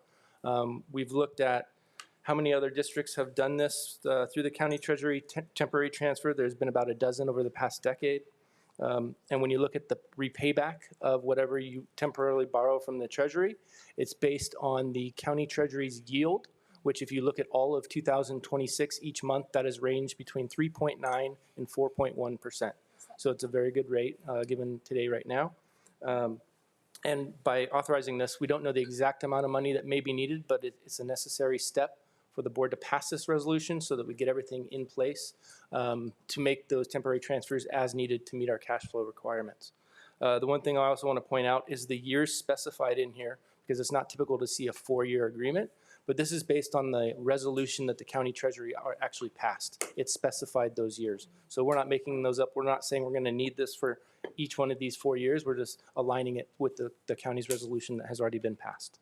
[SPEAKER 17] We've looked at how many other districts have done this through the county treasury temporary transfer. There's been about a dozen over the past decade. And when you look at the repayback of whatever you temporarily borrow from the treasury, it's based on the county treasury's yield which if you look at all of 2026, each month, that has ranged between 3.9 and 4.1%. So it's a very good rate given today right now. And by authorizing this, we don't know the exact amount of money that may be needed, but it's a necessary step for the board to pass this resolution so that we get everything in place to make those temporary transfers as needed to meet our cash flow requirements. The one thing I also want to point out is the years specified in here, because it's not typical to see a 4-year agreement, but this is based on the resolution that the county treasury actually passed. It specified those years. So we're not making those up. We're not saying we're going to need this for each one of these 4 years. We're just aligning it with the county's resolution that has already been passed.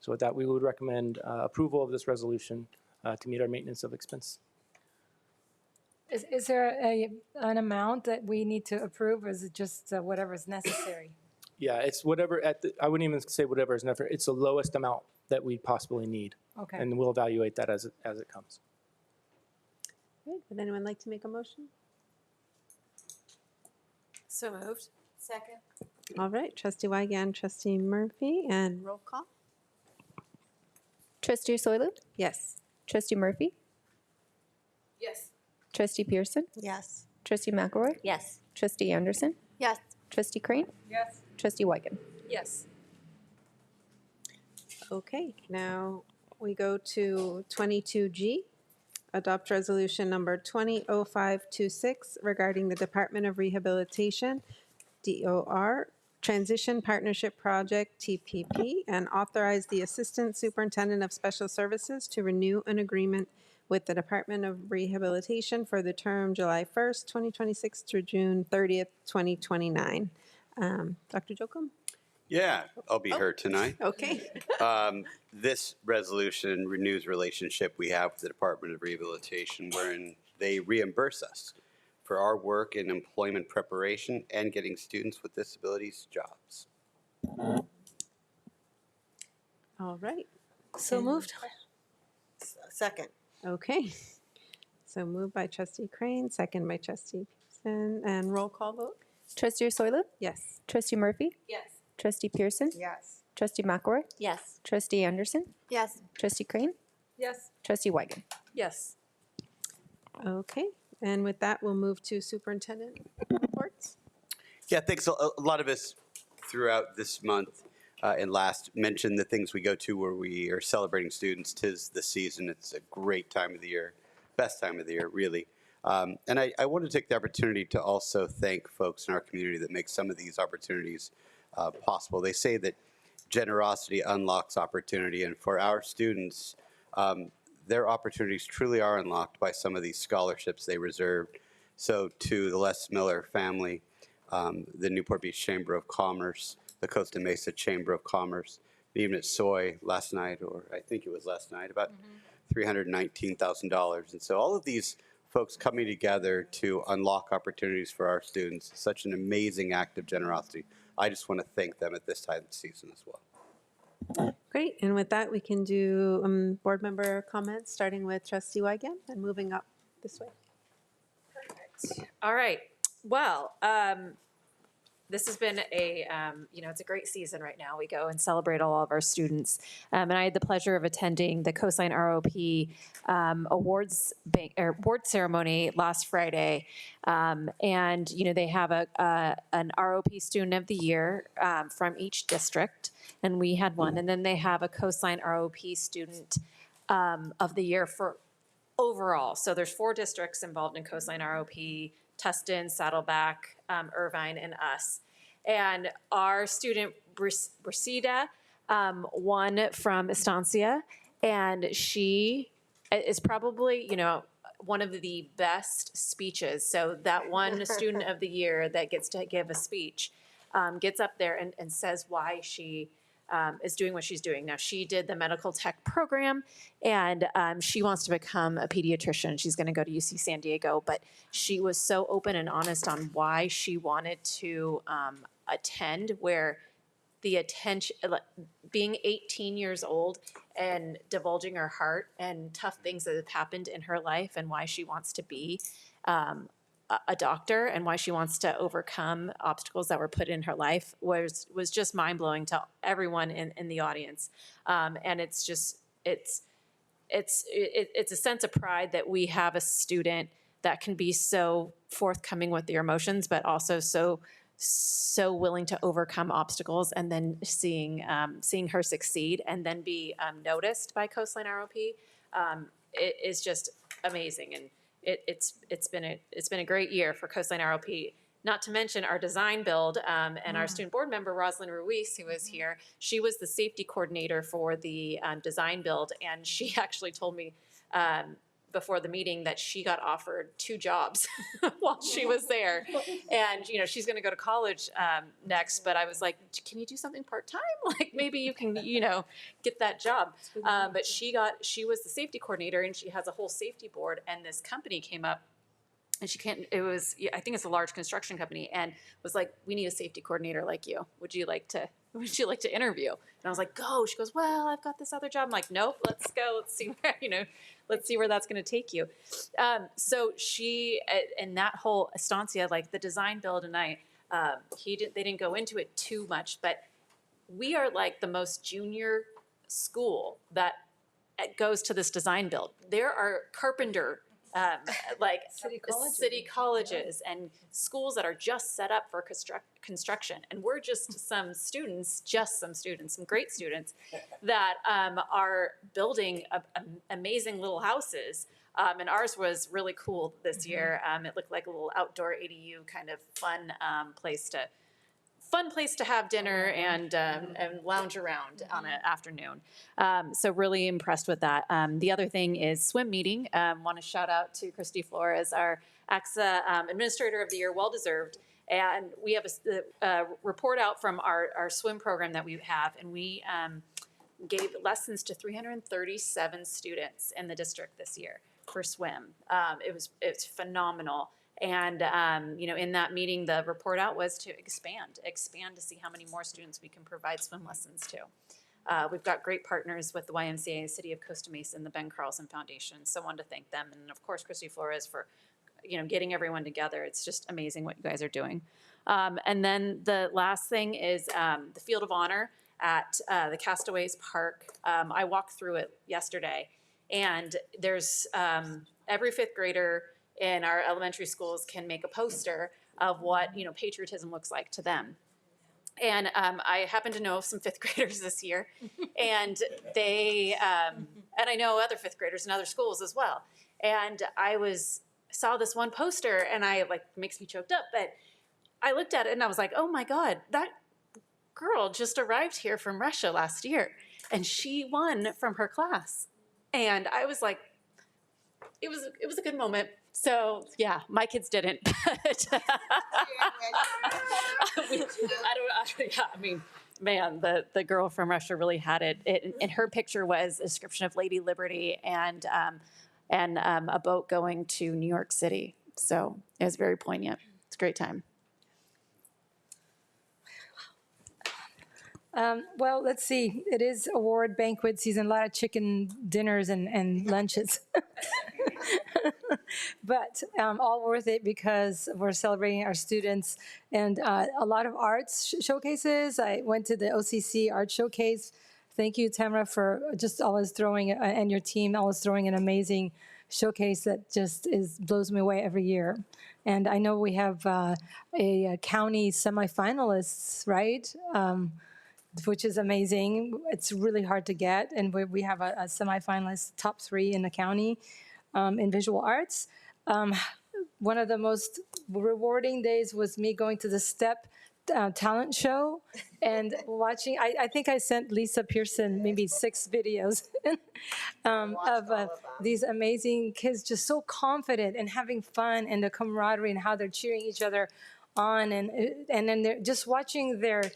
[SPEAKER 17] So with that, we would recommend approval of this resolution to meet our maintenance of expense.
[SPEAKER 11] Is there an amount that we need to approve, or is it just whatever is necessary?
[SPEAKER 17] Yeah, it's whatever I wouldn't even say whatever is necessary. It's the lowest amount that we possibly need.
[SPEAKER 11] Okay.
[SPEAKER 17] And we'll evaluate that as it comes.
[SPEAKER 1] Great. Would anyone like to make a motion?
[SPEAKER 23] So moved. Second.
[SPEAKER 1] All right, trustee Wygand, trustee Murphy, and roll call.
[SPEAKER 6] Trustee Soilu?
[SPEAKER 1] Yes.
[SPEAKER 6] Trustee Murphy?
[SPEAKER 23] Yes.
[SPEAKER 6] Trustee Pearson?
[SPEAKER 3] Yes.
[SPEAKER 6] Trustee McElroy?
[SPEAKER 4] Yes.
[SPEAKER 6] Trustee Anderson?
[SPEAKER 4] Yes.
[SPEAKER 6] Trustee Crane?
[SPEAKER 11] Yes.
[SPEAKER 6] Trustee Wygand?
[SPEAKER 23] Yes.
[SPEAKER 1] Okay, now we go to 22G, adopt resolution number 200526 regarding the Department of Rehabilitation, DOR, Transition Partnership Project, TPP, and authorize the Assistant Superintendent of Special Services to renew an agreement with the Department of Rehabilitation for the term July 1st, 2026 through June 30th, 2029. Dr. Jokum?
[SPEAKER 22] Yeah, I'll be here tonight.
[SPEAKER 1] Okay.
[SPEAKER 22] This resolution renews relationship we have with the Department of Rehabilitation, wherein they reimburse us for our work in employment preparation and getting students with disabilities jobs.
[SPEAKER 1] All right.
[SPEAKER 23] So moved.
[SPEAKER 3] Second.
[SPEAKER 1] Okay. So moved by trustee Crane, second by trustee Pearson, and roll call vote?
[SPEAKER 6] Trustee Soilu?
[SPEAKER 1] Yes.
[SPEAKER 6] Trustee Murphy?
[SPEAKER 23] Yes.
[SPEAKER 6] Trustee Pearson?
[SPEAKER 3] Yes.
[SPEAKER 6] Trustee McElroy?
[SPEAKER 4] Yes.
[SPEAKER 6] Trustee Anderson?
[SPEAKER 4] Yes.
[SPEAKER 6] Trustee Crane?
[SPEAKER 11] Yes.
[SPEAKER 6] Trustee Wygand?
[SPEAKER 23] Yes.
[SPEAKER 1] Okay, and with that, we'll move to superintendent reports.
[SPEAKER 22] Yeah, thanks. A lot of us throughout this month and last mentioned the things we go to where we are celebrating students. 'Tis the season. It's a great time of the year, best time of the year, really. And I want to take the opportunity to also thank folks in our community that make some of these opportunities possible. They say that generosity unlocks opportunity, and for our students, their opportunities truly are unlocked by some of these scholarships they reserved. So to the Les Miller family, the Newport Beach Chamber of Commerce, the Costa Mesa Chamber of Commerce, even at Soy last night, or I think it was last night, about $319,000. And so all of these folks coming together to unlock opportunities for our students, such an amazing act of generosity. I just want to thank them at this time of the season as well.
[SPEAKER 1] Great, and with that, we can do board member comments, starting with trustee Wygand and moving up this way.
[SPEAKER 18] All right. Well, this has been it's a great season right now. We go and celebrate all of our students. And I had the pleasure of attending the Cosign ROP award ceremony last Friday. And, they have an ROP student of the year from each district, and we had one. And then they have a Cosign ROP student of the year for overall. So there's 4 districts involved in Cosign ROP: Tustin, Saddleback, Irvine, and us. And our student, Brasida, won from Estancia, and she is probably, one of the best speeches. So that one student of the year that gets to give a speech gets up there and says why she is doing what she's doing. Now, she did the medical tech program, and she wants to become a pediatrician. She's going to go to UC San Diego, but she was so open and honest on why she wanted to attend, where the attention, being 18 years old and divulging her heart and tough things that have happened in her life, and why she wants to be a doctor, and why she wants to overcome obstacles that were put in her life was just mind-blowing to everyone in the audience. And it's it's a sense of pride that we have a student that can be so forthcoming with their emotions, but also so willing to overcome obstacles, and then seeing her succeed and then be noticed by Coastline ROP. It is just amazing, and it's been a great year for Coastline ROP. Not to mention our design build, and our student board member, Rosalind Ruiz, who was here, she was the safety coordinator for the design build, and she actually told me before the meeting that she got offered 2 jobs while she was there. And, she's going to go to college next, but I was like, can you do something part-time? Like, maybe you can, get that job. But she was the safety coordinator, and she has a whole safety board, and this company came up. And I think it's a large construction company, and was like, we need a safety coordinator like you. Would you like to interview? And I was like, go. She goes, well, I've got this other job. I'm like, nope, let's go. Let's see where, let's see where that's going to take you. So she, and that whole estancia, like the design build, and they didn't go into it too much, but we are like the most junior school that goes to this design build. There are carpenter city colleges and schools that are just set up for construction, and we're just some great students that are building amazing little houses, and ours was really cool this year. It looked like a little outdoor ADU kind of fun place to have dinner and lounge around on an afternoon. So really impressed with that. The other thing is swim meeting. Want to shout out to Christy Flores, our ACSA Administrator of the Year, well-deserved. And we have a report out from our swim program that we have, and we gave lessons to 337 students in the district this year for swim. It's phenomenal. And, in that meeting, the report out was to expand to see how many more students we can provide swim lessons to. We've got great partners with the YMCA, the City of Costa Mesa, and the Ben Carlson Foundation. So I wanted to thank them. And of course, Christy Flores for, getting everyone together. It's just amazing what you guys are doing. And then the last thing is the Field of Honor at the Castaways Park. I walked through it yesterday, and there's every 5th grader in our elementary schools can make a poster of what, patriotism looks like to them. And I happen to know some 5th graders this year, and they, and I know other 5th graders in other schools as well. And I saw this one poster, and makes me choked up, but I looked at it and I was like, oh my God, that girl just arrived here from Russia last year, and she won from her class. And I was like, it was a good moment. So yeah, my kids didn't. But man, the girl from Russia really had it. And her picture was a description of Lady Liberty and a boat going to New York City. So it was very poignant. It's a great time.
[SPEAKER 11] Well, let's see. It is award banquet season, a lot of chicken dinners and lunches. But all worth it because we're celebrating our students and a lot of arts showcases. I went to the OCC art showcase. Thank you, Tamara, for just always throwing, and your team always throwing an amazing showcase that just blows me away every year. And I know we have a county semifinalists, right? Which is amazing. It's really hard to get. And we have a semifinalist, top 3 in the county in visual arts. One of the most rewarding days was me going to the STEP talent show and watching. I think I sent Lisa Pearson maybe 6 videos of these amazing kids, just so confident and having fun, and the camaraderie and how they're cheering each other on, and then they're just watching their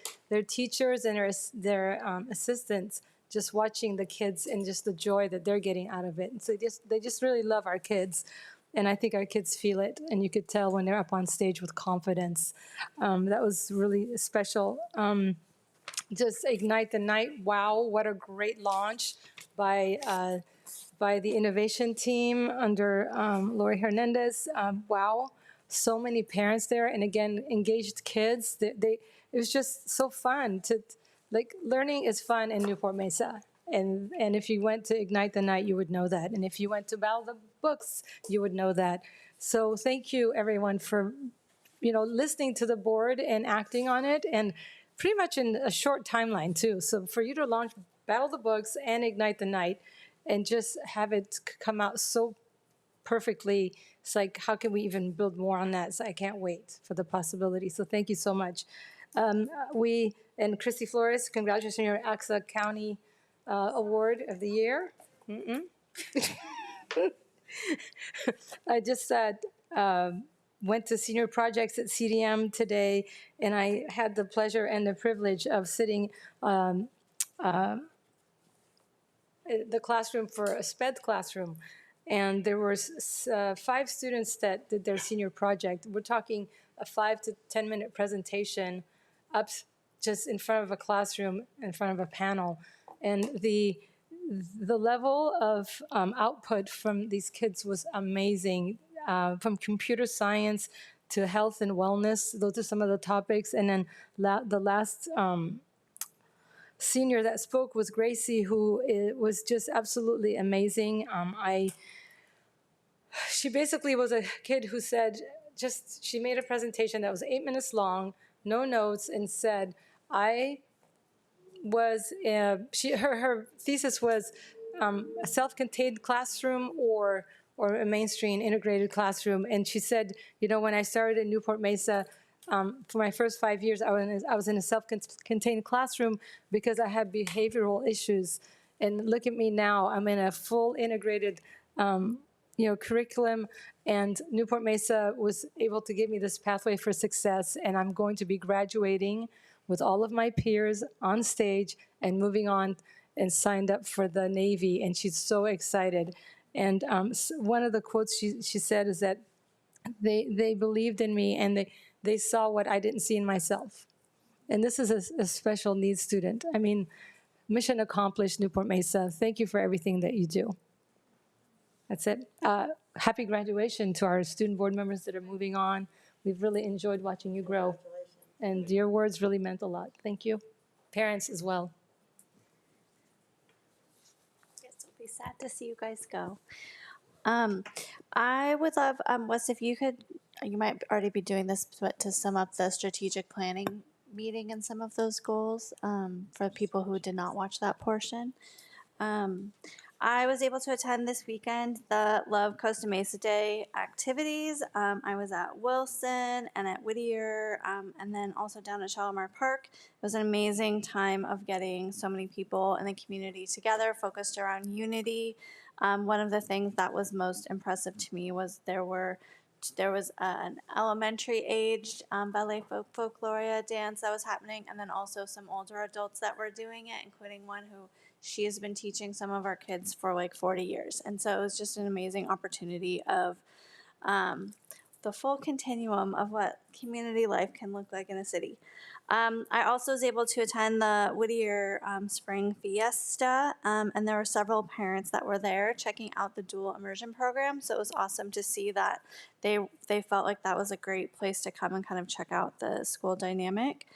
[SPEAKER 11] teachers and their assistants, just watching the kids and just the joy that they're getting out of it. And so they just really love our kids, and I think our kids feel it, and you could tell when they're up on stage with confidence. That was really special. Just Ignite the Night. Wow, what a great launch by the innovation team under Lori Hernandez. Wow. So many parents there, and again, engaged kids. It was just so fun learning is fun in Newport-Mesa. And if you went to Ignite the Night, you would know that. And if you went to Battle the Books, you would know that. So thank you, everyone, for listening to the board and acting on it, and pretty much in a short timeline, too. So for you to launch Battle the Books and Ignite the Night and just have it come out so perfectly, it's like, how can we even build more on that? So I can't wait for the possibility. So thank you so much. And Christy Flores, congratulations on your ACSA County Award of the Year. I just went to senior projects at CDM today, and I had the pleasure and the privilege of sitting in the classroom for a SPED classroom. And there were 5 students that did their senior project. We're talking a 5 to 10 minute presentation up just in front of a classroom, in front of a panel. And the level of output from these kids was amazing. From computer science to health and wellness, those are some of the topics. And then the last senior that spoke was Gracie, who was just absolutely amazing. She basically was a kid who said, she made a presentation that was 8 minutes long, no notes, and said, her thesis was a self-contained classroom or a mainstream integrated classroom. And she said, when I started in Newport-Mesa, for my first 5 years, I was in a self-contained classroom because I had behavioral issues. And look at me now, I'm in a full integrated curriculum, and Newport-Mesa was able to give me this pathway for success, and I'm going to be graduating with all of my peers on stage and moving on and signed up for the Navy, and she's so excited. And one of the quotes she said is that they believed in me, and they saw what I didn't see in myself. And this is a special needs student. I mean, mission accomplished, Newport-Mesa. Thank you for everything that you do. That's it. Happy graduation to our student board members that are moving on. We've really enjoyed watching you grow. And your words really meant a lot. Thank you. Parents as well.
[SPEAKER 9] Yes, it'll be sad to see you guys go. I would love, Wes, if you might already be doing this, but to sum up the strategic planning meeting and some of those goals for people who did not watch that portion. I was able to attend this weekend the Love Costa Mesa Day activities. I was at Wilson and at Whittier, and then also down at Shalimar Park. It was an amazing time of getting so many people in the community together, focused around unity. One of the things that was most impressive to me was there was an elementary-aged ballet folkloria dance that was happening, and then also some older adults that were doing it, including one who she has been teaching some of our kids for like 40 years. And so it was just an amazing opportunity of the full continuum of what community life can look like in a city. I also was able to attend the Whittier Spring Fiesta, and there were several parents that were there checking out the dual immersion program. So it was awesome to see that they felt like that was a great place to come and kind of check out the school dynamic.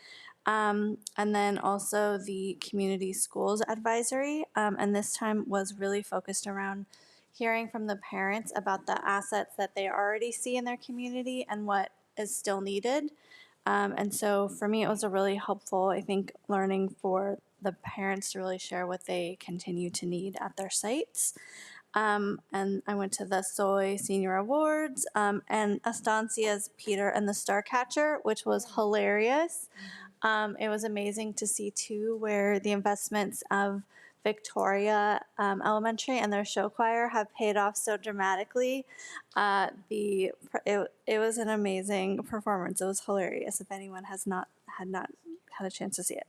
[SPEAKER 9] And then also the community schools advisory, and this time was really focused around hearing from the parents about the assets that they already see in their community and what is still needed. And so for me, it was a really helpful, I think, learning for the parents to really share what they continue to need at their sites. And I went to the Soy Senior Awards and Estancia's Peter and the Starcatcher, which was hilarious. It was amazing to see, too, where the investments of Victoria Elementary and their show choir have paid off so dramatically. It was an amazing performance. It was hilarious if anyone had not had a chance to see it.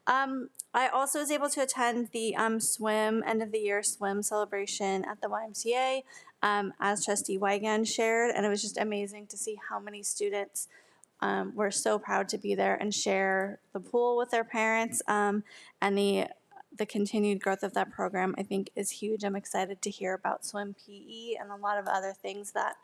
[SPEAKER 9] I also was able to attend the swim end of the year swim celebration at the YMCA, as Trustee Wiegand shared, and it was just amazing to see how many students were so proud to be there and share the pool with their parents, and the continued growth of that program, I think, is huge. I'm excited to hear about swim PE and a lot of other things that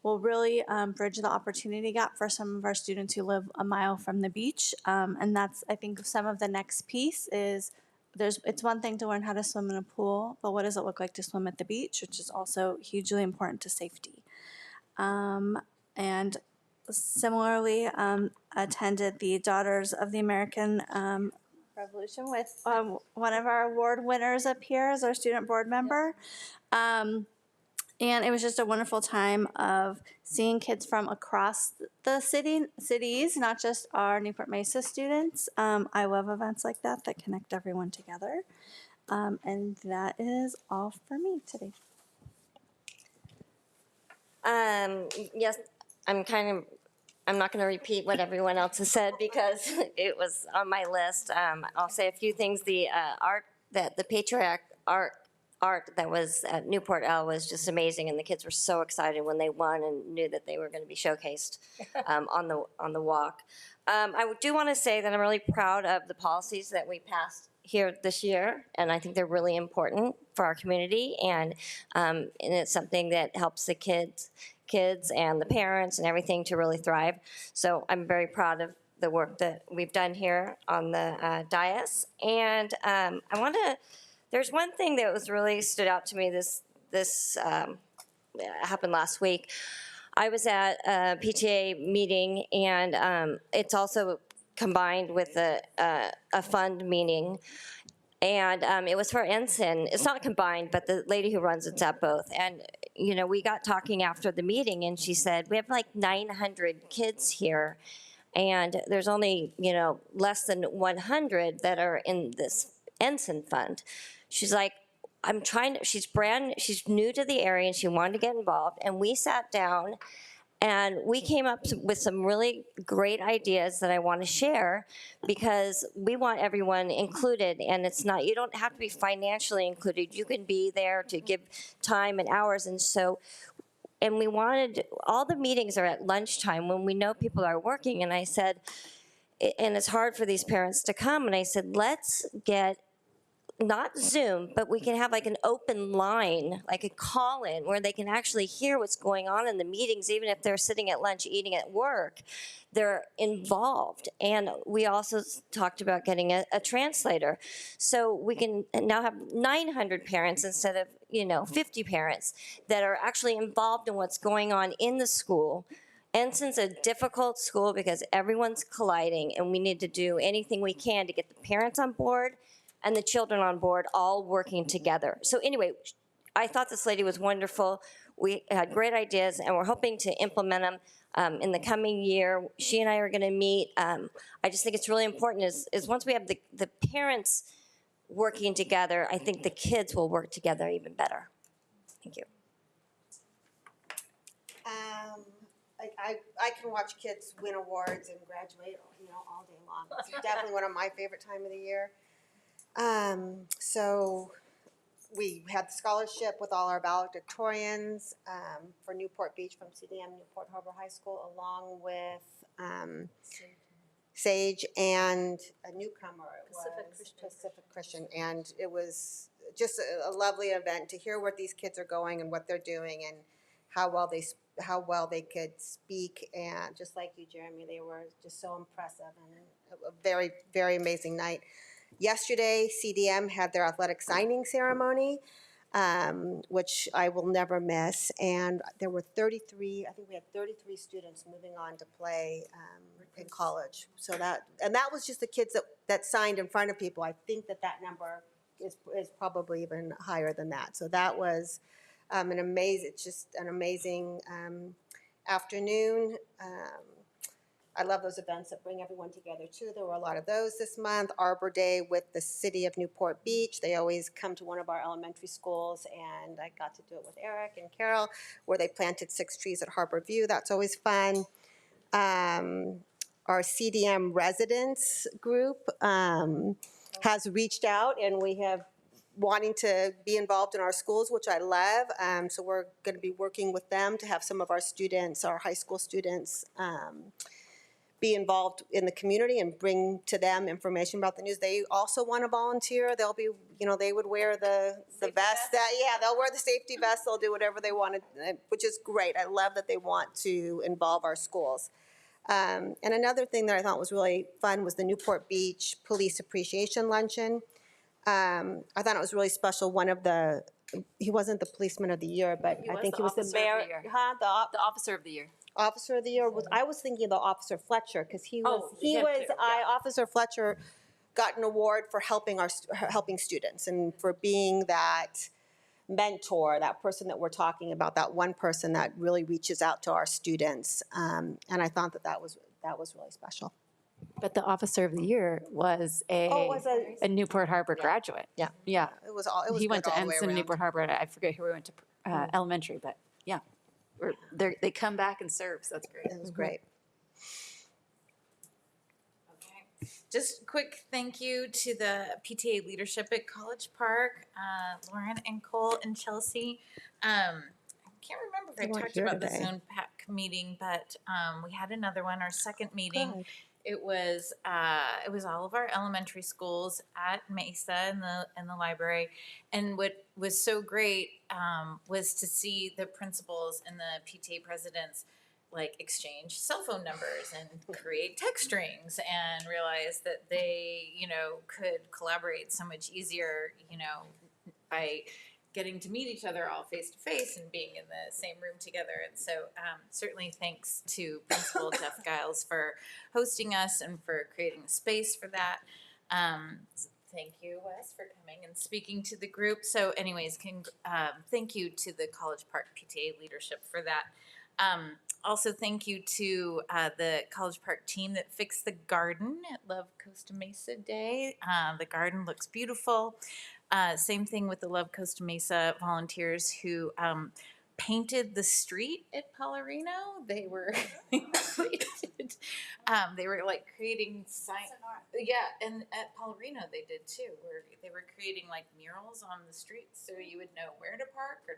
[SPEAKER 9] will really bridge the opportunity gap for some of our students who live a mile from the beach. And that's, I think, some of the next piece is it's one thing to learn how to swim in a pool, but what does it look like to swim at the beach, which is also hugely important to safety. And similarly, attended the Daughters of the American Revolution with one of our award winners up here as our student board member. And it was just a wonderful time of seeing kids from across the cities, not just our Newport-Mesa students. I love events like that connect everyone together. And that is all for me today.
[SPEAKER 4] Yes, I'm not going to repeat what everyone else has said because it was on my list. I'll say a few things. The the Patriarch art that was at Newport L was just amazing, and the kids were so excited when they won and knew that they were going to be showcased on the walk. I do want to say that I'm really proud of the policies that we passed here this year, and I think they're really important for our community, and it's something that helps the kids and the parents and everything to really thrive. So I'm very proud of the work that we've done here on the dais. And there's one thing that was really stood out to me this happened last week. I was at a PTA meeting, and it's also combined with a fund meeting. And it was for Ensign. It's not combined, but the lady who runs it's at both. And, we got talking after the meeting, and she said, we have like 900 kids here, and there's only, less than 100 that are in this Ensign fund. She's like, she's new to the area, and she wanted to get involved. And we sat down, and we came up with some really great ideas that I want to share, because we want everyone included, and you don't have to be financially included. You can be there to give time and hours. And we wanted, all the meetings are at lunchtime when we know people are working. And I said, and it's hard for these parents to come. And I said, let's get, not Zoom, but we can have like an open line, like a call-in, where they can actually hear what's going on in the meetings, even if they're sitting at lunch, eating at work. They're involved. And we also talked about getting a translator. So we can now have 900 parents instead of 50 parents that are actually involved in what's going on in the school. Ensign's a difficult school because everyone's colliding, and we need to do anything we can to get the parents on board and the children on board, all working together. So anyway, I thought this lady was wonderful. We had great ideas, and we're hoping to implement them in the coming year. She and I are going to meet. I just think it's really important is once we have the parents working together, I think the kids will work together even better. Thank you.
[SPEAKER 3] I can watch kids win awards and graduate, all day long. It's definitely one of my favorite time of the year. So we had the scholarship with all our valedictorians for Newport Beach from CDM Newport Harbor High School, along with Sage and a newcomer. Pacific Christian. And it was just a lovely event to hear what these kids are going and what they're doing and how well they could speak. And just like you, Jeremy, they were just so impressive, and a very, very amazing night. Yesterday, CDM had their athletic signing ceremony, which I will never miss. And there were 33, I think we had 33 students moving on to play in college. So that was just the kids that signed in front of people. I think that number is probably even higher than that. So that was it's just an amazing afternoon. I love those events that bring everyone together too. There were a lot of those this month. Arbor Day with the city of Newport Beach. They always come to one of our elementary schools, and I got to do it with Eric and Carol, where they planted 6 trees at Harbor View. That's always fun. Our CDM residents group has reached out, and we have wanting to be involved in our schools, which I love. So we're going to be working with them to have some of our students, our high school students, be involved in the community and bring to them information about the news. They also want to volunteer. They'll be, they would wear the vest. They'll wear the safety vest. They'll do whatever they want to, which is great. I love that they want to involve our schools. And another thing that I thought was really fun was the Newport Beach Police Appreciation Luncheon. I thought it was really special. He wasn't the policeman of the year, but I think he was the mayor. Huh? The
[SPEAKER 14] officer of the year.
[SPEAKER 3] officer of the year was, I was thinking of the Officer Fletcher, because Officer Fletcher got an award for helping students and for being that mentor, that person that we're talking about, that one person that really reaches out to our students. And I thought that was really special.
[SPEAKER 14] But the officer of the year was a Newport Harbor graduate.
[SPEAKER 3] Yeah.
[SPEAKER 14] Yeah.
[SPEAKER 3] It was
[SPEAKER 14] He went
[SPEAKER 3] good
[SPEAKER 14] to
[SPEAKER 3] all the way
[SPEAKER 14] Ensign,
[SPEAKER 3] around.
[SPEAKER 14] Newport Harbor, and I forget who we went to elementary, but yeah. They come back and serve, so that's great.
[SPEAKER 3] It was great.
[SPEAKER 16] Just quick thank you to the PTA leadership at College Park, Lauren and Cole and Chelsea. I can't remember if I
[SPEAKER 3] weren't
[SPEAKER 16] talked
[SPEAKER 3] here
[SPEAKER 16] about this
[SPEAKER 3] today.
[SPEAKER 16] Zone Pack meeting, but we had another one, our second meeting.
[SPEAKER 3] Good.
[SPEAKER 16] It was all of our elementary schools at Mesa in the library, and what was so great was to see the principals and the PTA presidents like exchange cell phone numbers and create text strings and realize that they could collaborate so much easier by getting to meet each other all face to face and being in the same room together. And so certainly thanks to Principal Jeff Giles for hosting us and for creating a space for that. Thank you, Wes, for coming and speaking to the group. So anyways, thank you to the College Park PTA leadership for that. Also, thank you to the College Park team that fixed the garden at Love Costa Mesa Day. The garden looks beautiful. Same thing with the Love Costa Mesa volunteers who painted the street at Pellerino. They were they were like creating signs. Yeah, and at Pellerino they did too, where they were creating like murals on the streets so you would know where to park or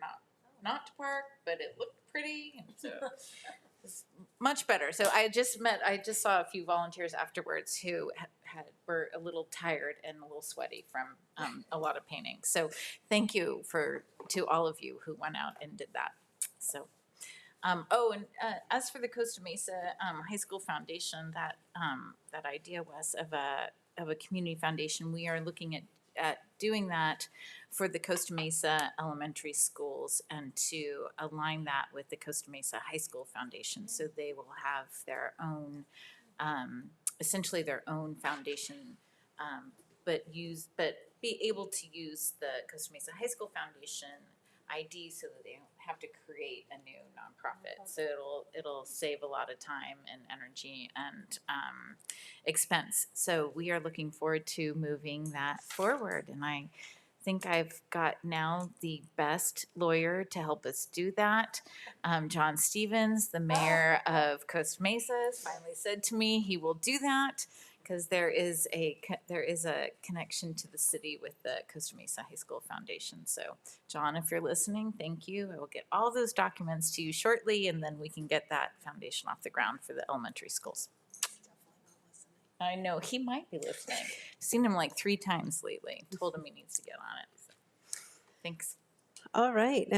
[SPEAKER 16] not to park, but it looked pretty, and so it was much better. So I just saw a few volunteers afterwards who were a little tired and a little sweaty from a lot of painting. So thank you to all of you who went out and did that. So, as for the Costa Mesa High School Foundation, that idea was of a community foundation. We are looking at doing that for the Costa Mesa elementary schools and to align that with the Costa Mesa High School Foundation, so they will have their own, essentially their own foundation, but be able to use the Costa Mesa High School Foundation ID so that they don't have to create a new nonprofit. So it'll save a lot of time and energy and expense. So we are looking forward to moving that forward, and I think I've got now the best lawyer to help us do that. John Stevens, the mayor of Costa Mesa, has finally said to me he will do that because there is a connection to the city with the Costa Mesa High School Foundation. So John, if you're listening, thank you. I will get all those documents to you shortly, and then we can get that foundation off the ground for the elementary schools. I know, he might be listening. I've seen him like 3 times lately. Told him he needs to get on it. So, thanks.
[SPEAKER 1] All right.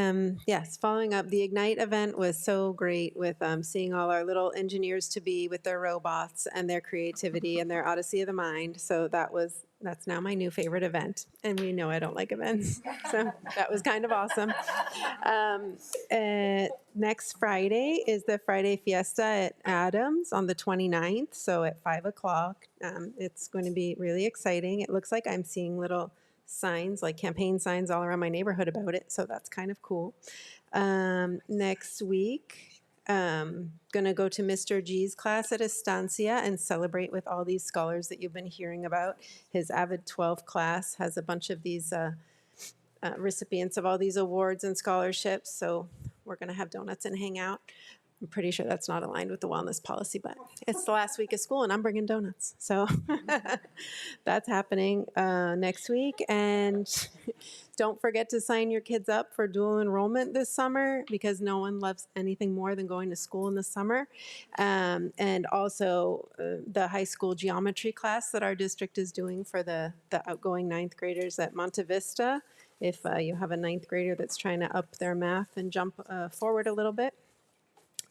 [SPEAKER 1] Yes, following up, the Ignite event was so great with seeing all our little engineers to be with their robots and their creativity and their Odyssey of the Mind. So that's now my new favorite event. And we know I don't like events. So that was kind of awesome. Next Friday is the Friday Fiesta at Adams on the 29th. So at 5 o'clock. It's going to be really exciting. It looks like I'm seeing little signs, like campaign signs all around my neighborhood about it. So that's kind of cool. Next week, gonna go to Mr. G's class at Estancia and celebrate with all these scholars that you've been hearing about. His Avid 12 class has a bunch of these recipients of all these awards and scholarships. So we're gonna have donuts and hang out. I'm pretty sure that's not aligned with the wellness policy, but it's the last week of school and I'm bringing donuts. So that's happening next week. And don't forget to sign your kids up for dual enrollment this summer, because no one loves anything more than going to school in the summer. And also the high school geometry class that our district is doing for the outgoing 9th graders at Monte Vista. If you have a 9th grader that's trying to up their math and jump forward a little bit,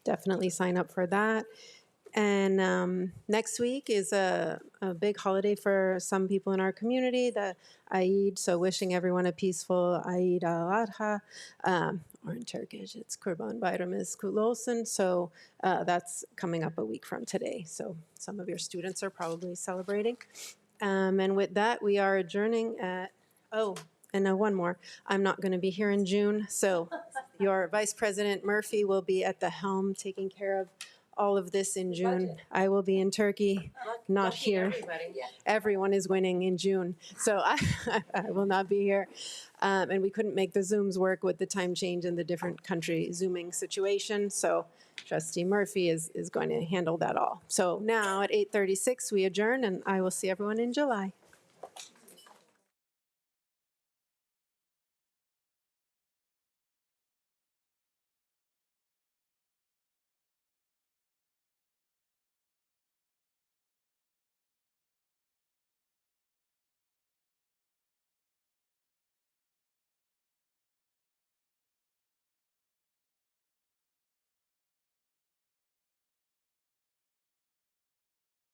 [SPEAKER 1] definitely sign up for that. And next week is a big holiday for some people in our community, the Eid. So wishing everyone a peaceful Eid al-Adha. Or in Turkish, it's Kurban Bayramımız kutlu olsun. So that's coming up a week from today. So some of your students are probably celebrating. And with that, we are adjourning at, and one more. I'm not going to be here in June. So your Vice President Murphy will be at the helm taking care of all of this in June. I will be in Turkey, not here. Everyone is winning in June, so I will not be here. And we couldn't make the Zooms work with the time change and the different country Zooming situation, so Trustee Murphy is going to handle that all. So now at 8:36, we adjourn, and I will see everyone in July.